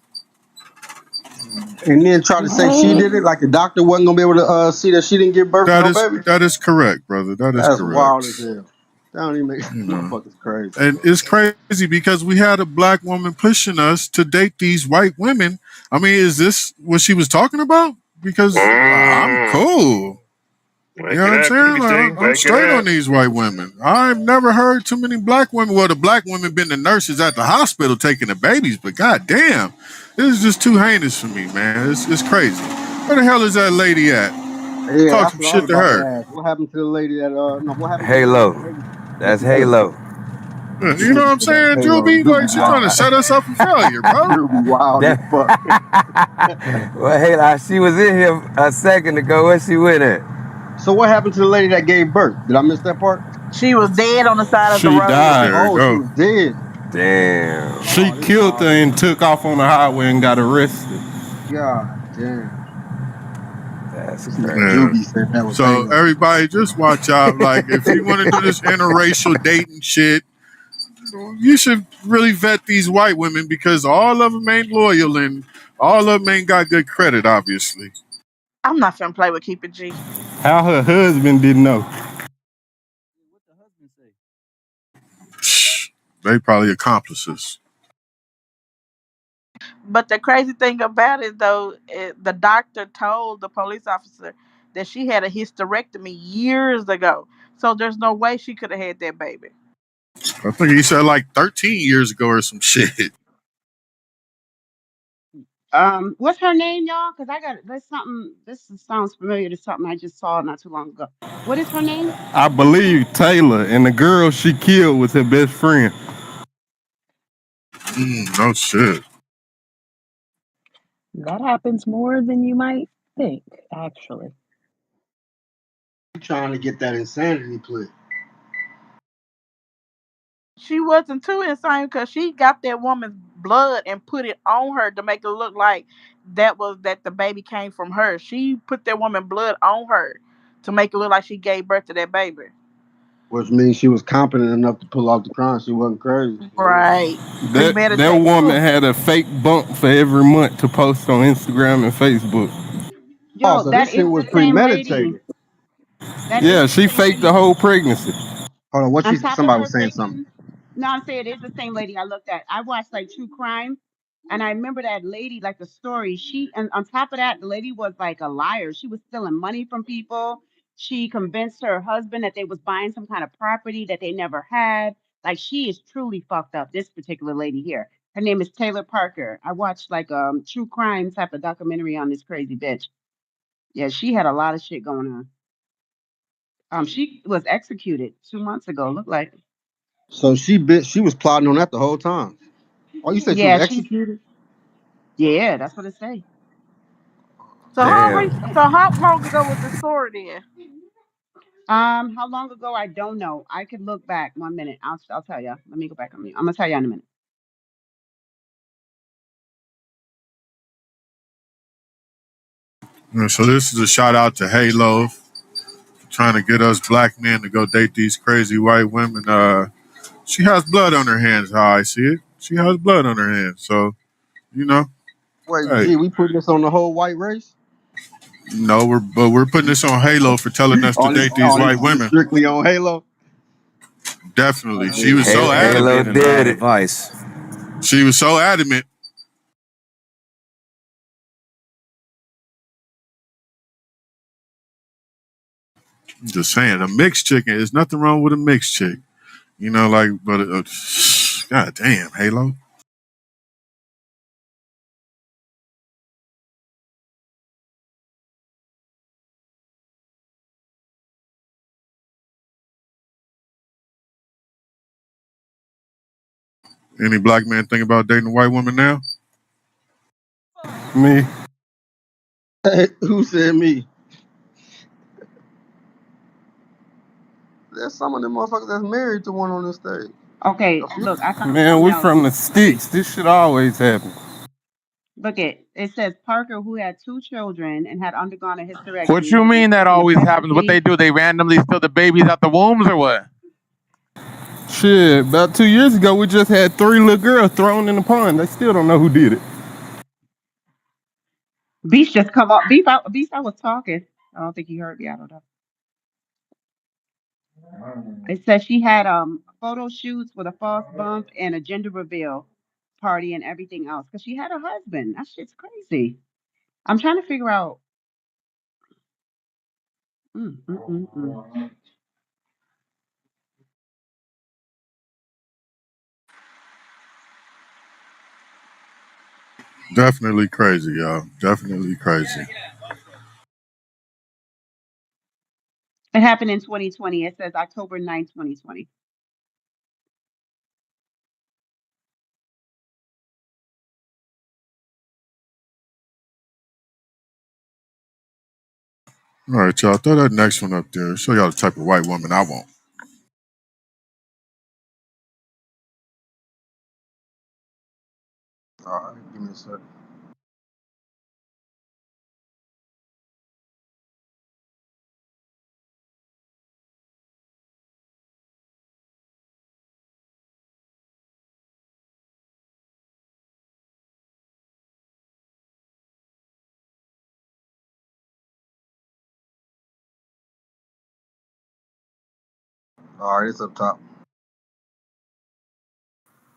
And then try to say she did it, like the doctor wasn't gonna be able to see that she didn't give birth to no baby. That is correct, brother. That is That's correct. wild as hell. That don't even make You know. motherfuckers crazy. And it's crazy because we had a black woman pushing us to date these white women. I mean, is this what she was talking about? Because I'm cool. You know what I'm saying? Like, I'm straight on these white women. I've never heard too many black women. Well, the black women been the nurses at the hospital taking the babies, but goddamn, this is just too heinous for me, man. It's crazy. Where the hell is that lady at? Yeah, Talk that's some what I shit was to about her. to ask. What happened to the lady that no? What happened? Halo. To the lady? That's Halo. You know what I'm saying, Drewby? Like, she's trying to set us up for failure, bro. Drewby wild as fuck. Well, Halo, she was in here a second ago. Where she went at? So what happened to the lady that gave birth? Did I miss that part? She was dead on the side of the road. She died. Oh, she was dead. Damn. She killed her and took off on the highway and got arrested. God damn. That's Drewby said that was So Halo. everybody, just watch out. Like, if you want to do this interracial dating shit, you should really vet these white women because all of them ain't loyal and all of them ain't got good credit, obviously. I'm not finna play with Keep It G. How her husband didn't know. They probably accomplices. But the crazy thing about it, though, the doctor told the police officer that she had a hysterectomy years ago. So there's no way she could have had that baby. I think he said like 13 years ago or some shit. What's her name, y'all? Because I got there's something. This sounds familiar to something I just saw not too long ago. What is her name? I believe Taylor, and the girl she killed was her best friend. No shit. That happens more than you might think, actually. You trying to get that insanity plea. She wasn't too insane because she got that woman's blood and put it on her to make it look like that the baby came from her. She put that woman's blood on her to make it look like she gave birth to that baby. Which means she was competent enough to pull off the crime. She wasn't crazy. Right. That woman had a fake bump for every month to post on Instagram and Facebook. Yo, so that this shit is was the same lady. premeditated. Yeah, she faked the whole pregnancy. Hold on, On top somebody of was her saying something. No, I'm saying it's the same lady I looked at. I watched like true crime, and I remember that lady, like the story. She, and on top of that, the lady was like a liar. She was stealing money from people. She convinced her husband that they was buying some kind of property that they never had. Like she is truly fucked up. This particular lady here. Her name is Taylor Parker. I watched like true crime type of documentary on this crazy bitch. Yeah, she had a lot of shit going on. She was executed 2 months ago. Looked like. So she was plotting on that the whole time. Oh, you said she was Yeah, she's. executed? Yeah, that's what it say. Damn. So how long ago was the story then? How long ago? I don't know. I could look back. 1 minute. I'll tell you. Let me go back on me. I'm gonna tell you in a minute. Yeah, so this is a shout out to Halo trying to get us black men to go date these crazy white women. She has blood on her hands, how I see it. She has blood on her hands. So, you know, Wait, hey, gee, we putting this on the whole white race? no, we're putting this on Halo for telling us to date these white This women. strictly on Halo. Definitely. She was so Halo, Halo adamant. Halo giving bad did it. advice. She was so adamant. Just saying, a mixed chicken. There's nothing wrong with a mixed chick. You know, like, but god damn, Halo. Any black man think about dating a white woman now? Me. Who said me? There's some of them motherfuckers that's married to one on this stage. Okay, look, I found Man, something we else. from the Look at sticks. This shit always happen. it says Parker, who had 2 children and had undergone a What hysterectomy, you was mean that receiving always happens? What they effectively. do? They randomly steal the babies out the wombs or what? Shit, about 2 years ago, we just had 3 little girls thrown in the pond. They still don't know who did it. Beast just come up. Beast, I was talking. I don't think you heard me. I don't know. It says she had photo shoots with a false bump and a gender reveal party and everything else because she had a husband. That shit's crazy. I'm trying to figure out. Mm, mm, mm, mm. Definitely crazy, y'all. Definitely crazy. It happened in 2020. It says October 9th, 2020. All right, y'all. Throw that next one up there. Show y'all the type of white woman I want. All right, give me a second. All right, it's up top.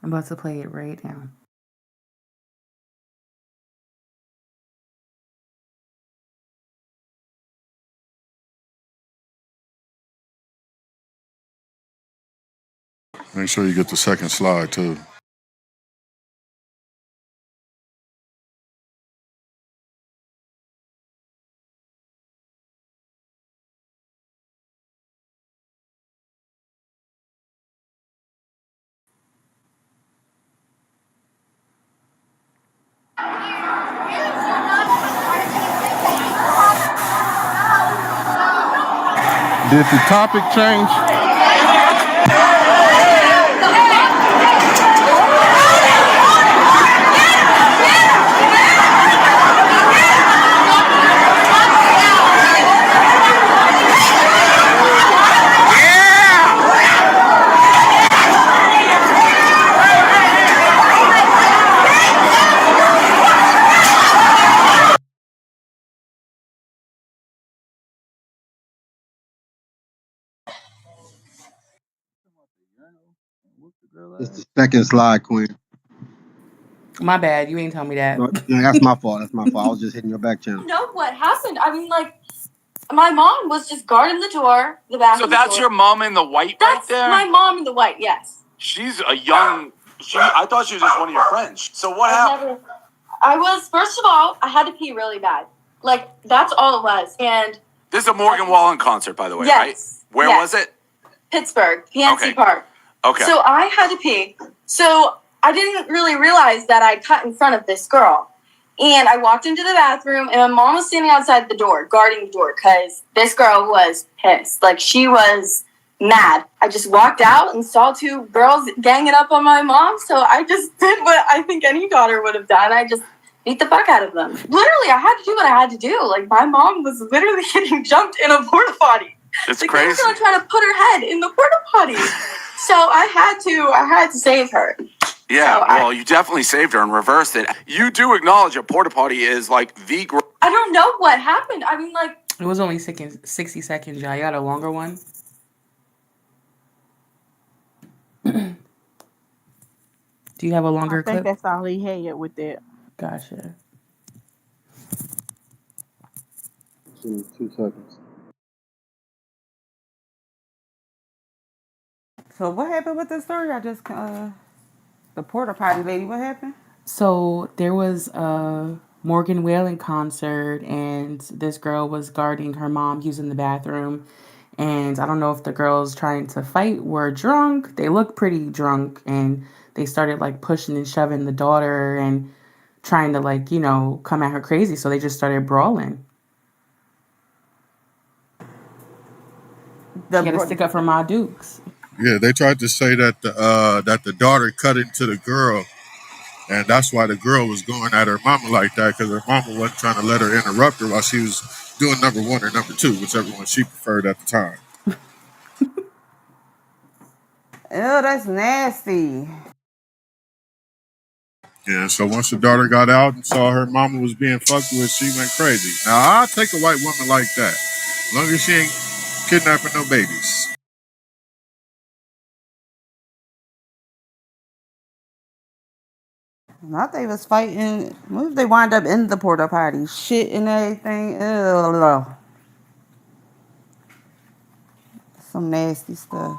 I'm about to play it right now. Make sure you get the second slide too. Did the topic change? It's the second slide, Queen. My bad. You ain't tell me that. No, that's my fault. That's my fault. I was just hitting your back channel. Know what happened? I mean, like, my mom was just guarding the door, the bathroom. So that's door. your mom in the white That's right there? my mom in the white, yes. She's a young... I thought she was just one of your friends. So what happened? First of all, I had to pee really bad. Like, that's all it was. And This is a Morgan Wallen concert, by the way, yes, right? Where was it? Pittsburgh, PNC Okay. Park. Okay. So I had to pee. So I didn't really realize that I cut in front of this girl. And I walked into the bathroom, and my mom was standing outside the door, guarding the door, because this girl was pissed. Like, she was mad. I just walked out and saw two girls ganging up on my mom, so I just did what I think any daughter would have done. I just beat the fuck out of them. Literally, I had to do what I had to do. Like, my mom was literally getting jumped in a porta potty. It's like, crazy. They were going to try to put her head in the porta potty. So I had to save her. Yeah, well, you definitely saved her and reversed it. You do acknowledge a porta potty is like the... I don't know what happened. I mean, like... It was only 60 seconds, y'all. You got a longer one? Do you have a longer I think clip? that's all he had with that. Gotcha. 2 seconds. So what happened with the story? I just the porta potty lady. What happened? So there was a Morgan Wallen concert, and this girl was guarding her mom using the bathroom. And I don't know if the girls trying to fight were drunk. They looked pretty drunk, and they started like pushing and shoving the daughter and trying to like, you know, come at her crazy. So they just started brawling. She got to stick up for Ma Dukes. Yeah, they tried to say that the daughter cut into the girl, and that's why the girl was going at her mama like that, because her mama wasn't trying to let her interrupt her while she was doing number one or number two, whichever one she preferred at the time. Oh, that's nasty. Yeah, so once the daughter got out and saw her mama was being fucked with, she went crazy. Now, I'll take a white woman like that, as long as she ain't kidnapping no babies. I think was fighting. What if they wind up in the porta potty? Shit and everything. Ugh. Some nasty stuff.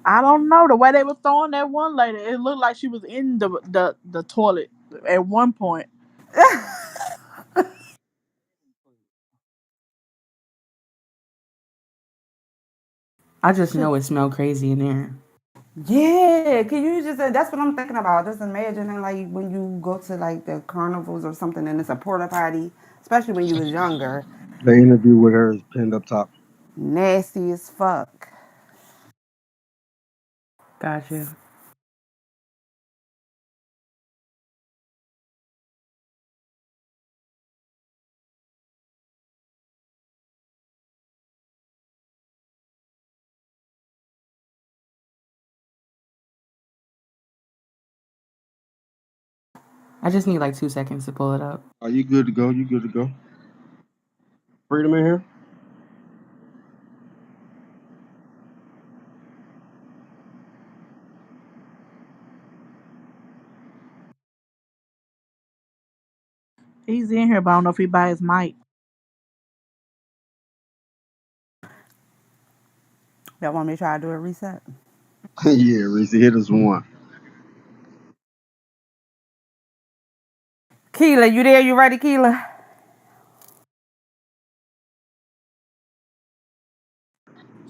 I don't know. The way they were throwing that one lady, it looked like she was in the toilet at one point. I just know it smelled crazy in there. Yeah, can you just? That's what I'm thinking about. Just imagining like when you go to like the carnivals or something, and it's a porta potty, especially when you was younger. The interview with her is pinned up top. Nasty as fuck. Gotcha. I just need like 2 seconds to pull it up. Are you good to go? You good to go? Freedom in here? He's in here, but I don't know if he by his mic. Y'all want me to try to do a reset? Yeah, Reese, hit us one. Keela, you there? You ready, Keela?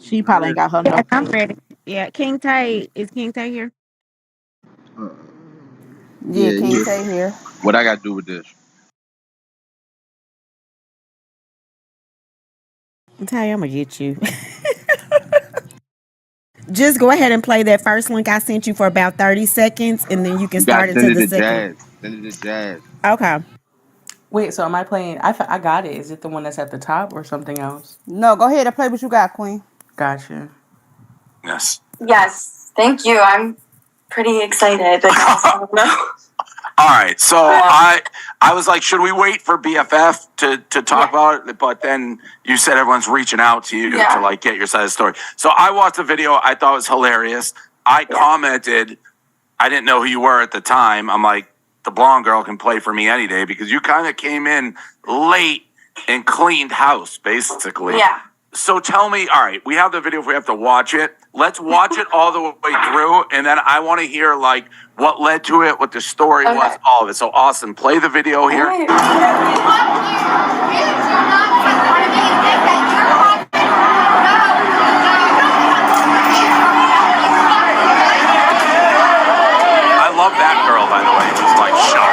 She probably ain't got her no. I'm ready. Yeah, King Tay. Is King Tay here? Yeah, Yeah, King yeah. Tay here. What I got to do with this? Tay, I'm gonna get you. Just go ahead and play that first link I sent you for about 30 seconds, and then you can You got start to send into it the to second. Jazz. Send it to Jazz. Okay. Wait, so am I playing? I got it. Is it the one that's at the top or something else? No, go ahead and play what you got, Queen. Gotcha. Yes. Yes, thank you. I'm pretty excited. Like, I don't know. All right, so I was like, should we wait for BFF to talk about it? But then you said everyone's reaching out to you to like get your side of the story. So I watched the video. I thought it was hilarious. I commented. I didn't know who you were at the time. I'm like, the blonde girl can play for me any day because you kind of came in late and cleaned house, basically. Yeah. So tell me, all right, we have the video if we have to watch it. Let's watch it all the way through, and then I want to hear, like, what led to it, what the story was, all of it. So, Austin, play the video here. I love that girl, by the way. Just, like, sharp.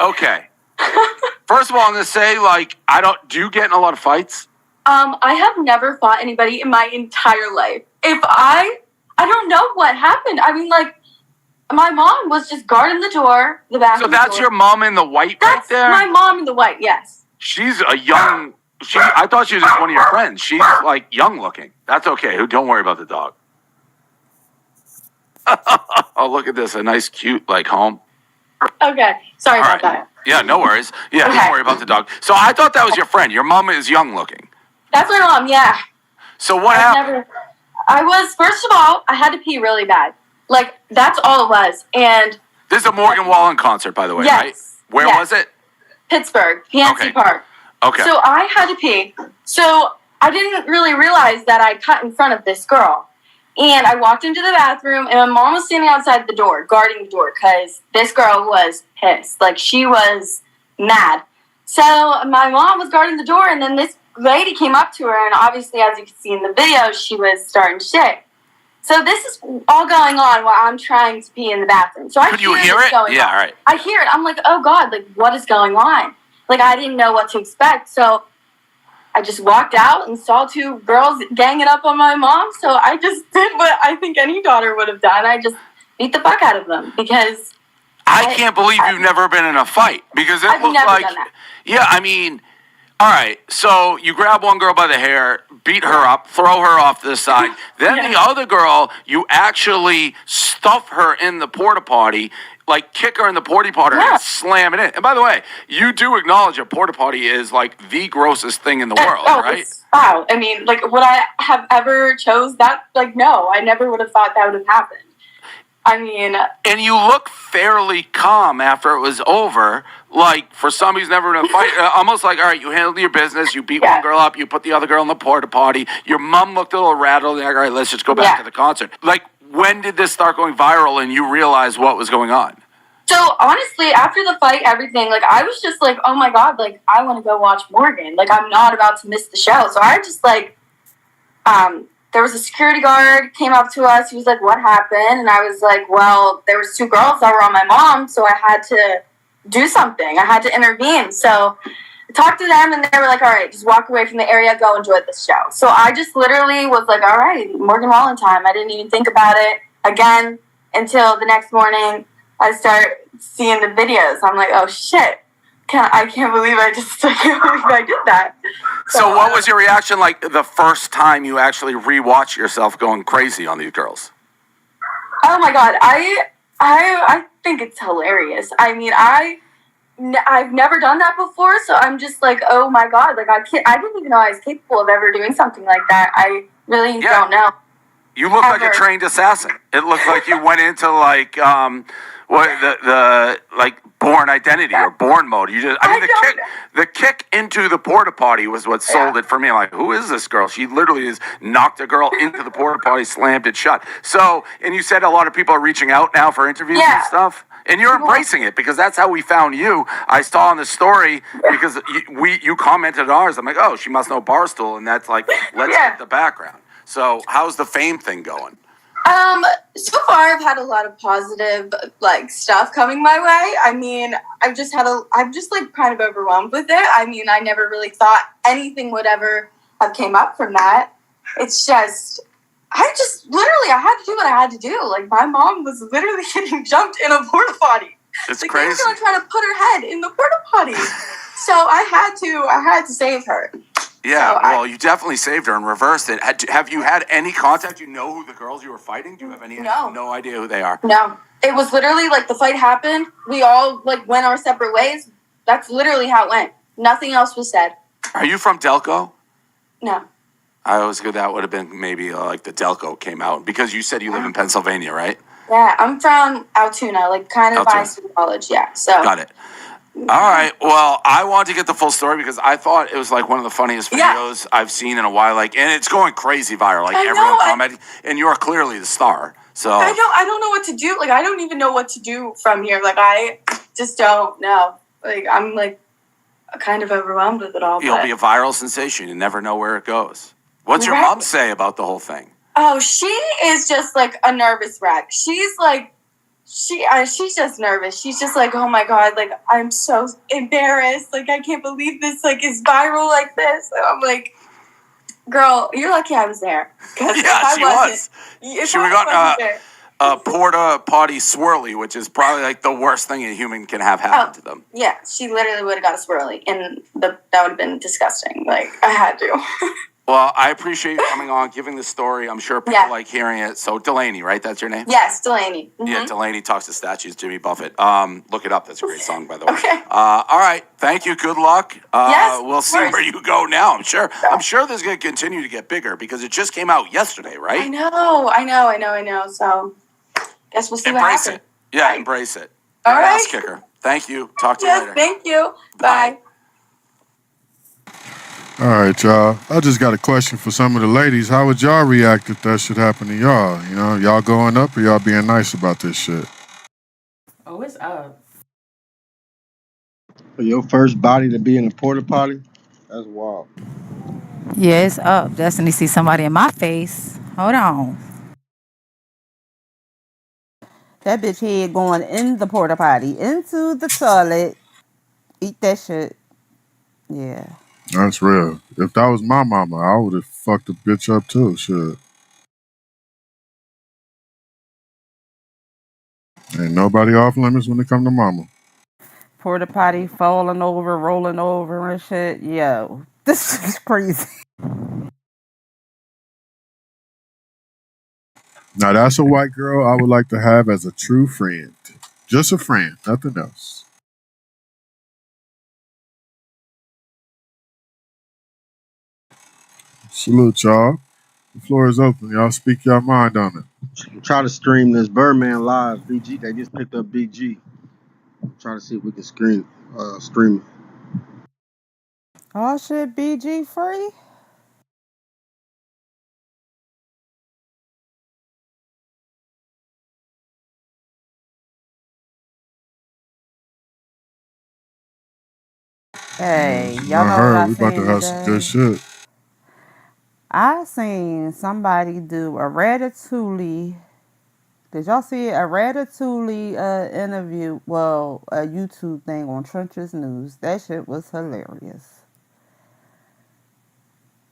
Okay. First of all, I'm going to say, like, do you get in a lot of fights? I have never fought anybody in my entire life. I don't know what happened. I mean, like, my mom was just guarding the door, the bathroom. So that's your mom in the white right there? My mom in the white, yes. She's a young, I thought she was just one of your friends. She's, like, young looking. That's okay. Don't worry about the dog. Oh, look at this. A nice, cute, like, home. Okay. Sorry about that. Yeah, no worries. Yeah, don't worry about the dog. So I thought that was your friend. Your mom is young looking. That's my mom, yeah. So what happened? First of all, I had to pee really bad. Like, that's all it was. And this is a Morgan Wallen concert, by the way, right? Where was it? Pittsburgh, PNC Park. Okay. So I had to pee. So I didn't really realize that I cut in front of this girl. And I walked into the bathroom, and my mom was standing outside the door, guarding the door, because this girl was pissed. Like, she was mad. So my mom was guarding the door, and then this lady came up to her, and obviously, as you can see in the video, she was starting shit. So this is all going on while I'm trying to pee in the bathroom. So Could you hear it? Yeah, all right. I hear it. I'm like, oh, God, like, what is going on? Like, I didn't know what to expect. So I just walked out and saw two girls ganging up on my mom. So I just did what I think any daughter would have done. I just beat the fuck out of them because I can't believe you've never been in a fight because it looked like, yeah, I mean, all right. So you grab one girl by the hair, beat her up, throw her off to the side. Then the other girl, you actually stuff her in the porta potty. Like, kick her in the porta potty and slam it in. And by the way, you do acknowledge a porta potty is, like, the grossest thing in the world, right? Wow. I mean, like, would I have ever chose that? Like, no. I never would have thought that would have happened. I mean... And you look fairly calm after it was over. Like, for somebody who's never been in a fight, almost like, all right, you handled your business, you beat one girl up, you put the other girl in the porta potty, your mom looked a little rattled, and like, all right, let's just go back to the concert. Like, when did this start going viral and you realized what was going on? So, honestly, after the fight, everything, like, I was just like, oh my God, like, I want to go watch Morgan. Like, I'm not about to miss the show. So I just, like, there was a security guard came up to us. He was like, what happened? And I was like, well, there was two girls that were on my mom, so I had to do something. I had to intervene. So I talked to them, and they were like, all right, just walk away from the area, go enjoy the show. So I just literally was like, all right, Morgan Wallen time. I didn't even think about it again until the next morning. I start seeing the videos. I'm like, oh shit. I can't believe I did that. So what was your reaction like the first time you actually rewatched yourself going crazy on these girls? Oh my God. I think it's hilarious. I mean, I've never done that before, so I'm just like, oh my God. Like, I didn't even know I was capable of ever doing something like that. I really don't know. You look like a trained assassin. It looked like you went into like the like Born Identity or Born Mode. You just, I mean, the kick into the porta potty was what sold it for me. I'm like, who is this girl? She literally just knocked a girl into the porta potty, slammed it shut. So, and you said a lot of people are reaching out now for interviews and stuff. And you're embracing it because that's how we found you. I saw on the story because you commented on ours. I'm like, oh, she must know Barstool, and that's like, let's get the background. So how's the fame thing going? So far I've had a lot of positive like stuff coming my way. I mean, I'm just like kind of overwhelmed with it. I mean, I never really thought anything would ever have came up from that. It's just I had to do what I had to do. Like, my mom was literally getting jumped in a porta potty. It's like, crazy. They were trying to put her head in the porta potty. So I had to save her. Yeah, well, you definitely saved her and reversed it. Have you had any contact? Do you know who the girls you were fighting? Do you have no idea who they are? No. It was literally like the fight happened. We all like went our separate ways. That's literally how it went. Nothing else was said. Are you from Delco? No. I always go, that would have been maybe like the Delco came out because you said you live in Pennsylvania, right? Yeah, I'm from Altoona, like kind of by college. Yeah, so. Got it. All right. Well, I wanted to get the full story because I thought it was like one of the funniest videos I've seen in a while. Like, and it's going crazy viral. Like everyone commenting, and you're clearly the star. So I don't know what to do. Like, I don't even know what to do from here. Like, I just don't know. Like, I'm like kind of overwhelmed with it all. You'll be a viral sensation. You never know where it goes. What's your mom say about the whole thing? Oh, she is just like a nervous wreck. She's like, she's just nervous. She's just like, oh my God, like, I'm so embarrassed. Like, I can't believe this, like, is viral like this. And I'm like, girl, you're lucky I was there. Yeah, she was. She got a porta potty swirly, which is probably like the worst thing a human can have happen to them. Yeah, she literally would have got a swirly, and that would have been disgusting. Like, I had to. Well, I appreciate you coming on, giving the story. I'm sure people like hearing it. So, Delaney, right? That's your name? Yes, Delaney. Mm-hmm. Yeah, Delaney Talks to Statues, Jimmy Buffett. Look it up. That's a great song, by the way. Okay. All right. Thank you. Good luck. Yes, we'll see where you go now. I'm sure this is going to continue to get bigger because it just came out yesterday, right? I know. So, guess we'll see what happens. Embrace it. Yeah, embrace it. All right. Ass kicker. Thank you. Talk to you later. Thank you. Bye. All right, y'all. I just got a question for some of the ladies. How would y'all react if that should happen to y'all? You know, y'all going up or y'all being nice about this shit? Oh, it's up. For your first body to be in a porta potty, that's wild. Yeah, it's up. Destiny see somebody in my face. Hold on. That bitch head going in the porta potty, into the toilet. Eat that shit. Yeah. That's real. If that was my mama, I would have fucked the bitch up too. Shit. Ain't nobody off limits when it come to mama. Porta potty falling over, rolling over and shit. Yo, this is crazy. Now that's a white girl I would like to have as a true friend. Just a friend, nothing else. Salute, y'all. The floor is open. Y'all speak your mind on it. Try to stream this Birdman live. BG, they just picked up BG. Trying to see if we can stream it. Oh shit, BG free? Hey, y'all know what I We about to seen have some good today? shit. I seen somebody do a Ratatouille. Did y'all see a Ratatouille interview? Well, a YouTube thing on Trenches News. That shit was hilarious.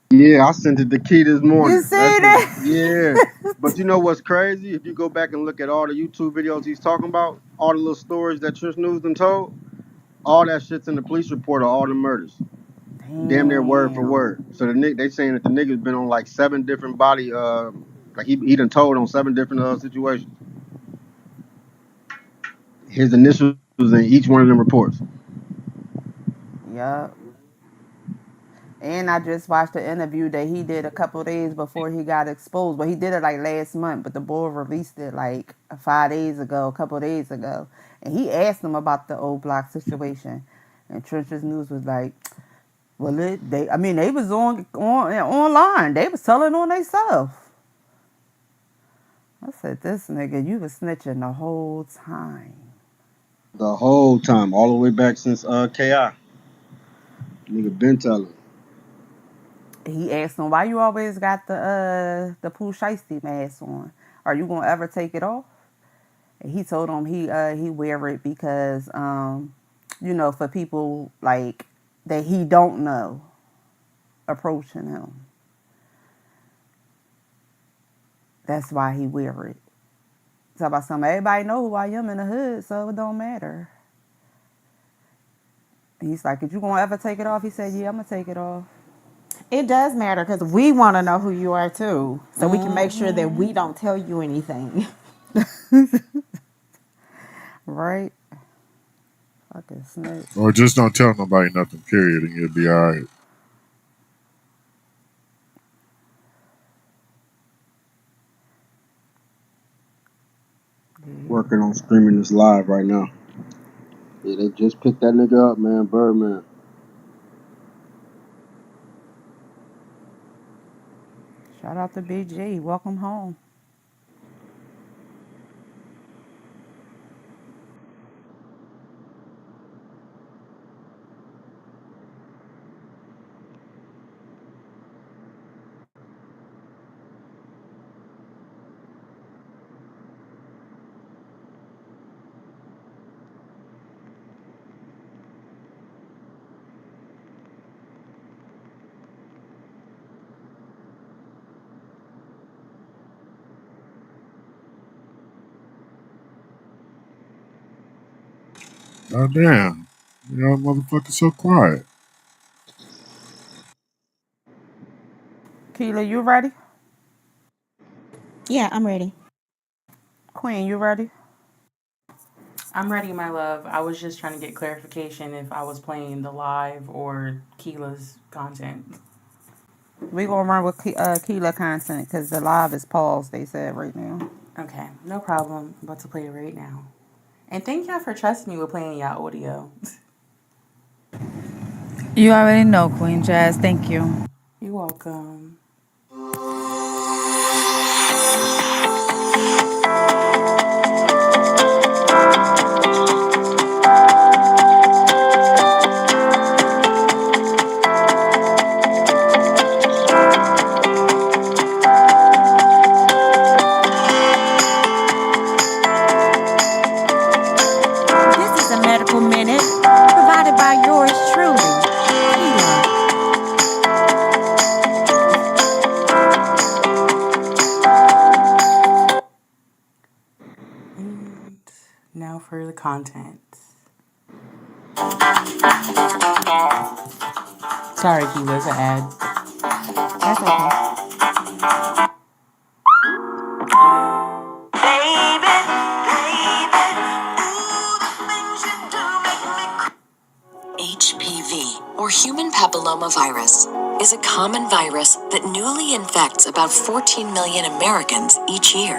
Yeah, I sent it to Key this morning. You see that? Yeah. But you know what's crazy? If you go back and look at all the YouTube videos he's talking about, all the little stories that Trish News done told, all that shit's in the police report of all the murders. Damn near word for word. So they saying that the nigga's been on like 7 different body like he done told on 7 different situations. His initials in each one of them reports. Yup. And I just watched the interview that he did a couple days before he got exposed. But he did it like last month, but the boy released it like 5 days ago, a couple days ago. And he asked him about the old block situation. And Trenches News was like, well, they was online. They was telling on themselves. I said, this nigga, you was snitching the whole time. The whole time, all the way back since KI. Nigga been telling. He asked him, "Why you always got the Pooh Shiesty mask on? Are you gonna ever take it off?" And he told him he wear it because for people like that he don't know approaching him. That's why he wear it. Talk about something. Everybody know who I am in the hood, so it don't matter. And he's like, "Is you gonna ever take it off?" He said, "Yeah, I'm gonna take it off." It does matter because we want to know who you are too, so we can make sure that we don't tell you anything. Right? Fucking snitch. Or just don't tell nobody nothing, period, and you'll be all right. Working on streaming this live right now. Yeah, they just picked that nigga up, man. Birdman. Shout out to BG. Welcome home. God damn. Y'all motherfuckers so quiet. Keela, you ready? Yeah, I'm ready. Queen, you ready? I'm ready, my love. I was just trying to get clarification if I was playing the live or Keela's content. We gonna run with Keela content because the live is paused. They said right now. Okay, no problem. I'm about to play it right now. And thank y'all for trusting me with playing y'all audio. You already know, Queen Jazz. Thank you. You're welcome. This is a medical minute provided by yours truly, Keila. And now for the content. Sorry, Keila, it's an ad. That's okay. HPV, or human papillomavirus, is a common virus that newly infects about 14 million Americans each year.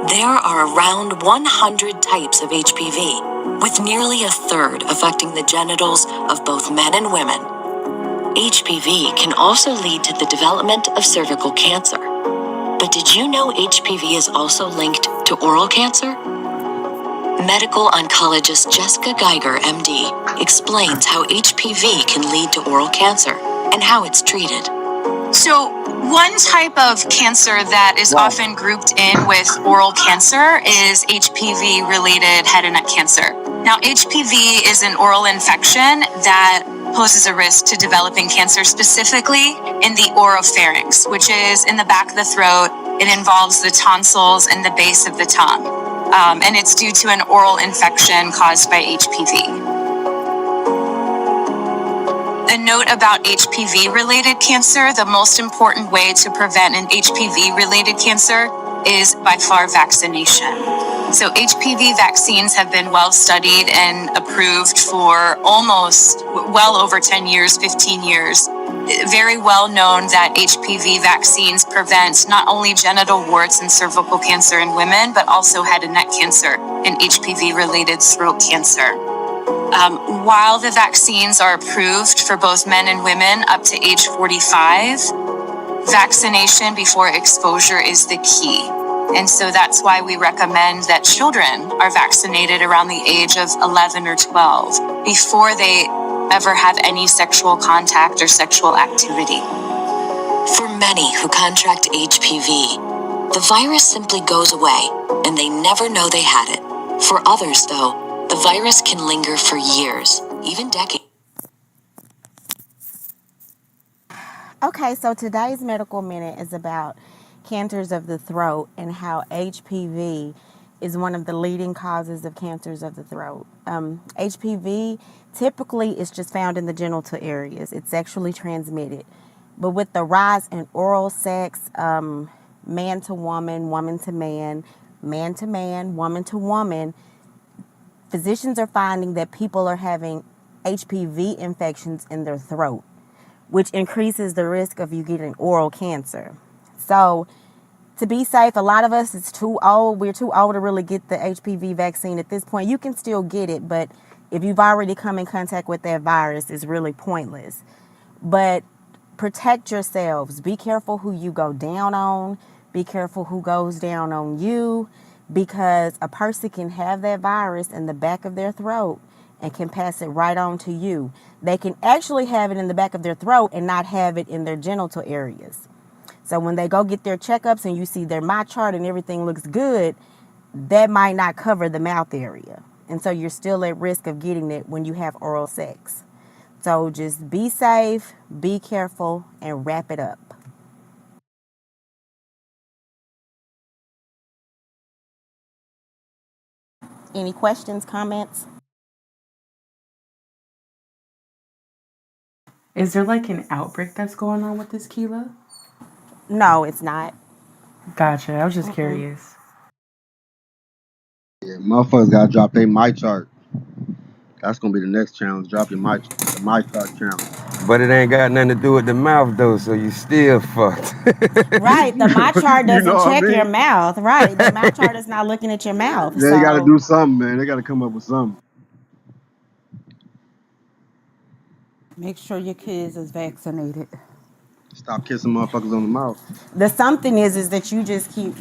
There are around 100 types of HPV, with nearly a third affecting the genitals of both men and women. HPV can also lead to the development of cervical cancer. But did you know HPV is also linked to oral cancer? Medical oncologist Jessica Geiger, MD, explains how HPV can lead to oral cancer and how it's treated. So, one type of cancer that is often grouped in with oral cancer is HPV-related head and neck cancer. Now, HPV is an oral infection that poses a risk to developing cancer, specifically in the oropharynx, which is in the back of the throat. It involves the tonsils and the base of the tongue. And it's due to an oral infection caused by HPV. A note about HPV-related cancer: the most important way to prevent an HPV-related cancer is by far vaccination. So HPV vaccines have been well studied and approved for almost well over 10 years, 15 years. Very well known that HPV vaccines prevent not only genital warts and cervical cancer in women, but also head and neck cancer and HPV-related throat cancer. While the vaccines are approved for both men and women up to age 45, vaccination before exposure is the key. And so that's why we recommend that children are vaccinated around the age of 11 or 12 before they ever have any sexual contact or sexual activity. For many who contract HPV, the virus simply goes away and they never know they had it. For others, though, the virus can linger for years, even decades. Okay, so today's medical minute is about cancers of the throat and how HPV is one of the leading causes of cancers of the throat. HPV typically is just found in the genital areas. It's sexually transmitted. But with the rise in oral sex, man to woman, woman to man, woman to woman, physicians are finding that people are having HPV infections in their throat, which increases the risk of you getting oral cancer. So to be safe, a lot of us is too old. We're too old to really get the HPV vaccine at this point. You can still get it, but if you've already come in contact with that virus, it's really pointless. But protect yourselves. Be careful who you go down on. Be careful who goes down on you, because a person can have that virus in the back of their throat and can pass it right on to you. They can actually have it in the back of their throat and not have it in their genital areas. So when they go get their checkups and you see their my chart and everything looks good, that might not cover the mouth area. And so you're still at risk of getting it when you have oral sex. So just be safe, be careful, and wrap it up. Any questions, comments? Is there like an outbreak that's going on with this Keela? No, it's not. Gotcha. I was just curious. Yeah, motherfuckers gotta drop their my chart. That's gonna be the next challenge. Drop your the my chart challenge. But it ain't got nothing to do with the mouth though, so you still fucked. Right, the my chart You know doesn't what I check your mean? mouth. Right, the my chart is not looking at your mouth. They gotta So do something, man. They gotta come up with something. make sure your kids is vaccinated. Stop kissing motherfuckers on the mouth. The something is that you just keep,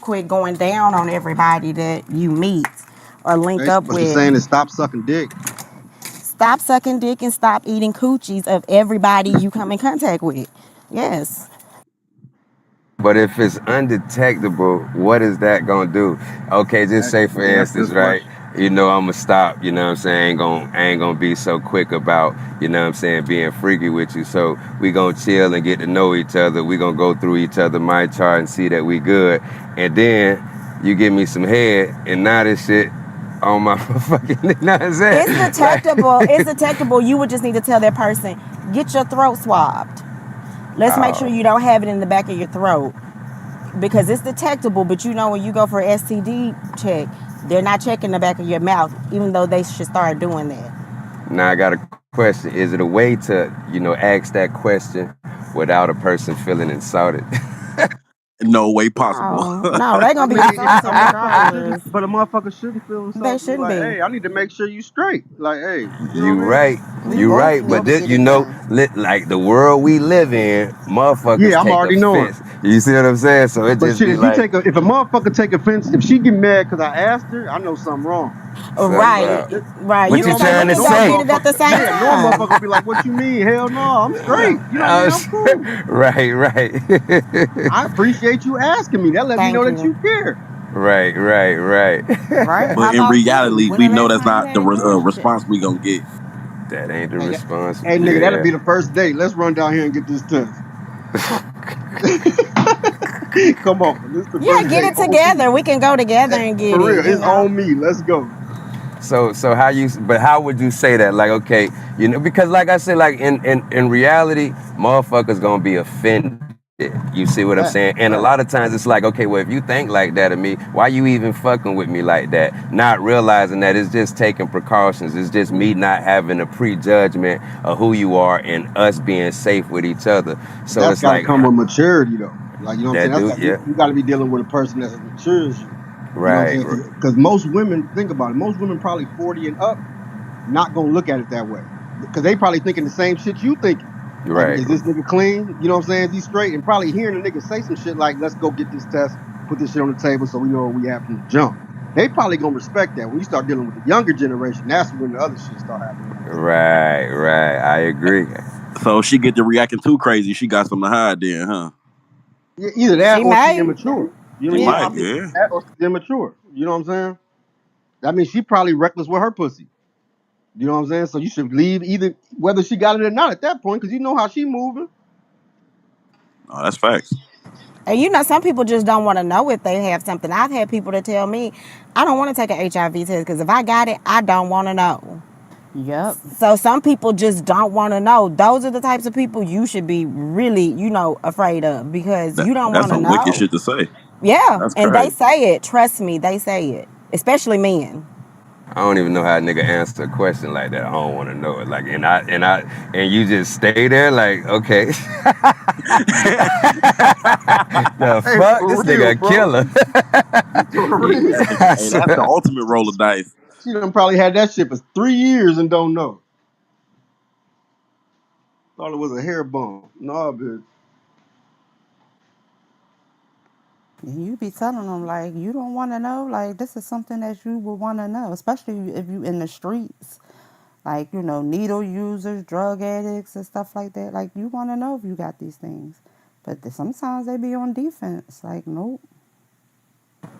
quit going down on everybody that you meet or link up What she's with. saying is stop sucking dick. Stop sucking dick and stop eating coochies of everybody you come in contact with. Yes. But if it's undetectable, what is that gonna do? Okay, just say for That's a instance, good right? question. I'ma stop, you know what I'm saying? I ain't gonna be so quick about, you know what I'm saying, being freaky with you. So we gonna chill and get to know each other. We gonna go through each other my chart and see that we good. And then you give me some head and now this shit on my fucking, you know what I'm saying? It's detectable. It's detectable. You would just need to tell that person, get your throat swabbed. Let's make sure you don't have it in the back of your throat, because it's detectable. But when you go for an STD check, they're not checking the back of your mouth, even though they should start doing that. Now I got a question. Is it a way to, ask that question without a person feeling insulted? No way possible. No, they're gonna be insulted regardless. But a motherfucker shouldn't feel insulted. They shouldn't like, be. hey, I need to make sure you straight. Like, hey, you know You what I mean? right. You right. But this, like the world we live in, motherfuckers Yeah, I'm take already knowing. offense. You see what I'm saying? So it But just shit, be if like, if a motherfucker take offense, if she get mad because I asked her, I know something wrong. Right. What You you can say we trying to can go say? get it at the same Yeah, normal time. motherfucker be like, what you mean? Hell no, I'm straight. You know what I mean? I'm cool. Right. I appreciate you asking me. That let me know that you care. Right. Right. But How in about you? reality, When we the know last that's time you not had the a gas check? response we gonna get. That ain't the response. Hey, nigga, that'll be the first date. Let's run down here and get this test. Come on, this is the Yeah, first get date. it together. We can go together and get For real, it. it's on me. Let's go. So how would you say that? Like, okay, because like I said, like in reality, motherfuckers gonna be offended. You see what I'm saying? And a lot of times it's like, okay, well, if you think like that of me, why you even fucking with me like that? Not realizing that it's just taking precautions. It's just me not having a prejudgment of who you are and us being safe with each other. So That's it's got to like come with maturity, though. Like, you know what I'm that saying? dude, yeah. You got to be dealing with a person that's as mature as you. You know what Right. I'm saying? Because most women, think about it, most women probably 40 and up, not going to look at it that way. Because they probably thinking the same shit you thinking. Like, Right. is this nigga clean? You know what I'm saying? Is he straight? And probably hearing a nigga say some shit like, let's go get this test. put this shit on the table so we know where we at from the jump. They probably gonna respect that. When you start dealing with the younger generation, that's when the other shit start happening. Right. I agree. So she get to reacting too crazy. She got something to hide then, huh? Yeah, either that She or she may. immature. You know, She Yeah. might, I'm thinking yeah. that or she's immature. You know what I'm saying? I mean, she probably reckless with her pussy. You know what I'm saying? So you should leave either whether she got it or not at that point, because you know how she moving. Oh, that's facts. And you know, some people just don't want to know if they have something. I've had people that tell me, I don't want to take an HIV test because if I got it, I don't want to know. Yep. So some people just don't want to know. Those are the types of people you should be really, afraid of because you don't That's want to some wicked know. shit to say. Yeah, That's and they crazy. say it. Trust me, they say it. Especially men. I don't even know how a nigga answer a question like that. I don't want to know it. Like, and you just stay there like, okay. The Hey, fuck? for This real, nigga a bro. killer. For real. Hey, that's the ultimate roll of dice. She done probably had that shit for 3 years and don't know. Thought it was a hair bump. Nah, bitch. You be telling them like you don't want to know. Like this is something that you would want to know, especially if you in the streets. Like needle users, drug addicts, and stuff like that. Like you want to know if you got these things, but sometimes they be on defense. Like nope.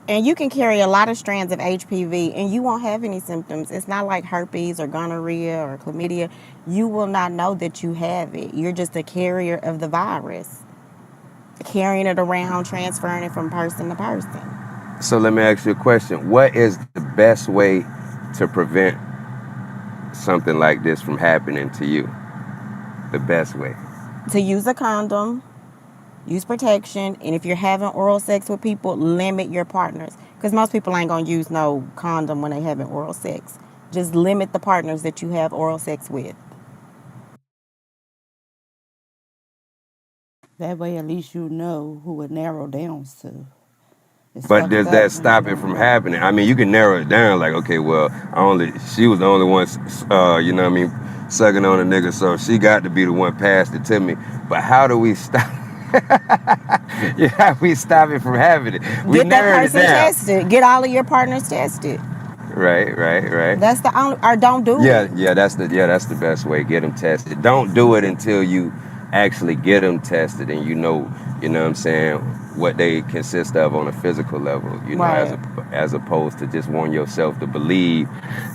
And you can carry a lot of strands of HPV and you won't have any symptoms. It's not like herpes or gonorrhea or chlamydia. You will not know that you have it. You're just a carrier of the virus, carrying it around, transferring it from person to person. So let me ask you a question. What is the best way to prevent something like this from happening to you? The best way? To use a condom, use protection, and if you're having oral sex with people, limit your partners. Because most people ain't going to use no condom when they having oral sex. Just limit the partners that you have oral sex with. That way at least you know who it narrow down to. It's But fucked does up that when you stop it don't from know. happening? I mean, you can narrow it down like, okay, well, she was the only one, you know what I mean, sucking on a nigga, so she got to be the one passed it to me. But how do we stop? How we stop it from happening? We Get that narrowed it person down. tested. Get all of your partners tested. Right. That's the only, or don't do it. Yeah, that's the best way. Get them tested. Don't do it until you actually get them tested and you know what I'm saying, what they consist of on a physical level, Right. as opposed to just wanting yourself to believe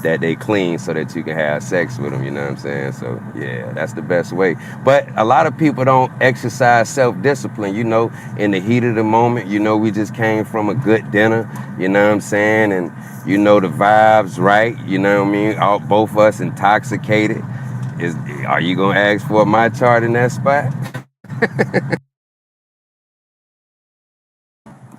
that they clean so that you can have sex with them, you know what I'm saying? So, yeah, that's the best way. But a lot of people don't exercise self-discipline, in the heat of the moment, we just came from a good dinner, you know what I'm saying? And the vibes right, you know what I mean? Both of us intoxicated. Are you gonna ask for my chart in that spot?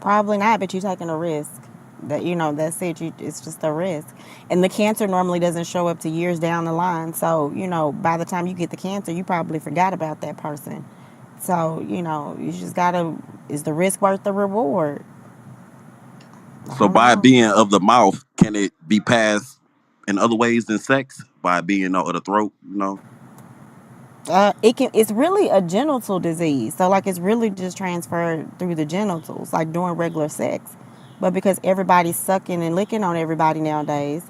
Probably not, but you're taking a risk. That's it. It's just a risk. And the cancer normally doesn't show up to years down the line. So, by the time you get the cancer, you probably forgot about that person. So, you just gotta, is the risk worth the reward? I So don't by know. being of the mouth, can it be passed in other ways than sex? By being of the throat? It's really a genital disease. So like it's really just transferred through the genitals, like during regular sex. But because everybody's sucking and licking on everybody nowadays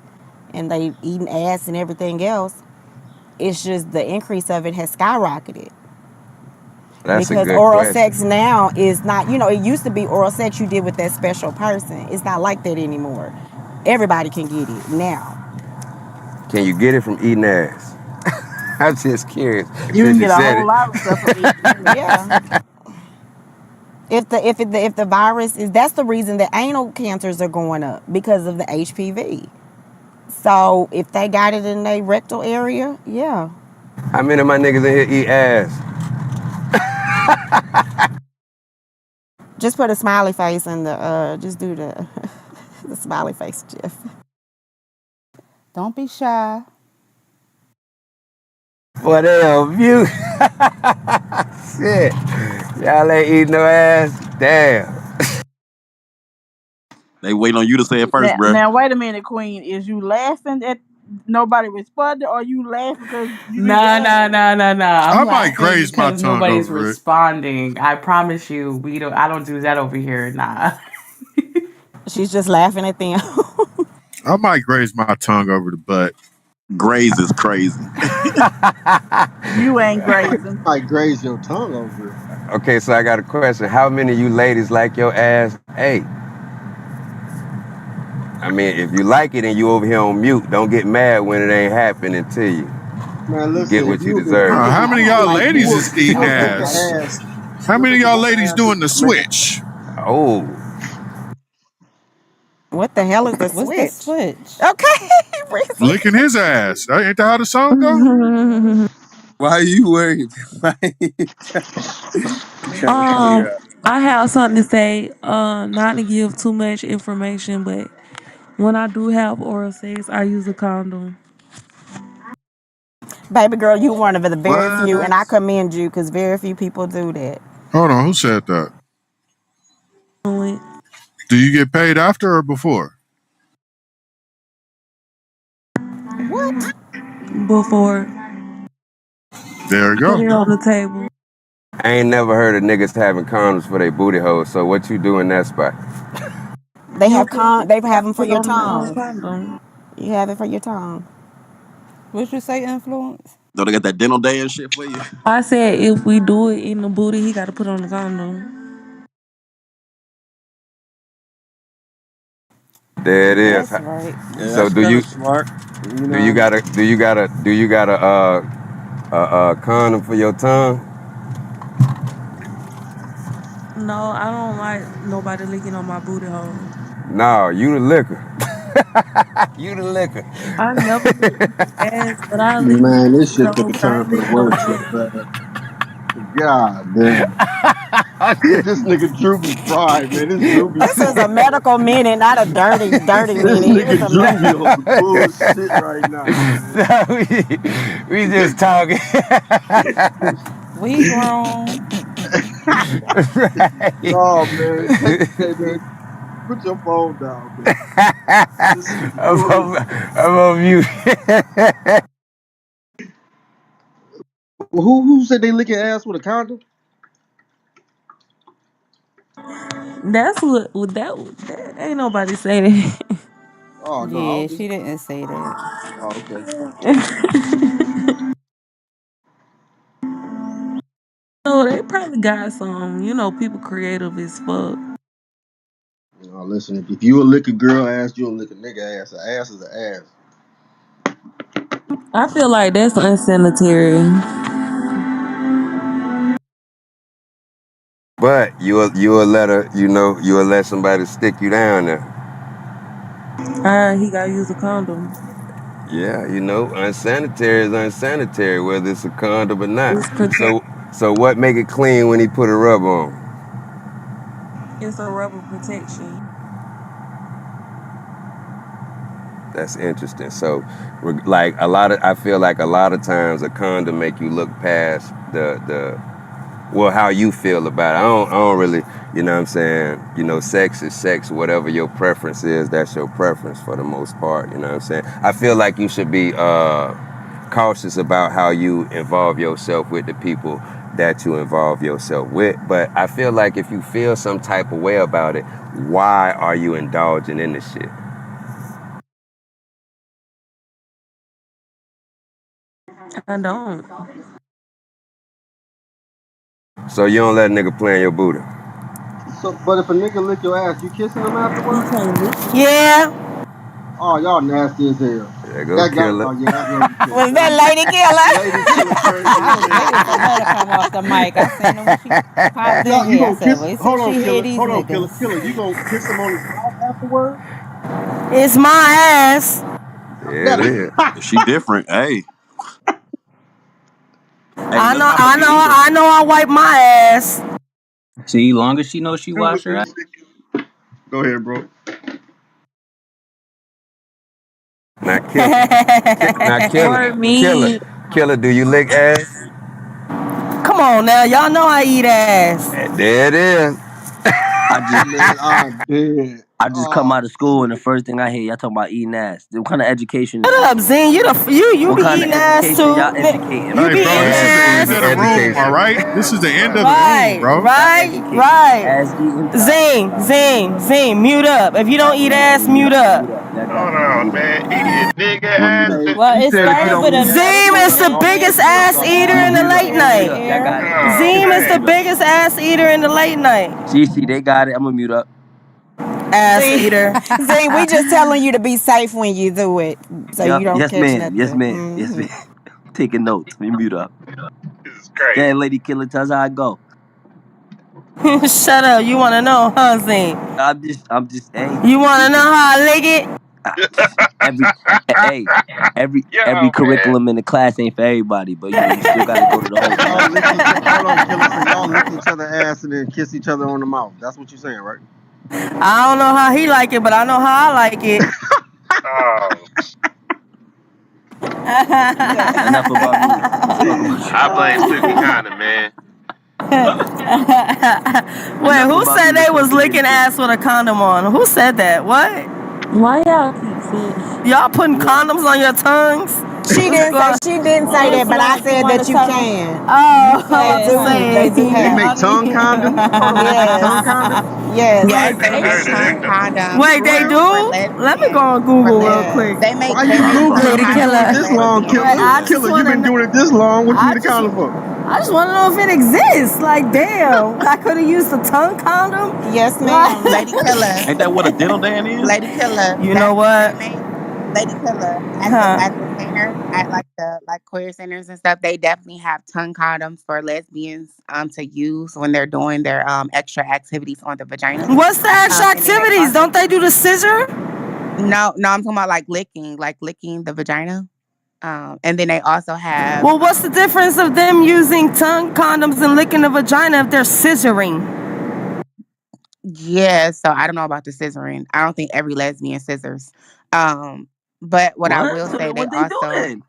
and they eating ass and everything else, it's just the increase of it has skyrocketed. That's a Because good oral question. sex now is not, it used to be oral sex you did with that special person. It's not like that anymore. Everybody can get it now. Can you get it from eating ass? I'm just curious You since can you get a said whole it. lot of stuff from eating ass. Yeah. If the virus is, that's the reason that anal cancers are going up because of the HPV. So if they got it in their rectal area, yeah. How many of my niggas in here eat ass? Just put a smiley face in the just do the the smiley face gif. Don't be shy. Boy, they on mute. Shit. Y'all ain't eating no ass? Damn. They wait on you to say it first, bruh. Now, wait a minute, Queen. Is you laughing at nobody responded, or you laughing because you eat No, no, ass? no, no, no. I'm I might laughing graze my because tongue nobody's over it. responding. I promise you, I don't do that over here. Nah. She's just laughing at them. I might graze my tongue over the butt. Graze is crazy. You ain't grazing. Might graze your tongue over it. Okay, so I got a question. How many of you ladies like your ass? Hey, I mean, if you like it and you over here on mute, don't get mad when it ain't happening to you. Man, You listen, get if what you you if you deserve. How if many of you y'all if ladies you is if you eating a lick an ass? ass, if How you many of licking y'all one ladies ass, doing the lick it. switch? Oh, What the hell is the What's the switch? switch? Okay, Breezy. Licking his ass. Ain't that how the song go? Why are you worried? Why are you trying to figure out? I have something to say. Not to give too much information, but when I do have oral sex, I use a condom. Baby girl, you one of the very few, and I What? commend you because very few people do that. Hold on, who said that? Do Do you get paid after or before? What? before There you put go. it on the table. I ain't never heard of niggas having condoms for their booty holes. So what you do in that spot? They You have put they you have gotta them for put it your on the tongue. condom. You have it for your tongue. What you say, influence? Don't they got that dental day and shit for you? I said if we do it in the booty, he got to put on the condom. There it is. That's right. Yeah, So that's do kind you of smart. You do know what you I mean? got a condom for your tongue? No, I don't like nobody licking on my booty hole. No, you the liquor. You the liquor. I never licked no ass, but I lick Man, this booty shit took hole, a but I turn ain't for the licked no worse so ass. fast. God damn. This nigga Drew be fried, man. This Drew be This is a smoking. medical minute, not a dirty This minute. It was nigga a Drew be on some bullshit right now, man. No, we just talking. We grown. Right. No, man. Hey, man. Put your phone down, man. This is bullshit. I'm on mute. Well, who said they licking ass with a condom? That's that ain't nobody say that. Oh no, I Yeah, was she just. didn't say that. Oh, okay. No, they probably got some, people creative as fuck. No, listen. If you a lick a girl ass, you a lick a nigga ass. An ass is an ass. I feel like that's unsanitary. But you'll let her, you'll let somebody stick you down there. He gotta use a condom. Yeah, unsanitary is unsanitary, whether it's a condom or not. It's protect. So what make it clean when he put a rub on? It's a rubber protection. That's interesting. So, like I feel like a lot of times a condom make you look past how you feel about it. I don't really, you know what I'm saying? Sex is sex. Whatever your preference is, that's your preference for the most part. You know what I'm saying? I feel like you should be cautious about how you involve yourself with the people that you involve yourself with. But I feel like if you feel some type of way about it, why are you indulging in this shit? I don't. So you don't let a nigga play in your booty. So, but if a nigga lick your ass, you kissing him He afterwards? can't lick it. Yeah. Oh, y'all nasty as hell. There go That got. killer. Oh yeah, that's lady killer. Was that Lady Lady Killer? killer crazy I as was hell. waiting for her to come off the mic. I seen her when she popped in Y'all, you here. I gonna said, kiss? wait till Hold on, she hear killer. these Hold on, killer. niggas. Killer, you gonna kiss him on his mouth afterward? It's my ass. There it That. is. She different. Hey, hey, I let's know, not I forget know, either. I know. I wipe my ass. See, long as she knows she Drew washed with her ass. this shit. Go ahead, bro. Now kill. Now killer. Or Killer. me. Killer. Do you lick ass? Come on now, y'all know I eat ass. There it is. I just Man, I'm dead. I just come Oh out of school and the shit. first thing I hear y'all talking about eating ass. What kind of education is Shut up, this? Zing. You What be kind of eating ass education y'all too. educating You Hey, be me? bro, eating this is the Ass end ass. of eating the room, all education. right? This is the end of the room, Right, bro. Y'all right, educating me. right. Ass eating time. Zing, Stop. zing, zing. Mute up. If you don't eat ass, Mute mute up. up. Mute up. Y'all got Hold it. I'm gonna on, mute up. man. Idiot nigga I'm gonna mute ass up. nigga. He Well, it said if you started don't with eat a ass, Zim mute is up. the misleading biggest message ass on eater I'm gonna in the mute up. late I'm gonna mute night. up. Y'all got it. Oh Zim I'm is gonna the man. mute up. biggest ass eater in the late night. Cece, they got it. I'm gonna mute up. Ass See, eater. see, we just telling you to be safe when you do it, so you Yup. don't Yes, catch ma'am. Yes, nothing. ma'am. Yes, ma'am. Taking notes. Let me mute up. This is Yeah, crazy. lady killer, tell us how I go. Shut up. You want to know, huh, Zing? Hey, You want to know listen. how I lick it? Every, hey, every Yo, man. curriculum in the class ain't for everybody, but you still got to go to the So whole y'all class. lick each hold on, killer. So y'all lick each other ass and then kiss each other on the mouth. That's what you're saying, right? I don't know how he like it, but I know how I like it. Oh, Enough about me. Let's talk about you. I blame Suki Condom, man. Wait, Enough who about said me. they Let's talk was to lady licking killer. ass with a condom on? Who said that? What? Why y'all keep saying? Y'all putting What? condoms on your tongues? She What's didn't say going? that, but I said that you can. Oh, You I'm can about to too. say. They do They have. make I tongue condoms. Hold on, they make tongue Yes, condoms. yes. I Yes, ain't they never make heard of that tongue though. condoms Wait, For they real? for do? Let me go lesbians. on For Google real lesbians, quick. Why they you make tongue googling? Lady You've been doing condoms it Killer. for this long, Wait, killer. I lesbians. just Killer, you've want been to. doing it this long. What you I need a just. condom for? I just want to know if it exists. Like, damn, I could have used a tongue condom. Yes, Like, ma'am. Lady Killer, Ain't that what a dental dam is? Lady Killer, you know that they what? make Lady Killer Huh? at the center at like the like queer centers and stuff. They definitely have tongue condoms for lesbians to use when they're doing their extra activities on the vagina. What's the extra And then they activities? also Don't they do the scissor? no, I'm talking about like licking the vagina. And then they also have Well, what's the difference of them using tongue condoms and licking the vagina if they're scissoring? yeah. So I don't know about the scissoring. I don't think every lesbian scissors. But what I What? will So say, then they what they also doing?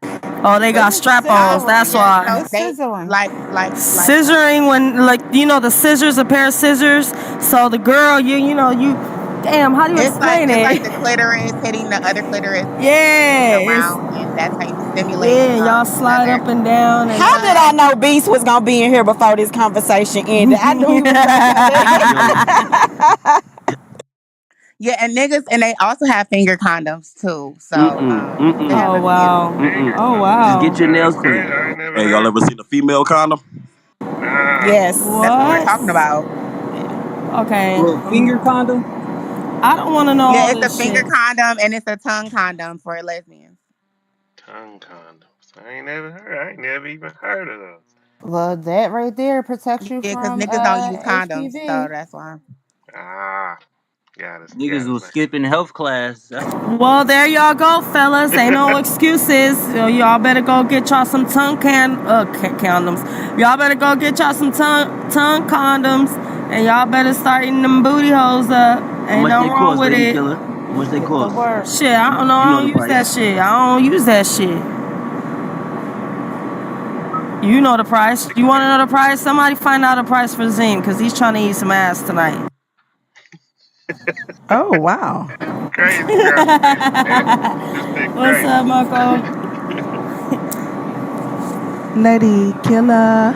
Oh, they got What's strap-ons. scissoring? That's yeah. why. So What's they scissoring? like Scissoring when, like, the scissors, a pair of scissors. So the girl, you. Damn, how do you explain it's like it? the clitoris hitting the other clitoris and then spinning Yeah, around, and that's how you stimulate yeah. Y'all each slide other. up and down and How did I know Beast was gonna be in here before this conversation ended? I knew he was gonna come Yo, in. Yeah, and niggas, and they also have finger condoms too. So they have Oh a few. wow. mm-mm. Oh Just get wow. your That's nails crazy. clean. I ain't never Hey, y'all heard. ever seen a female condom? Nah. Yes. That's what we're What? talking about. Okay. Well, finger condom. I don't want to know Yeah, all it's a this finger shit. condom and it's a tongue condom for lesbians. Tongue condoms. I ain't never heard. I ain't never even heard of those. Well, that right there protects you Yeah, because from niggas don't use condoms, so HPV. that's why. Ah, got it. Niggas Got it was now. skipping health class. Well, there y'all go, fellas. Ain't no excuses. So y'all better go get y'all some condoms. Y'all better go get y'all some tongue condoms, and y'all better start eating them booty holes up. How Ain't much they nothing wrong cost, with lady it. killer? How much they Get the cost? work. Shit, I don't know. You I know the don't use that price. shit. I don't use that shit. You know the price. You want to know the price? Somebody find out the price for Zine, because he's trying to eat some ass tonight. Oh wow. Crazy girl, man. This been What's crazy. up, Marco? Lady killer.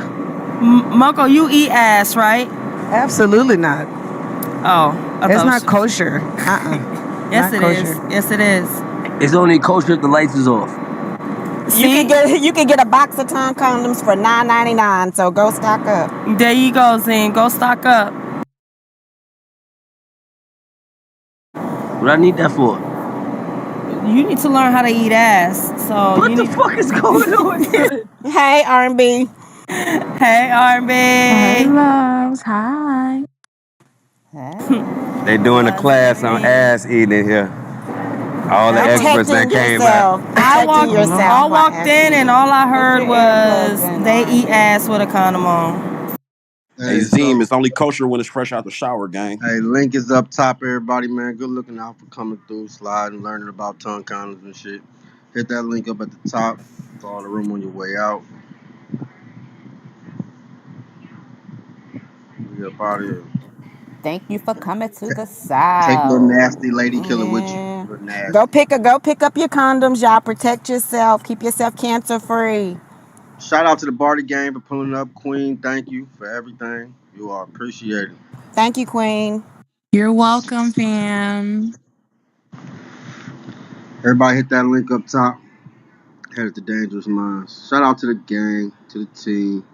Marco, you eat ass, right? Absolutely not. Oh, I It's thought not it was. kosher. Yes, Not it is. kosher. Yes, it is. It's only kosher if the lights is off. See? You can get a box of tongue condoms for $9.99. So go stock up. There you go, Zine. Go stock up. What I need that for? You need to learn how to eat ass. So What you the need. fuck is going on, son? Hey, R&B. Hey, Hey, R&B. loves. Hi. They doing a What's class on good? ass eating in here. All the I was. experts that Protecting came out. yourself. I Protecting walked. yourself I while walked ass in and eating. all I Put your heard earplugs was in, they eat R&B. ass with a condom on. Hey, Hey, Zim, so it's only kosher when it's fresh out the shower, gang. hey, link is up top, everybody, man. Good looking out for coming through, sliding, learning about tongue condoms and shit. Hit that link up at the top. Follow the room on your way out. We up out of here. Thank you for coming to the Take little South. nasty lady killer with you. Yeah. Little nasty. Go pick up your condoms, y'all. Protect yourself. Keep yourself cancer free. Shout out to the Barty gang for pulling up. Queen, thank you for everything. You are appreciated. Thank you, Queen. You're welcome, fam. Everybody hit that link up top. Headed to Dangerous Minds. Shout out to the gang, to the team.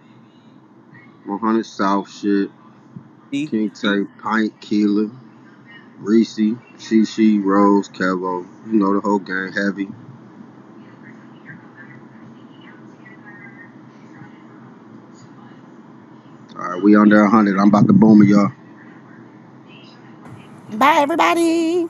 100 South shit. E. King Tay, Pint, Keeler, Reese, Shishi, Rose, Kevo. You know the whole gang. Heavy. Alright, we under 100. I'm about to boom it, y'all. Bye, everybody.